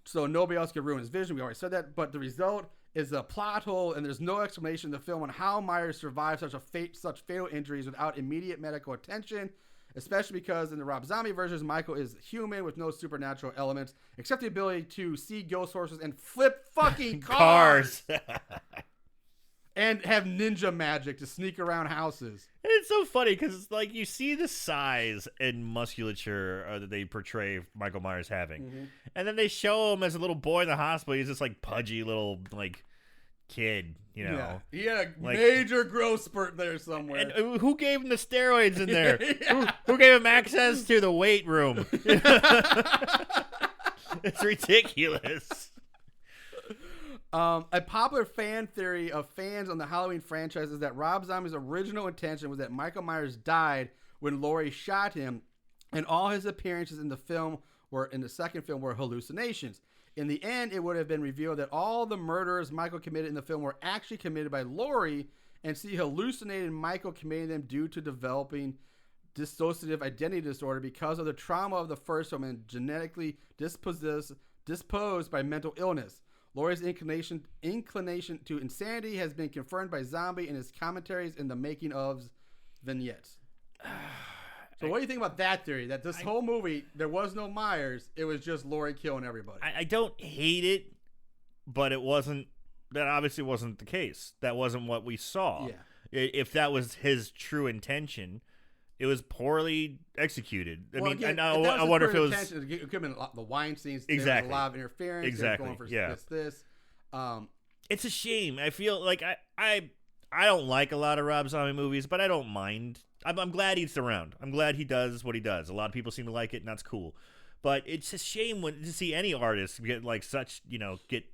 Speaker 1: so nobody else could ruin his vision. We already said that, but the result is a plot hole, and there's no explanation in the film on how Myers survived such fatal injuries without immediate medical attention, especially because in the Rob Zombie versions, Michael is human with no supernatural elements, except the ability to see ghost horses and flip fucking cars. And have ninja magic to sneak around houses.
Speaker 2: And it's so funny because it's like you see the size and musculature that they portray Michael Myers having, and then they show him as a little boy in the hospital. He's this like pudgy little like kid, you know.
Speaker 1: Yeah. He had a major growth spurt there somewhere.
Speaker 2: And who gave him the steroids in there? who gave him access to the weight room? It's ridiculous.
Speaker 1: A popular fan theory of fans on the Halloween franchise is that Rob Zombie's original intention was that Michael Myers died when Laurie shot him, and all his appearances in the second film were hallucinations. In the end, it would have been revealed that all the murders Michael committed in the film were actually committed by Laurie, and he hallucinated Michael committing them due to developing dissociative identity disorder because of the trauma of the first film and genetically disposed by mental illness. Laurie's inclination to insanity has been confirmed by Zombie in his commentaries in the making of vignettes. So what do you think about that theory? That this whole movie, there was no Myers, it was just Laurie killing everybody.
Speaker 2: I don't hate it, but it wasn't. That obviously wasn't the case. That wasn't what we saw.
Speaker 1: Yeah.
Speaker 2: If that was his true intention, it was poorly executed. I mean,
Speaker 1: again,
Speaker 2: I wonder if it was.
Speaker 1: It could have been the wine scenes.
Speaker 2: Exactly.
Speaker 1: There was a lot of interference.
Speaker 2: Exactly.
Speaker 1: Going for
Speaker 2: Yeah.
Speaker 1: this.
Speaker 2: It's a shame. I feel like I don't like a lot of Rob Zombie movies, but I don't mind. I'm glad he's around. I'm glad he does what he does. A lot of people seem to like it, and that's cool. But it's a shame to see any artist get like such, get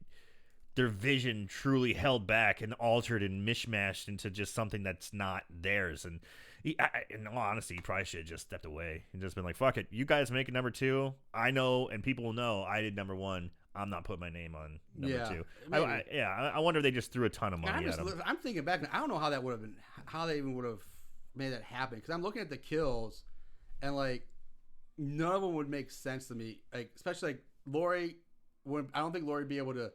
Speaker 2: their vision truly held back and altered and mishmashed into just something that's not theirs. And in all honesty, he probably should have just stepped away and just been like, fuck it. You guys make it number 2. I know, and people will know I did number 1. I'm not putting my name on number 2. I wonder if they just threw a ton of money at him.
Speaker 1: I'm thinking back, and I don't know how that would have been, how they even would have made that happen. Because I'm looking at the kills, and like none of them would make sense to me. Like especially like Laurie, I don't think Laurie would be able to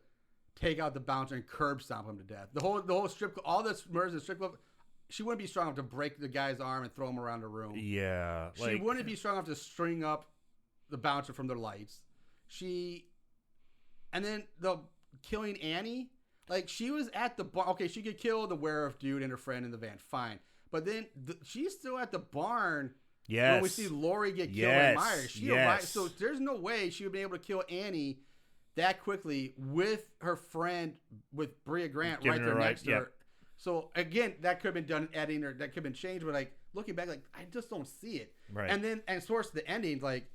Speaker 1: take out the bouncer and curb stomp him to death. The whole strip, all this murders in the strip club, she wouldn't be strong enough to break the guy's arm and throw him around the room.
Speaker 2: Yeah,
Speaker 1: she wouldn't be strong enough to string up the bouncer from the lights. And then the killing Annie, like she was at the bar. Okay, she could kill the werewolf dude and her friend in the van, fine. But then she's still at the barn.
Speaker 2: Yes.
Speaker 1: When we see Laurie get killed by Myers. So there's no way she would be able to kill Annie that quickly with her friend, with Bria Grant right there next to her. So again, that could have been done editing, or that could have been changed. But like looking back, like I just don't see it.
Speaker 2: Right.
Speaker 1: And then of course the ending, like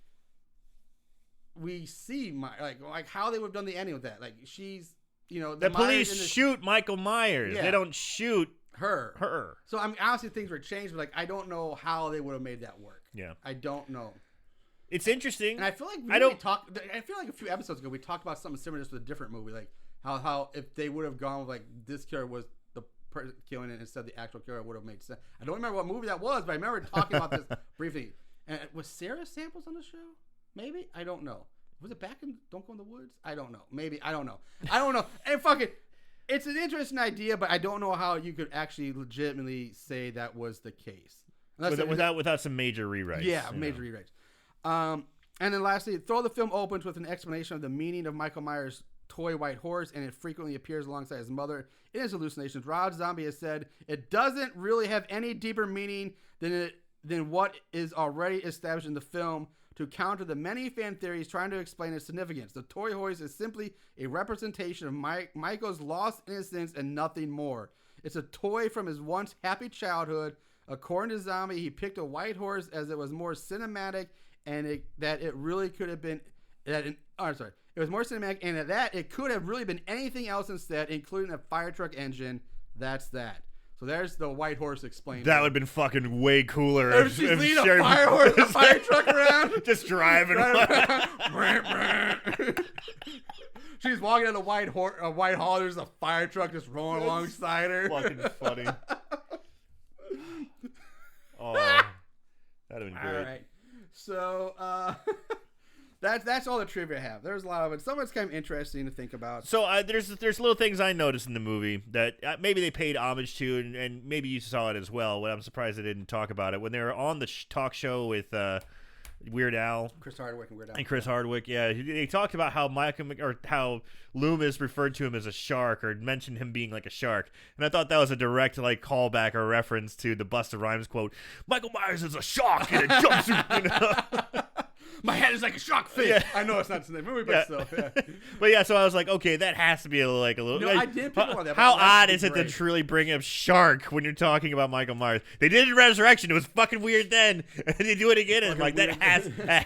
Speaker 1: we see like how they would have done the ending with that. Like she's,
Speaker 2: the police shoot Michael Myers. Yeah. They don't shoot her.
Speaker 1: So I mean, honestly, things were changed, but like I don't know how they would have made that work.
Speaker 2: Yeah.
Speaker 1: I don't know.
Speaker 2: It's interesting.
Speaker 1: And I feel like I feel like a few episodes ago we talked about something similar just with a different movie, like how if they would have gone with like this killer was the person killing it instead of the actual killer, it would have made sense. I don't remember what movie that was, but I remember talking about this briefly. And was Sarah Samples on the show? Maybe, I don't know. Was it back in Don't Go in the Woods? I don't know. Maybe, I don't know. And fuck it. It's an interesting idea, but I don't know how you could actually legitimately say that was the case.
Speaker 2: Without some major rewrites.
Speaker 1: Yeah, major rewrites. And then lastly, throw the film opens with an explanation of the meaning of Michael Myers' toy white horse, and it frequently appears alongside his mother in his hallucinations. Rob Zombie has said it doesn't really have any deeper meaning than what is already established in the film to counter the many fan theories trying to explain its significance. The toy horse is simply a representation of Michael's lost innocence and nothing more. It's a toy from his once happy childhood. According to Zombie, he picked a white horse as it was more cinematic, and it was more cinematic, and it could have really been anything else instead, including a fire truck engine. That's that. So there's the white horse explained.
Speaker 2: That would have been fucking way cooler.
Speaker 1: If she's leading a fire horse, a fire truck around,
Speaker 2: just driving.
Speaker 1: She's walking on a white hall. There's a fire truck just rolling alongside her.
Speaker 2: Fucking funny. Oh, that'd have been great.
Speaker 1: All right. So that's all the trivia I have. There's a lot of it. Some of it's kind of interesting to think about.
Speaker 2: So there's little things I noticed in the movie that maybe they paid homage to, and maybe you saw it as well. But I'm surprised they didn't talk about it when they were on the talk show with Weird Al,
Speaker 1: Chris Hardwick, and Weird Al,
Speaker 2: and Chris Hardwick. Yeah, they talked about how Loomis referred to him as a shark, or mentioned him being like a shark, and I thought that was a direct callback or reference to the Busta Rhymes quote, "Michael Myers is a shark in a jumpsuit."
Speaker 1: My head is like a shark fin. Yeah. I know it's not in the movie, but still. Yeah.
Speaker 2: But yeah, so I was like, okay, that has to be a little.
Speaker 1: No, I did pick up on that.
Speaker 2: How odd is it to truly bring up shark when you're talking about Michael Myers? They did it in Resurrection. It was fucking weird then, and they do it again. And like that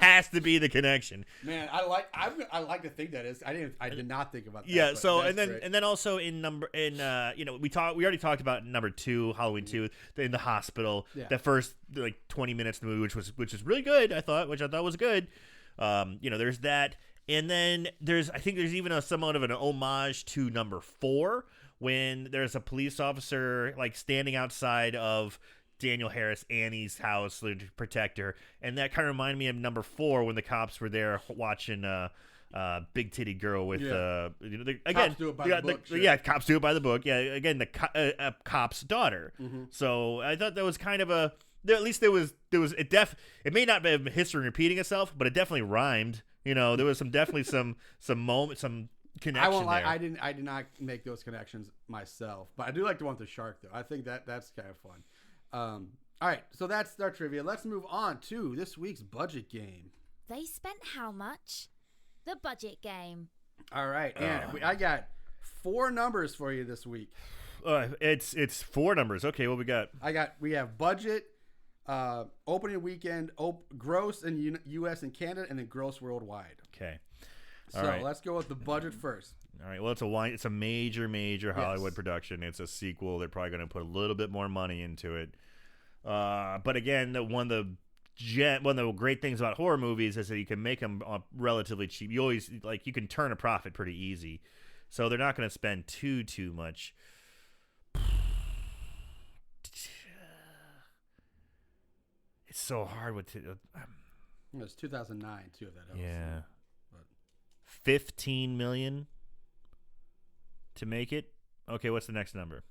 Speaker 2: has to be to connection.
Speaker 1: Man, I like to think that is. I did not think about that.
Speaker 2: Yeah. So and then also we already talked about number 2, Halloween 2, in the hospital. Yeah. The first 20 minutes of the movie, which is really good. I thought was good. There's that, and then I think there's even somewhat of an homage to number 4 when there's a police officer standing outside of Daniel Harris, Annie's house to protect her, and that kind of reminded me of number 4 when the cops were there watching big titty girl with
Speaker 1: Yeah.
Speaker 2: again
Speaker 1: Cops do it by the book shit.
Speaker 2: yeah, cops do it by the book. Yeah, again, the cop's daughter.
Speaker 1: Mm-hmm.
Speaker 2: So I thought that was kind of a at least there was it may not be history repeating itself, but it definitely rhymed. There was definitely some moment, some connection.
Speaker 1: I won't lie,
Speaker 2: there.
Speaker 1: I did not make those connections myself, but I do like the one with the shark though. I think that's kind of fun. All right, so that's our trivia. Let's move on to this week's budget game.
Speaker 5: They spent how much? The budget game.
Speaker 1: All right, and I got 4 numbers for you this week.
Speaker 2: It's 4 numbers. Okay, what we got?
Speaker 1: We have budget, opening weekend, gross in U.S. and Canada, and then gross worldwide.
Speaker 2: Okay.
Speaker 1: So let's go with the budget first.
Speaker 2: All right. Well, it's a major Hollywood production. It's a sequel. They're probably going to put a little bit more money into it. But again, one of the great things about horror movies is that you can make them relatively cheap. You always you can turn a profit pretty easy, so they're not going to spend too much. It's so hard with.
Speaker 1: It was 2009 too. If that helps.
Speaker 2: Yeah.
Speaker 1: But
Speaker 2: 15 million to make it. Okay, what's the next number?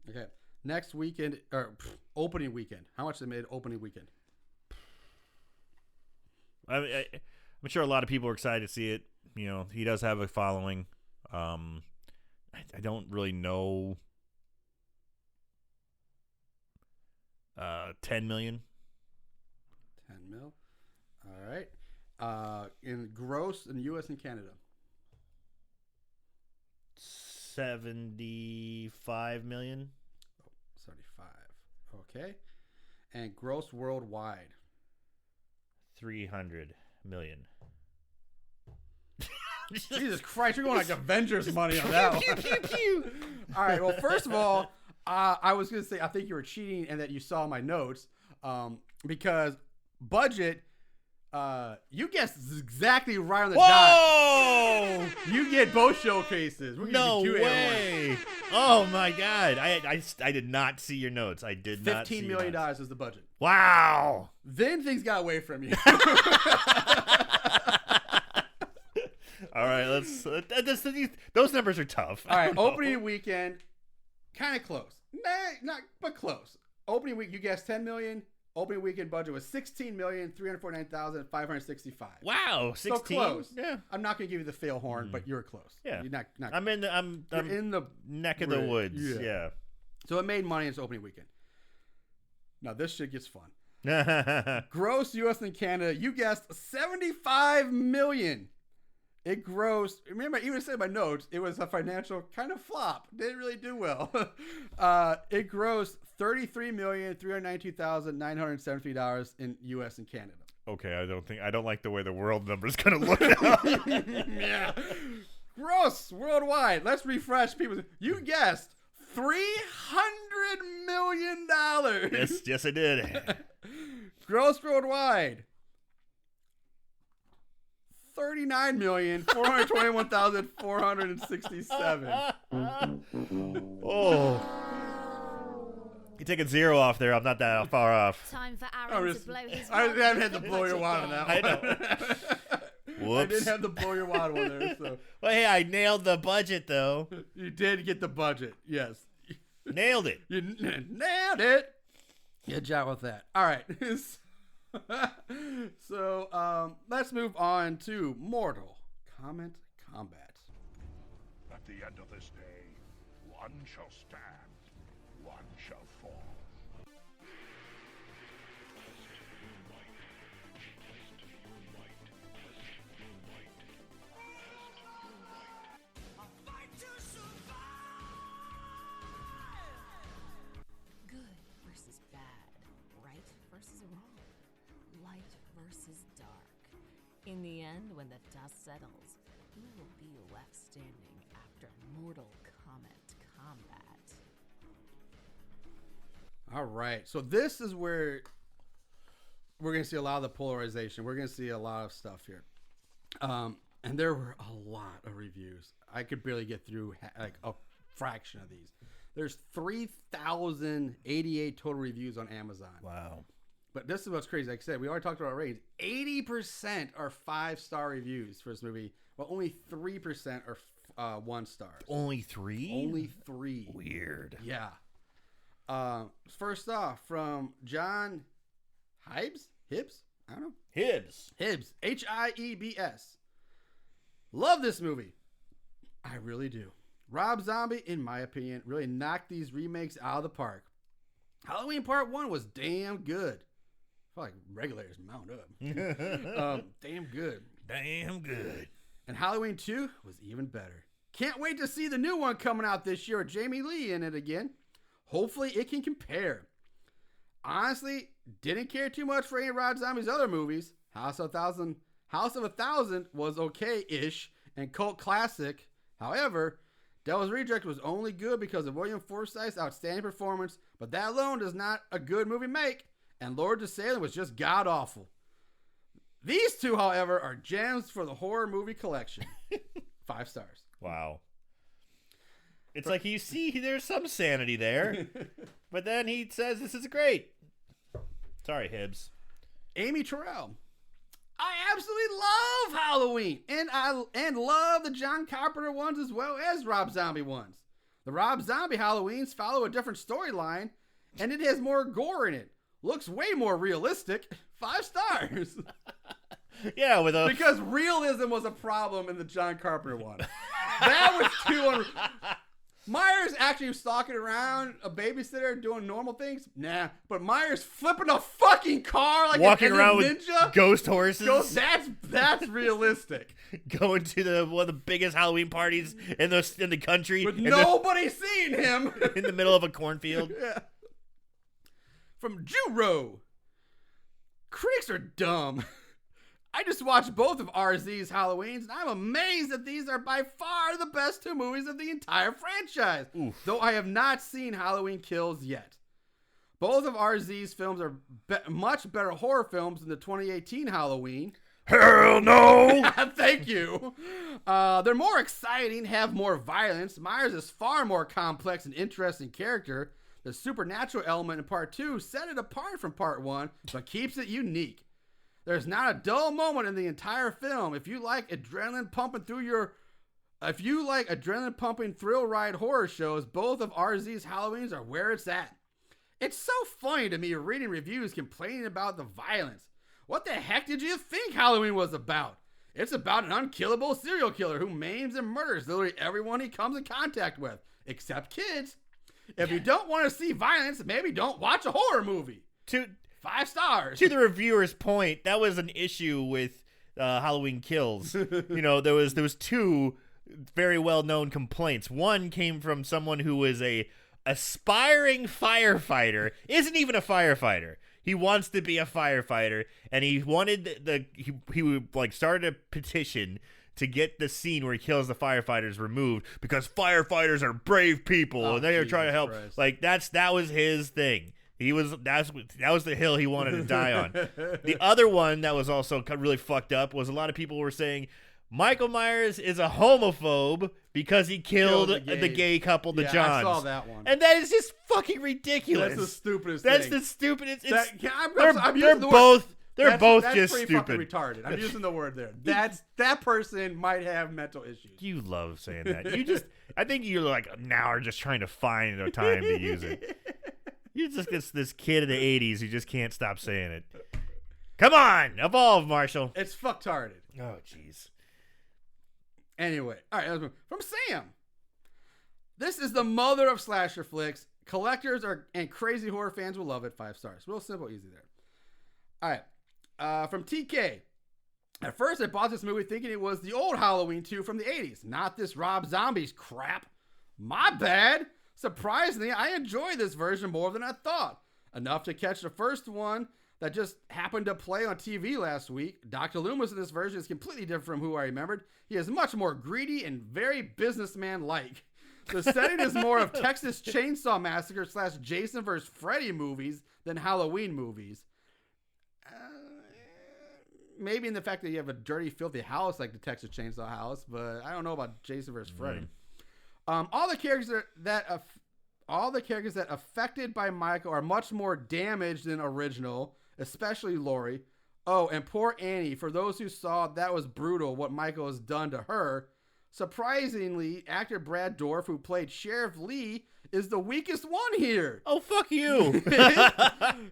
Speaker 1: Okay. Next weekend, or opening weekend. How much they made opening weekend?
Speaker 2: I'm sure a lot of people are excited to see it. He does have a following. I don't really know. 10 million.
Speaker 1: 10 mil. All right. In gross in U.S. and Canada.
Speaker 2: 75 million.
Speaker 1: 75. Okay. And gross worldwide.
Speaker 2: 300 million.
Speaker 1: Jesus Christ, you're going like Avengers money on that one. All right. Well, first of all, I was going to say I think you were cheating and that you saw my notes because budget. You guessed exactly right on the dot. You get both showcases.
Speaker 2: No way! Oh my God! I did not see your notes. I did not.
Speaker 1: $15 million is the budget.
Speaker 2: Wow!
Speaker 1: Then things got away from you.
Speaker 2: All right, those numbers are tough.
Speaker 1: All right, opening weekend, kind of close. Not but close. Opening week, you guessed 10 million. Opening weekend budget was $16,349,565.
Speaker 2: Wow, 16.
Speaker 1: So close.
Speaker 2: Yeah,
Speaker 1: I'm not gonna give you the fail horn, but you're close.
Speaker 2: yeah.
Speaker 1: You're not
Speaker 2: I'm in
Speaker 1: the
Speaker 2: neck of the woods. Yeah.
Speaker 1: So it made money in its opening weekend. Now this shit gets fun.
Speaker 2: Yeah.
Speaker 1: Gross U.S. and Canada, you guessed 75 million. It grossed. Remember, I even said in my notes, it was a financial kind of flop. Didn't really do well. It grossed $33,392,973 in U.S. and Canada.
Speaker 2: Okay, I don't like the way the world number's gonna look now.
Speaker 1: Yeah. Gross worldwide. Let's refresh people. You guessed $300 million.
Speaker 2: Yes, I did.
Speaker 1: Gross worldwide. $39,421,467.
Speaker 2: Oh. You take a 0 off there. I'm not that far off.
Speaker 5: Time for Aaron to blow his
Speaker 1: I
Speaker 5: wad.
Speaker 1: haven't had to blow your wad on that one.
Speaker 2: I know. Whoops.
Speaker 1: I didn't have to blow your wad one there. So.
Speaker 2: Well, hey, I nailed the budget, though.
Speaker 1: You did get the budget. Yes.
Speaker 2: Nailed it.
Speaker 1: You nailed it. Good job with that. All right. So let's move on to Mortal Kombat Combat.
Speaker 3: At the end of this day, one shall stand, one shall fall.
Speaker 4: Good versus bad. Right versus wrong. Light versus dark. In the end, when the dust settles, who will be left standing after Mortal Kombat Combat?
Speaker 1: All right. So this is where we're going to see a lot of the polarization. We're going to see a lot of stuff here. And there were a lot of reviews. I could barely get through like a fraction of these. There's 3,088 total reviews on Amazon.
Speaker 2: Wow.
Speaker 1: But this is what's crazy. Like I said, we already talked about ratings. 80% are 5-star reviews for this movie, while only 3% are 1 stars.
Speaker 2: Only 3?
Speaker 1: Only 3.
Speaker 2: Weird.
Speaker 1: Yeah. First off, from John Hibbs? I don't know.
Speaker 2: Hibbs.
Speaker 1: Hiebs. Love this movie. I really do. Rob Zombie, in my opinion, really knocked these remakes out of the park. Halloween Part 1 was damn good. I feel like regulators mount up. Damn good.
Speaker 2: Damn good.
Speaker 1: And Halloween 2 was even better. Can't wait to see the new one coming out this year with Jamie Lee in it again. Hopefully it can compare. Honestly, didn't care too much for any of Rob Zombie's other movies. House of a Thousand was okay-ish and cult classic. However, Devil's Reject was only good because of William Forsythe's outstanding performance, but that alone does not a good movie make, and Lord of Salem was just god-awful. These two, however, are gems for the horror movie collection. 5 stars.
Speaker 2: Wow. It's like you see there's some sanity there, but then he says this is great. Sorry, Hibbs.
Speaker 1: Amy Terrell. I absolutely love Halloween, and love the John Carpenter ones as well as Rob Zombie ones. The Rob Zombie Halloweens follow a different storyline, and it has more gore in it. Looks way more realistic. 5 stars.
Speaker 2: Yeah,
Speaker 1: because realism was a problem in the John Carpenter one. That was too. Myers actually stalking around a babysitter doing normal things. Nah, but Myers flipping a fucking car like
Speaker 2: walking around
Speaker 1: ninja
Speaker 2: with ghost horses.
Speaker 1: That's realistic.
Speaker 2: Going to one of the biggest Halloween parties in the country,
Speaker 1: with nobody seeing him
Speaker 2: in the middle of a cornfield.
Speaker 1: Yeah. From Juro. Critics are dumb. I just watched both of RZ's Halloweens, and I'm amazed that these are by far the best 2 movies of the entire franchise.
Speaker 2: Oof.
Speaker 1: Though I have not seen Halloween Kills yet. Both of RZ's films are much better horror films than the 2018 Halloween.
Speaker 2: Hell no!
Speaker 1: Thank you. They're more exciting, have more violence. Myers is far more complex and interesting character. The supernatural element in Part 2 set it apart from Part 1, but keeps it unique. There's not a dull moment in the entire film. If you like adrenaline pumping thrill ride horror shows, both of RZ's Halloweens are where it's at. It's so funny to me reading reviews complaining about the violence. What the heck did you think Halloween was about? It's about an unkillable serial killer who maims and murders literally everyone he comes in contact with, except kids. If you don't want to see violence, maybe don't watch a horror movie. 5 stars.
Speaker 2: To the reviewer's point, that was an issue with Halloween Kills. There was 2 very well-known complaints. One came from someone who was a aspiring firefighter, isn't even a firefighter. He wants to be a firefighter, and he wanted he would started a petition to get the scene where he kills the firefighters removed because firefighters are brave people and they are trying to help.
Speaker 1: Christ.
Speaker 2: That was his thing. That was the hill he wanted to die on. The other one that was also really fucked up was a lot of people were saying Michael Myers is a homophobe because he killed the gay couple, the Johns.
Speaker 1: I saw that one.
Speaker 2: And that is just fucking ridiculous.
Speaker 1: That's the stupidest
Speaker 2: That's
Speaker 1: thing.
Speaker 2: the stupidest. They're both just
Speaker 1: pretty
Speaker 2: stupid.
Speaker 1: Fucking retarded. I'm using the word there. That person might have mental issues.
Speaker 2: You love saying that. I think you now are just trying to find a time to use it. You're just this kid in the 80s who just can't stop saying it. Come on, evolve, Marshall.
Speaker 1: It's fucktarded.
Speaker 2: Oh, jeez.
Speaker 1: Anyway, all right, let's move. From Sam. This is the mother of slasher flicks. Collectors and crazy horror fans will love it. 5 stars. Real simple, easy there. All right. From TK. At first, I bought this movie thinking it was the old Halloween 2 from the 80s, not this Rob Zombie's crap. My bad. Surprisingly, I enjoy this version more than I thought. Enough to catch the first one that just happened to play on TV last week. Dr. Loomis in this version is completely different from who I remembered. He is much more greedy and very businessman-like. The setting is more of Texas Chainsaw Massacre / Jason vs. Freddy movies than Halloween movies. Maybe in the fact that you have a dirty, filthy house like the Texas Chainsaw House, but I don't know about Jason vs. Freddy. All the characters that affected by Michael are much more damaged than original, especially Laurie. Oh, and poor Annie. For those who saw, that was brutal what Michael has done to her. Surprisingly, actor Brad Dourif, who played Sheriff Lee, is the weakest one here.
Speaker 2: Oh, fuck you.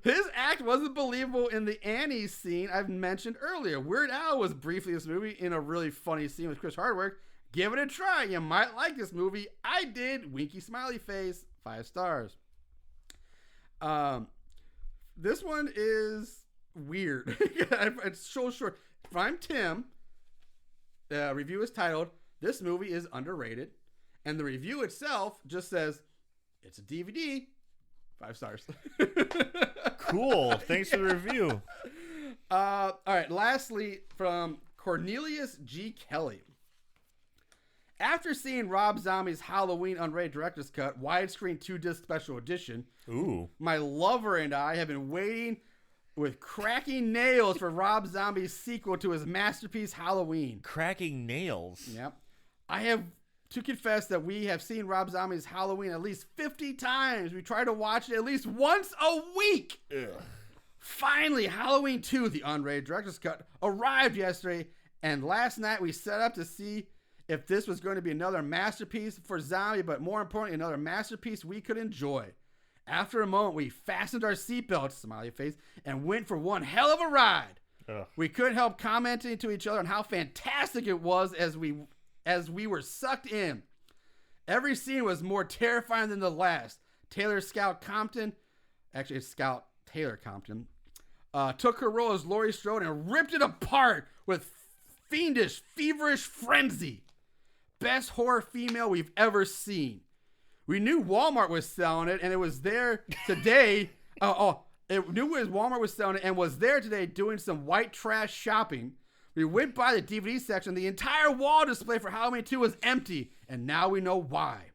Speaker 1: His act wasn't believable in the Annie scene I've mentioned earlier. Weird Al was briefly in this movie in a really funny scene with Chris Hardwick. Give it a try. You might like this movie. I did. Winky smiley face. 5 stars. This one is weird. It's so short. If I'm Tim, the review is titled, "This movie is underrated." And the review itself just says, "It's a DVD." 5 stars.
Speaker 2: Cool. Thanks for the review.
Speaker 1: All right. Lastly, from Cornelius G. Kelly. After seeing Rob Zombie's Halloween unrated director's cut, widescreen 2-disc special edition,
Speaker 2: Ooh.
Speaker 1: my lover and I have been waiting with cracking nails for Rob Zombie's sequel to his masterpiece Halloween.
Speaker 2: Cracking nails.
Speaker 1: Yep. I have to confess that we have seen Rob Zombie's Halloween at least 50 times. We try to watch it at least once a week.
Speaker 2: Ugh.
Speaker 1: Finally, Halloween 2, the unrated director's cut, arrived yesterday, and last night we set up to see if this was going to be another masterpiece for Zombie, but more importantly, another masterpiece we could enjoy. After a moment, we fastened our seatbelts, smiley face, and went for one hell of a ride.
Speaker 2: Ugh.
Speaker 1: We couldn't help commenting to each other on how fantastic it was as we were sucked in. Every scene was more terrifying than the last. Taylor Scout Compton, actually it's Scout Taylor Compton, took her role as Laurie Strode and ripped it apart with fiendish, feverish frenzy. Best horror female we've ever seen. We knew Walmart was selling it, and it was there today. Walmart was selling it and was there today doing some white trash shopping. We went by the DVD section. The entire wall display for Halloween 2 was empty, and now we know why.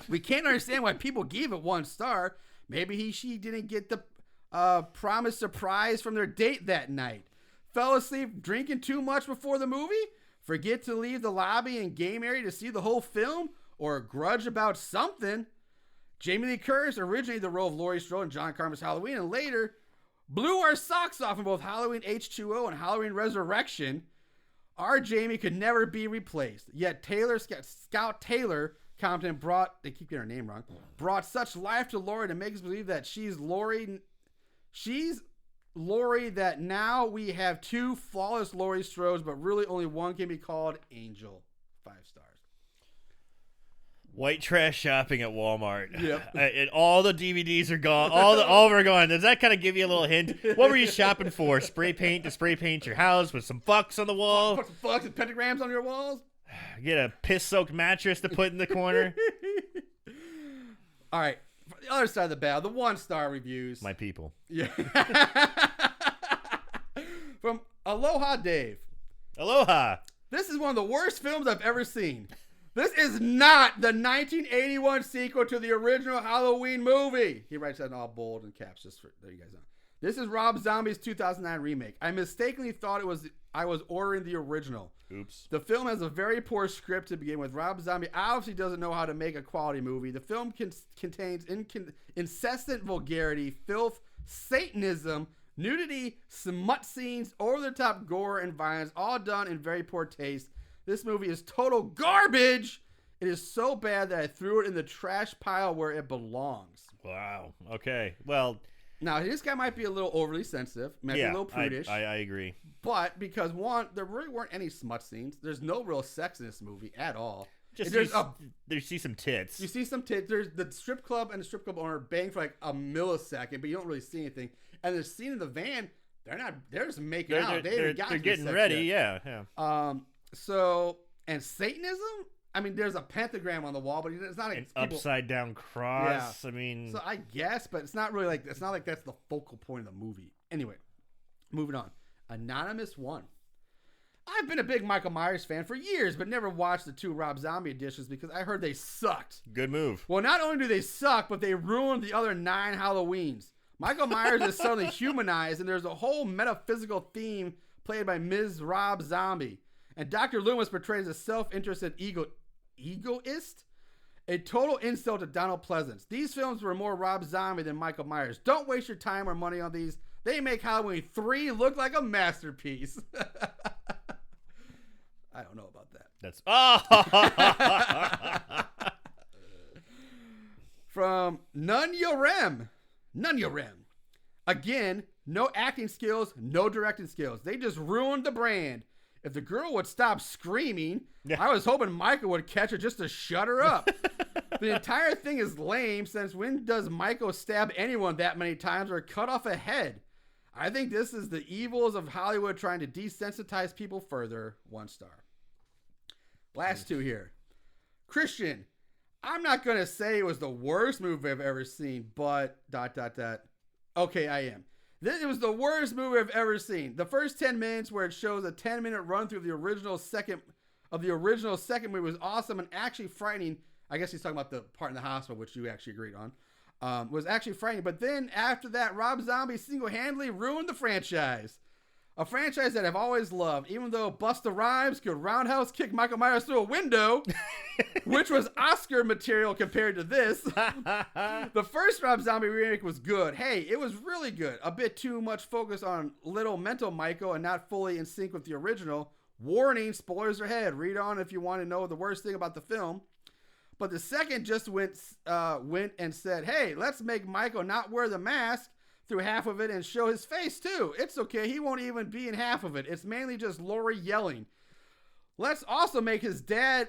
Speaker 1: We can't understand why people gave it 1 star. Maybe she didn't get the promised surprise from their date that night. Fell asleep drinking too much before the movie? Forget to leave the lobby and game area to see the whole film? Or a grudge about something? Jamie Lee Curtis, originally the role of Laurie Strode in John Carpenter's Halloween, and later blew our socks off in both Halloween H2O and Halloween Resurrection. Our Jamie could never be replaced. Yet Scout Taylor Compton brought such life to Laurie to make us believe that she's Laurie that now we have 2 flawless Laurie Strodes, but really only one can be called Angel. 5 stars.
Speaker 2: White trash shopping at Walmart.
Speaker 1: Yep.
Speaker 2: And all the DVDs are gone. All of them are gone. Does that kind of give you a little hint? What were you shopping for? Spray paint to spray paint your house with some fucks on the wall?
Speaker 1: Put some fucks and pentagrams on your walls?
Speaker 2: Get a piss-soaked mattress to put in the corner?
Speaker 1: All right. For the other side of the battle, the 1-star reviews.
Speaker 2: My people.
Speaker 1: Yeah. From Aloha Dave.
Speaker 2: Aloha.
Speaker 1: This is one of the worst films I've ever seen. This is not the 1981 sequel to the original Halloween movie. He writes that in all bold and caps, just for there you guys know. This is Rob Zombie's 2009 remake. I mistakenly thought I was ordering the original.
Speaker 2: Oops.
Speaker 1: The film has a very poor script to begin with. Rob Zombie obviously doesn't know how to make a quality movie. The film contains incessant vulgarity, filth, Satanism, nudity, smut scenes, over-the-top gore, and violence, all done in very poor taste. This movie is total garbage. It is so bad that I threw it in the trash pile where it belongs.
Speaker 2: Wow. Okay. Well,
Speaker 1: now this guy might be a little overly sensitive, might be a little prudish.
Speaker 2: I agree.
Speaker 1: But because one, there really weren't any smut scenes. There's no real sex in this movie at all.
Speaker 2: Just see some tits.
Speaker 1: You see some tits. There's the strip club and the strip club owner bang for like a millisecond, but you don't really see anything. And the scene in the van, they're just making out. They're
Speaker 2: getting ready.
Speaker 1: Yet.
Speaker 2: Yeah.
Speaker 1: So, and Satanism? I mean, there's a pentagram on the wall, but it's not like
Speaker 2: an upside down cross.
Speaker 1: Yeah.
Speaker 2: I mean,
Speaker 1: so I guess, but it's not like that's the focal point of the movie. Anyway, moving on. Anonymous 1. I've been a big Michael Myers fan for years, but never watched the 2 Rob Zombie editions because I heard they sucked.
Speaker 2: Good move.
Speaker 1: Well, not only do they suck, but they ruined the other 9 Halloweens. Michael Myers is suddenly humanized, and there's a whole metaphysical theme played by Ms. Rob Zombie. And Dr. Loomis portrays a self-interested egoist, a total insult to Donald Pleasance. These films were more Rob Zombie than Michael Myers. Don't waste your time or money on these. They make Halloween 3 look like a masterpiece. I don't know about that.
Speaker 2: That's
Speaker 1: From None Yorem. Again, no acting skills, no directing skills. They just ruined the brand. If the girl would stop screaming, I was hoping Michael would catch her just to shut her up. The entire thing is lame, since when does Michael stab anyone that many times or cut off a head? I think this is the evils of Hollywood trying to desensitize people further. 1 star. Last 2 here. Christian, I'm not going to say it was the worst movie I've ever seen, but ... Okay, I am. It was the worst movie I've ever seen. The first 10 minutes where it shows a 10-minute run through the original second movie was awesome and actually frightening. I guess he's talking about the part in the hospital, which you actually agreed on. Was actually frightening. But then after that, Rob Zombie single-handedly ruined the franchise. A franchise that I've always loved, even though Busta Rhymes could roundhouse kick Michael Myers through a window, which was Oscar material compared to this. The first Rob Zombie remake was good. Hey, it was really good. A bit too much focus on little mental Michael and not fully in sync with the original. Warning, spoilers ahead. Read on if you want to know the worst thing about the film. But the second just went and said, hey, let's make Michael not wear the mask through half of it and show his face too. It's okay. He won't even be in half of it. It's mainly just Laurie yelling. Let's also make his dead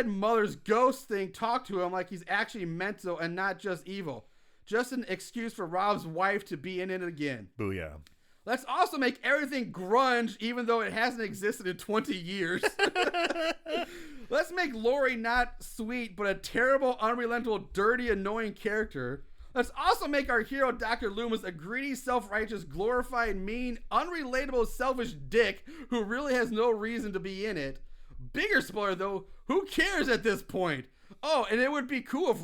Speaker 1: mother's ghost thing talk to him like he's actually mental and not just evil. Just an excuse for Rob's wife to be in it again.
Speaker 2: Booyah.
Speaker 1: Let's also make everything grunge even though it hasn't existed in 20 years. Let's make Laurie not sweet, but a terrible, unrelenting, dirty, annoying character. Let's also make our hero, Dr. Loomis, a greedy, self-righteous, glorified, mean, unrelatable, selfish dick who really has no reason to be in it. Bigger spoiler, though, who cares at this point? Oh, and it would be cool if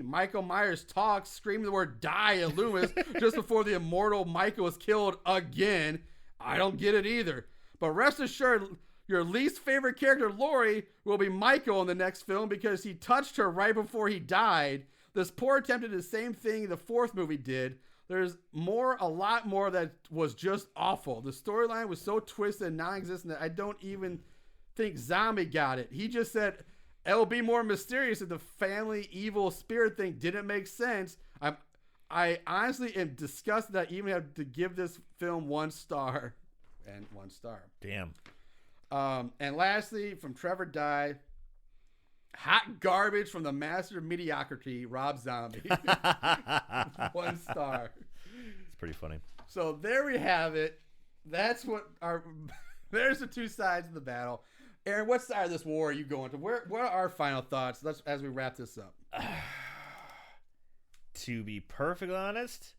Speaker 1: Michael Myers talks, screaming the word die at Loomis just before the immortal Michael is killed again. I don't get it either. But rest assured, your least favorite character, Laurie, will be Michael in the next film because he touched her right before he died. This poor attempt at the same thing the 4th movie did. There's a lot more that was just awful. The storyline was so twisted and non-existent that I don't even think Zombie got it. He just said, it'll be more mysterious if the family evil spirit thing didn't make sense. I honestly am disgusted that I even have to give this film 1 star. And 1 star.
Speaker 2: Damn.
Speaker 1: And lastly, from Trevor Dye, hot garbage from the master of mediocrity, Rob Zombie. 1 star.
Speaker 2: It's pretty funny.
Speaker 1: So there we have it. That's what there's the 2 sides of the battle. Aaron, what side of this war are you going to? What are our final thoughts as we wrap this up?
Speaker 2: To be perfectly honest,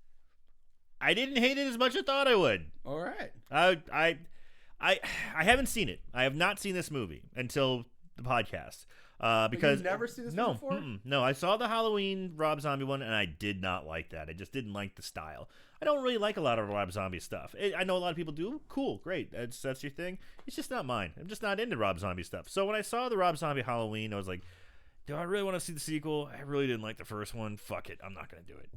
Speaker 2: I didn't hate it as much as I thought I would.
Speaker 1: All right.
Speaker 2: I haven't seen it. I have not seen this movie until the podcast. Because
Speaker 1: you've never seen this before?
Speaker 2: No, I saw the Halloween Rob Zombie one, and I did not like that. I just didn't like the style. I don't really like a lot of Rob Zombie stuff. I know a lot of people do. Cool, great. That's your thing. It's just not mine. I'm just not into Rob Zombie stuff. So when I saw the Rob Zombie Halloween, I was like, do I really want to see the sequel? I really didn't like the first one. Fuck it. I'm not going to do it.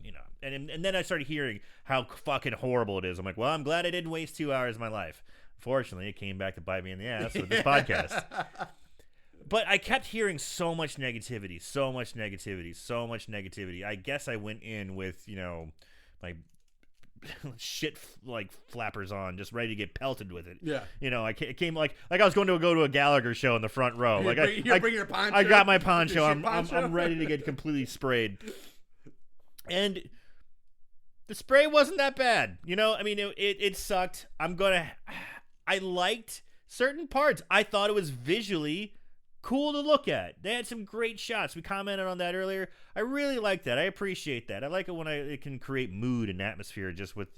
Speaker 2: And then I started hearing how fucking horrible it is. I'm like, well, I'm glad I didn't waste 2 hours of my life. Fortunately, it came back to bite me in the ass with this podcast. But I kept hearing so much negativity. I guess I went in with, my shit like flappers on, just ready to get pelted with it.
Speaker 1: Yeah.
Speaker 2: I came like I was going to go to a Gallagher show in the front row.
Speaker 1: Bring your poncho.
Speaker 2: I got my poncho. I'm ready to get completely sprayed. And the spray wasn't that bad. It sucked. I liked certain parts. I thought it was visually cool to look at. They had some great shots. We commented on that earlier. I really like that. I appreciate that. I like it when it can create mood and atmosphere just with,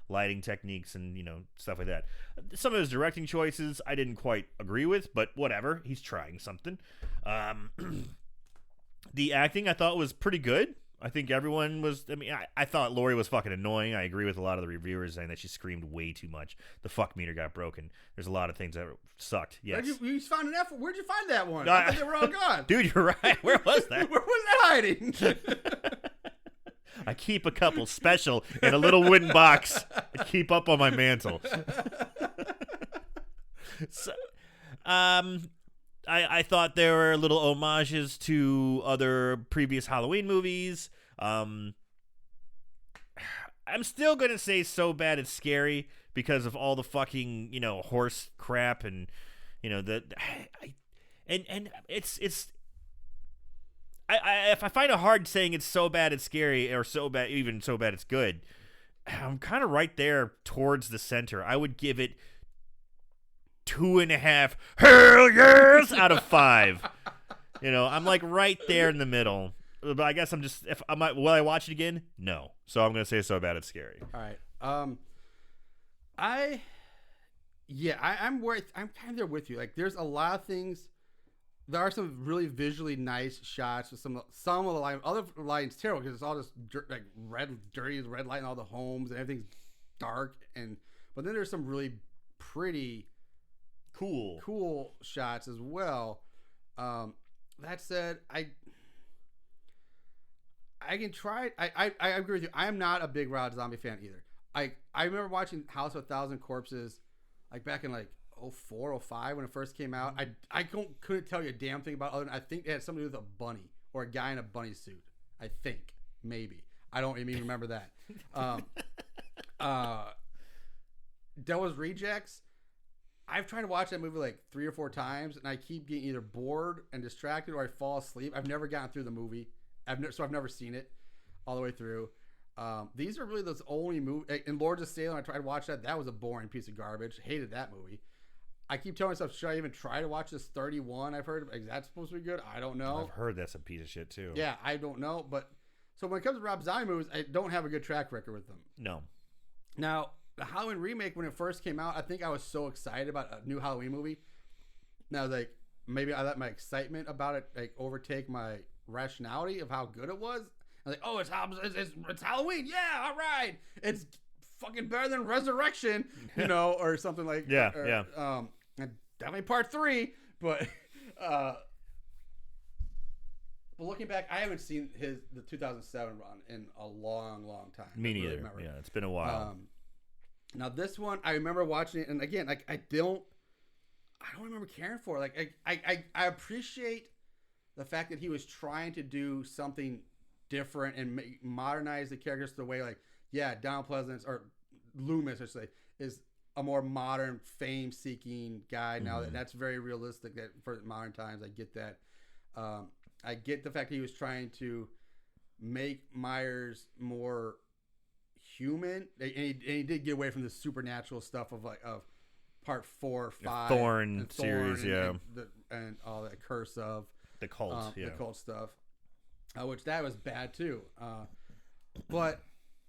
Speaker 2: lighting techniques and, stuff like that. Some of his directing choices I didn't quite agree with, but whatever. He's trying something. The acting I thought was pretty good. I think everyone was. I thought Laurie was fucking annoying. I agree with a lot of the reviewers saying that she screamed way too much. The fuck meter got broken. There's a lot of things that sucked. Yes.
Speaker 1: You found an F. Where'd you find that one? I thought they were all gone.
Speaker 2: Dude, you're right. Where was that?
Speaker 1: Where was that hiding?
Speaker 2: I keep a couple special in a little wooden box I keep up on my mantle. So, I thought there were little homages to other previous Halloween movies. I'm still gonna say So Bad It's Scary because of all the fucking horse crap and if I find it hard saying it's so bad it's scary or so bad it's good, I'm kind of right there towards the center. I would give it 2.5 hell yes out of 5. I'm like right there in the middle. But I guess will I watch it again? No. So I'm gonna say So Bad It's Scary.
Speaker 1: All right. I'm kind of there with you. Like, there's a lot of things. There are some really visually nice shots with some of the lines. Other lines terrible because it's all just dirty red light in all the homes and everything's dark. But then there's some really pretty, cool shots as well. That said, I can try. I agree with you. I am not a big Rob Zombie fan either. I remember watching House of 1,000 Corpses, like back in like 04, 05 when it first came out. I couldn't tell you a damn thing about it other than I think it had something to do with a bunny or a guy in a bunny suit. I think maybe I don't even remember that. Devil's Rejects. I've tried to watch that movie like 3 or 4 times, and I keep getting either bored and distracted or I fall asleep. I've never gotten through the movie. So I've never seen it all the way through. These are really those only movies. In Lords of Salem, I tried to watch that. That was a boring piece of garbage. Hated that movie. I keep telling myself, should I even try to watch this 31? I've heard, is that supposed to be good? I don't know.
Speaker 2: I've heard that's a piece of shit too.
Speaker 1: Yeah, I don't know. But so when it comes to Rob Zombie movies, I don't have a good track record with them.
Speaker 2: No.
Speaker 1: Now, the Halloween remake, when it first came out, I think I was so excited about a new Halloween movie. Now, I was like, maybe I let my excitement about it like overtake my rationality of how good it was. I was like, oh, it's Halloween. Yeah, all right. It's fucking better than Resurrection, or something like
Speaker 2: yeah.
Speaker 1: And definitely part 3, but looking back, I haven't seen the 2007 run in a long time.
Speaker 2: Me neither. Yeah, it's been a while.
Speaker 1: Now this one, I remember watching it, and again, like I don't remember caring for it. Like I appreciate the fact that he was trying to do something different and modernize the characters the way, like, Donald Pleasance or Loomis, I should say, is a more modern, fame-seeking guy now. That's very realistic. That for modern times, I get that. I get the fact that he was trying to make Myers more human, and he did get away from the supernatural stuff of part 4, 5,
Speaker 2: Thorn series,
Speaker 1: and all that curse of
Speaker 2: the cult,
Speaker 1: the cult stuff, which that was bad too. But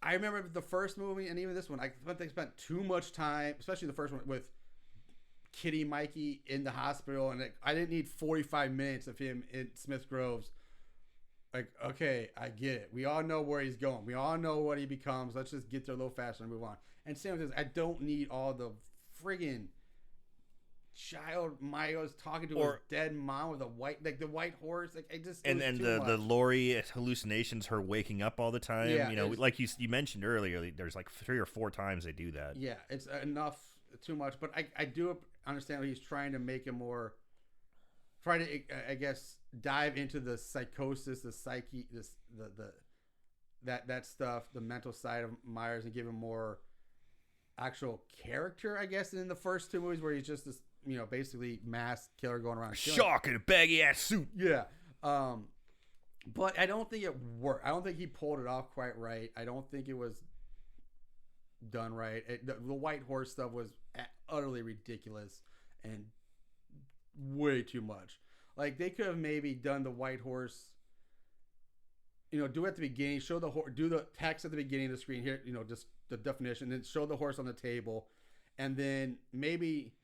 Speaker 1: I remember the first movie and even this one, I spent too much time, especially the first one, with Kitty Mikey in the hospital, and I didn't need 45 minutes of him in Smith Groves. Like, okay, I get it. We all know where he's going. We all know what he becomes. Let's just get there a little faster and move on. And same with this, I don't need all the friggin' child Myers talking to his dead mom with the white horse. Like, I just
Speaker 2: and the Lori hallucinations, her waking up all the time.
Speaker 1: Yeah,
Speaker 2: like you mentioned earlier, there's like 3 or 4 times they do that.
Speaker 1: Yeah, it's enough, too much. But I do understand that he's trying to make him more. Try to, I guess, dive into the psychosis, the psyche, that stuff, the mental side of Myers, and give him more actual character, I guess, in the first 2 movies where he's just this, basically mass killer going around.
Speaker 2: Shark in a baggy ass suit.
Speaker 1: Yeah. But I don't think it worked. I don't think he pulled it off quite right. I don't think it was done right. The white horse stuff was utterly ridiculous and way too much. Like, they could have maybe done the white horse, do it at the beginning, show the horse, do the text at the beginning of the screen here, just the definition, then show the horse on the table, and then maybe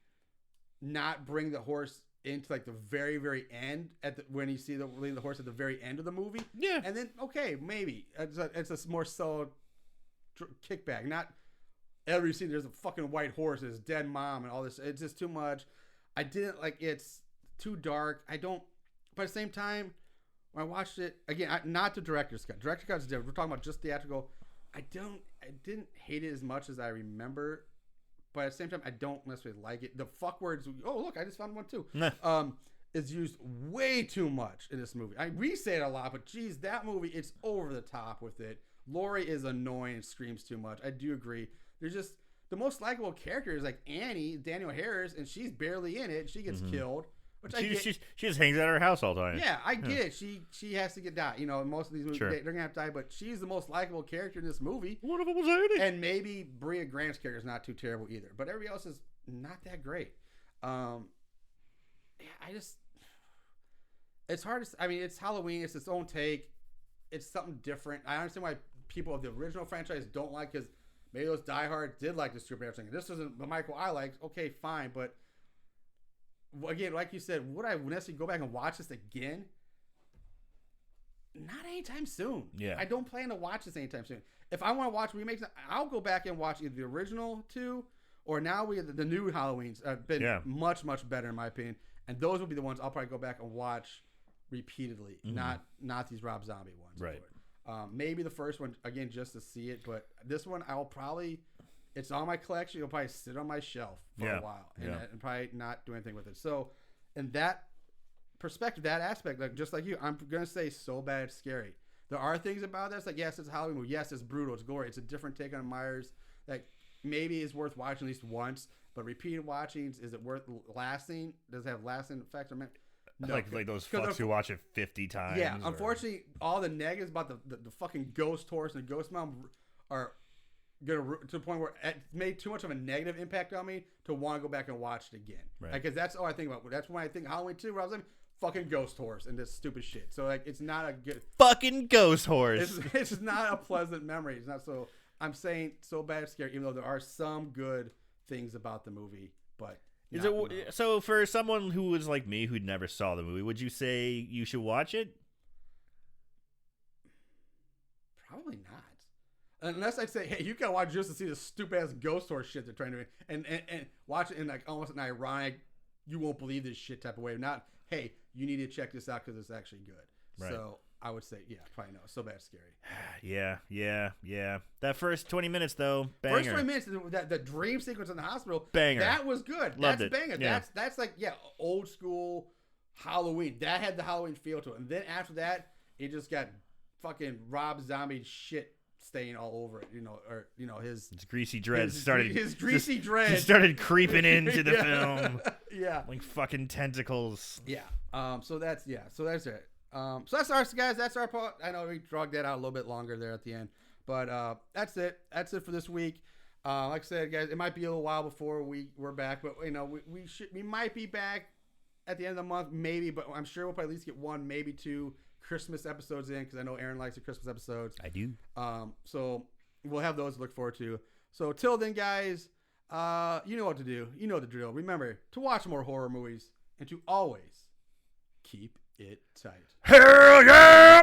Speaker 1: not bring the horse into like the very, very end when you see the horse at the very end of the movie.
Speaker 2: Yeah.
Speaker 1: And then, okay, maybe it's a more subtle kickback. Not every scene there's a fucking white horse, his dead mom, and all this. It's just too much. I didn't like. It's too dark. But at the same time, when I watched it again, not the director's cut. Director's cut is different. We're talking about just theatrical. I didn't hate it as much as I remember, but at the same time, I don't necessarily like it. The fuck words. Oh, look, I just found one too.
Speaker 2: Nah.
Speaker 1: Is used way too much in this movie. We say it a lot, but geez, that movie, it's over the top with it. Laurie is annoying and screams too much. I do agree. There's just the most likable character is like Annie, Daniel Harris, and she's barely in it. She gets killed. Which
Speaker 2: She just hangs out at her house all the time.
Speaker 1: Yeah, I get it. She has to get died. You know, most of these movies,
Speaker 2: Sure.
Speaker 1: they're going to have to die, but she's the most likable character in this movie.
Speaker 2: One of them was Annie.
Speaker 1: And maybe Bria Grant's character is not too terrible either. But everybody else is not that great. It's hard to... I mean, it's Halloween. It's its own take. It's something different. I understand why people of the original franchise don't like, because maybe those diehards did like the superhero thing. This isn't the Michael I liked. Okay, fine. But again, like you said, would I necessarily go back and watch this again? Not anytime soon.
Speaker 2: Yeah.
Speaker 1: I don't plan to watch this anytime soon. If I want to watch remakes, I'll go back and watch either the original two, or now the new Halloweens have been much, much better in my opinion. And those will be the ones I'll probably go back and watch repeatedly, not these Rob Zombie ones.
Speaker 2: Right.
Speaker 1: Maybe the first one, again, just to see it. But this one, I'll probably... It's on my collection. It'll probably sit on my shelf for a while and probably not do anything with it. So, in that perspective, that aspect, like just like you, I'm going to say so bad it's scary. There are things about this, like, yes, it's a Halloween movie. Yes, it's brutal. It's gory. It's a different take on Myers. Like, maybe it's worth watching at least once, but repeated watchings, is it worth lasting? Does it have lasting effects? No.
Speaker 2: Like those fucks who watch it 50 times.
Speaker 1: Yeah, unfortunately, all the negatives about the fucking ghost horse and ghost mom are to the point where it made too much of a negative impact on me to want to go back and watch it again.
Speaker 2: Right.
Speaker 1: Because that's all I think about. That's when I think Halloween 2, where I was like, fucking ghost horse and this stupid shit. So like, it's not a good
Speaker 2: fucking ghost horse.
Speaker 1: It's not a pleasant memory. It's not so. I'm saying so bad it's scary, even though there are some good things about the movie. But
Speaker 2: so for someone who was like me who never saw the movie, would you say you should watch it?
Speaker 1: Probably not. Unless I say, hey, you gotta watch just to see the stupid ass ghost horse shit they're trying to do, and watch it in like almost an ironic, you won't believe this shit type of way. Not, hey, you need to check this out because it's actually good. Right. So I would say, yeah, probably no. So bad, scary.
Speaker 2: Yeah. That first 20 minutes though, banger.
Speaker 1: First 20 minutes, the dream sequence in the hospital,
Speaker 2: banger.
Speaker 1: That was good.
Speaker 2: Loved
Speaker 1: That's
Speaker 2: it.
Speaker 1: banger.
Speaker 2: Yeah.
Speaker 1: That's like old school Halloween. That had the Halloween feel to it. And then after that, it just got fucking Rob Zombie shit stain all over it, his
Speaker 2: greasy dreads
Speaker 1: his greasy dreads
Speaker 2: started creeping into the film.
Speaker 1: Yeah,
Speaker 2: like fucking tentacles.
Speaker 1: Yeah. So that's it. So that's ours, guys. That's our part. I know we dragged that out a little bit longer there at the end, but that's it. That's it for this week. Like I said, guys, it might be a little while before we're back, but we might be back at the end of the month, maybe. But I'm sure we'll probably at least get one, maybe two Christmas episodes in, because I know Aaron likes the Christmas episodes.
Speaker 2: I do.
Speaker 1: So we'll have those to look forward to. So till then, guys, you know what to do. You know the drill. Remember to watch more horror movies and to always keep it tight.
Speaker 2: Hell yeah!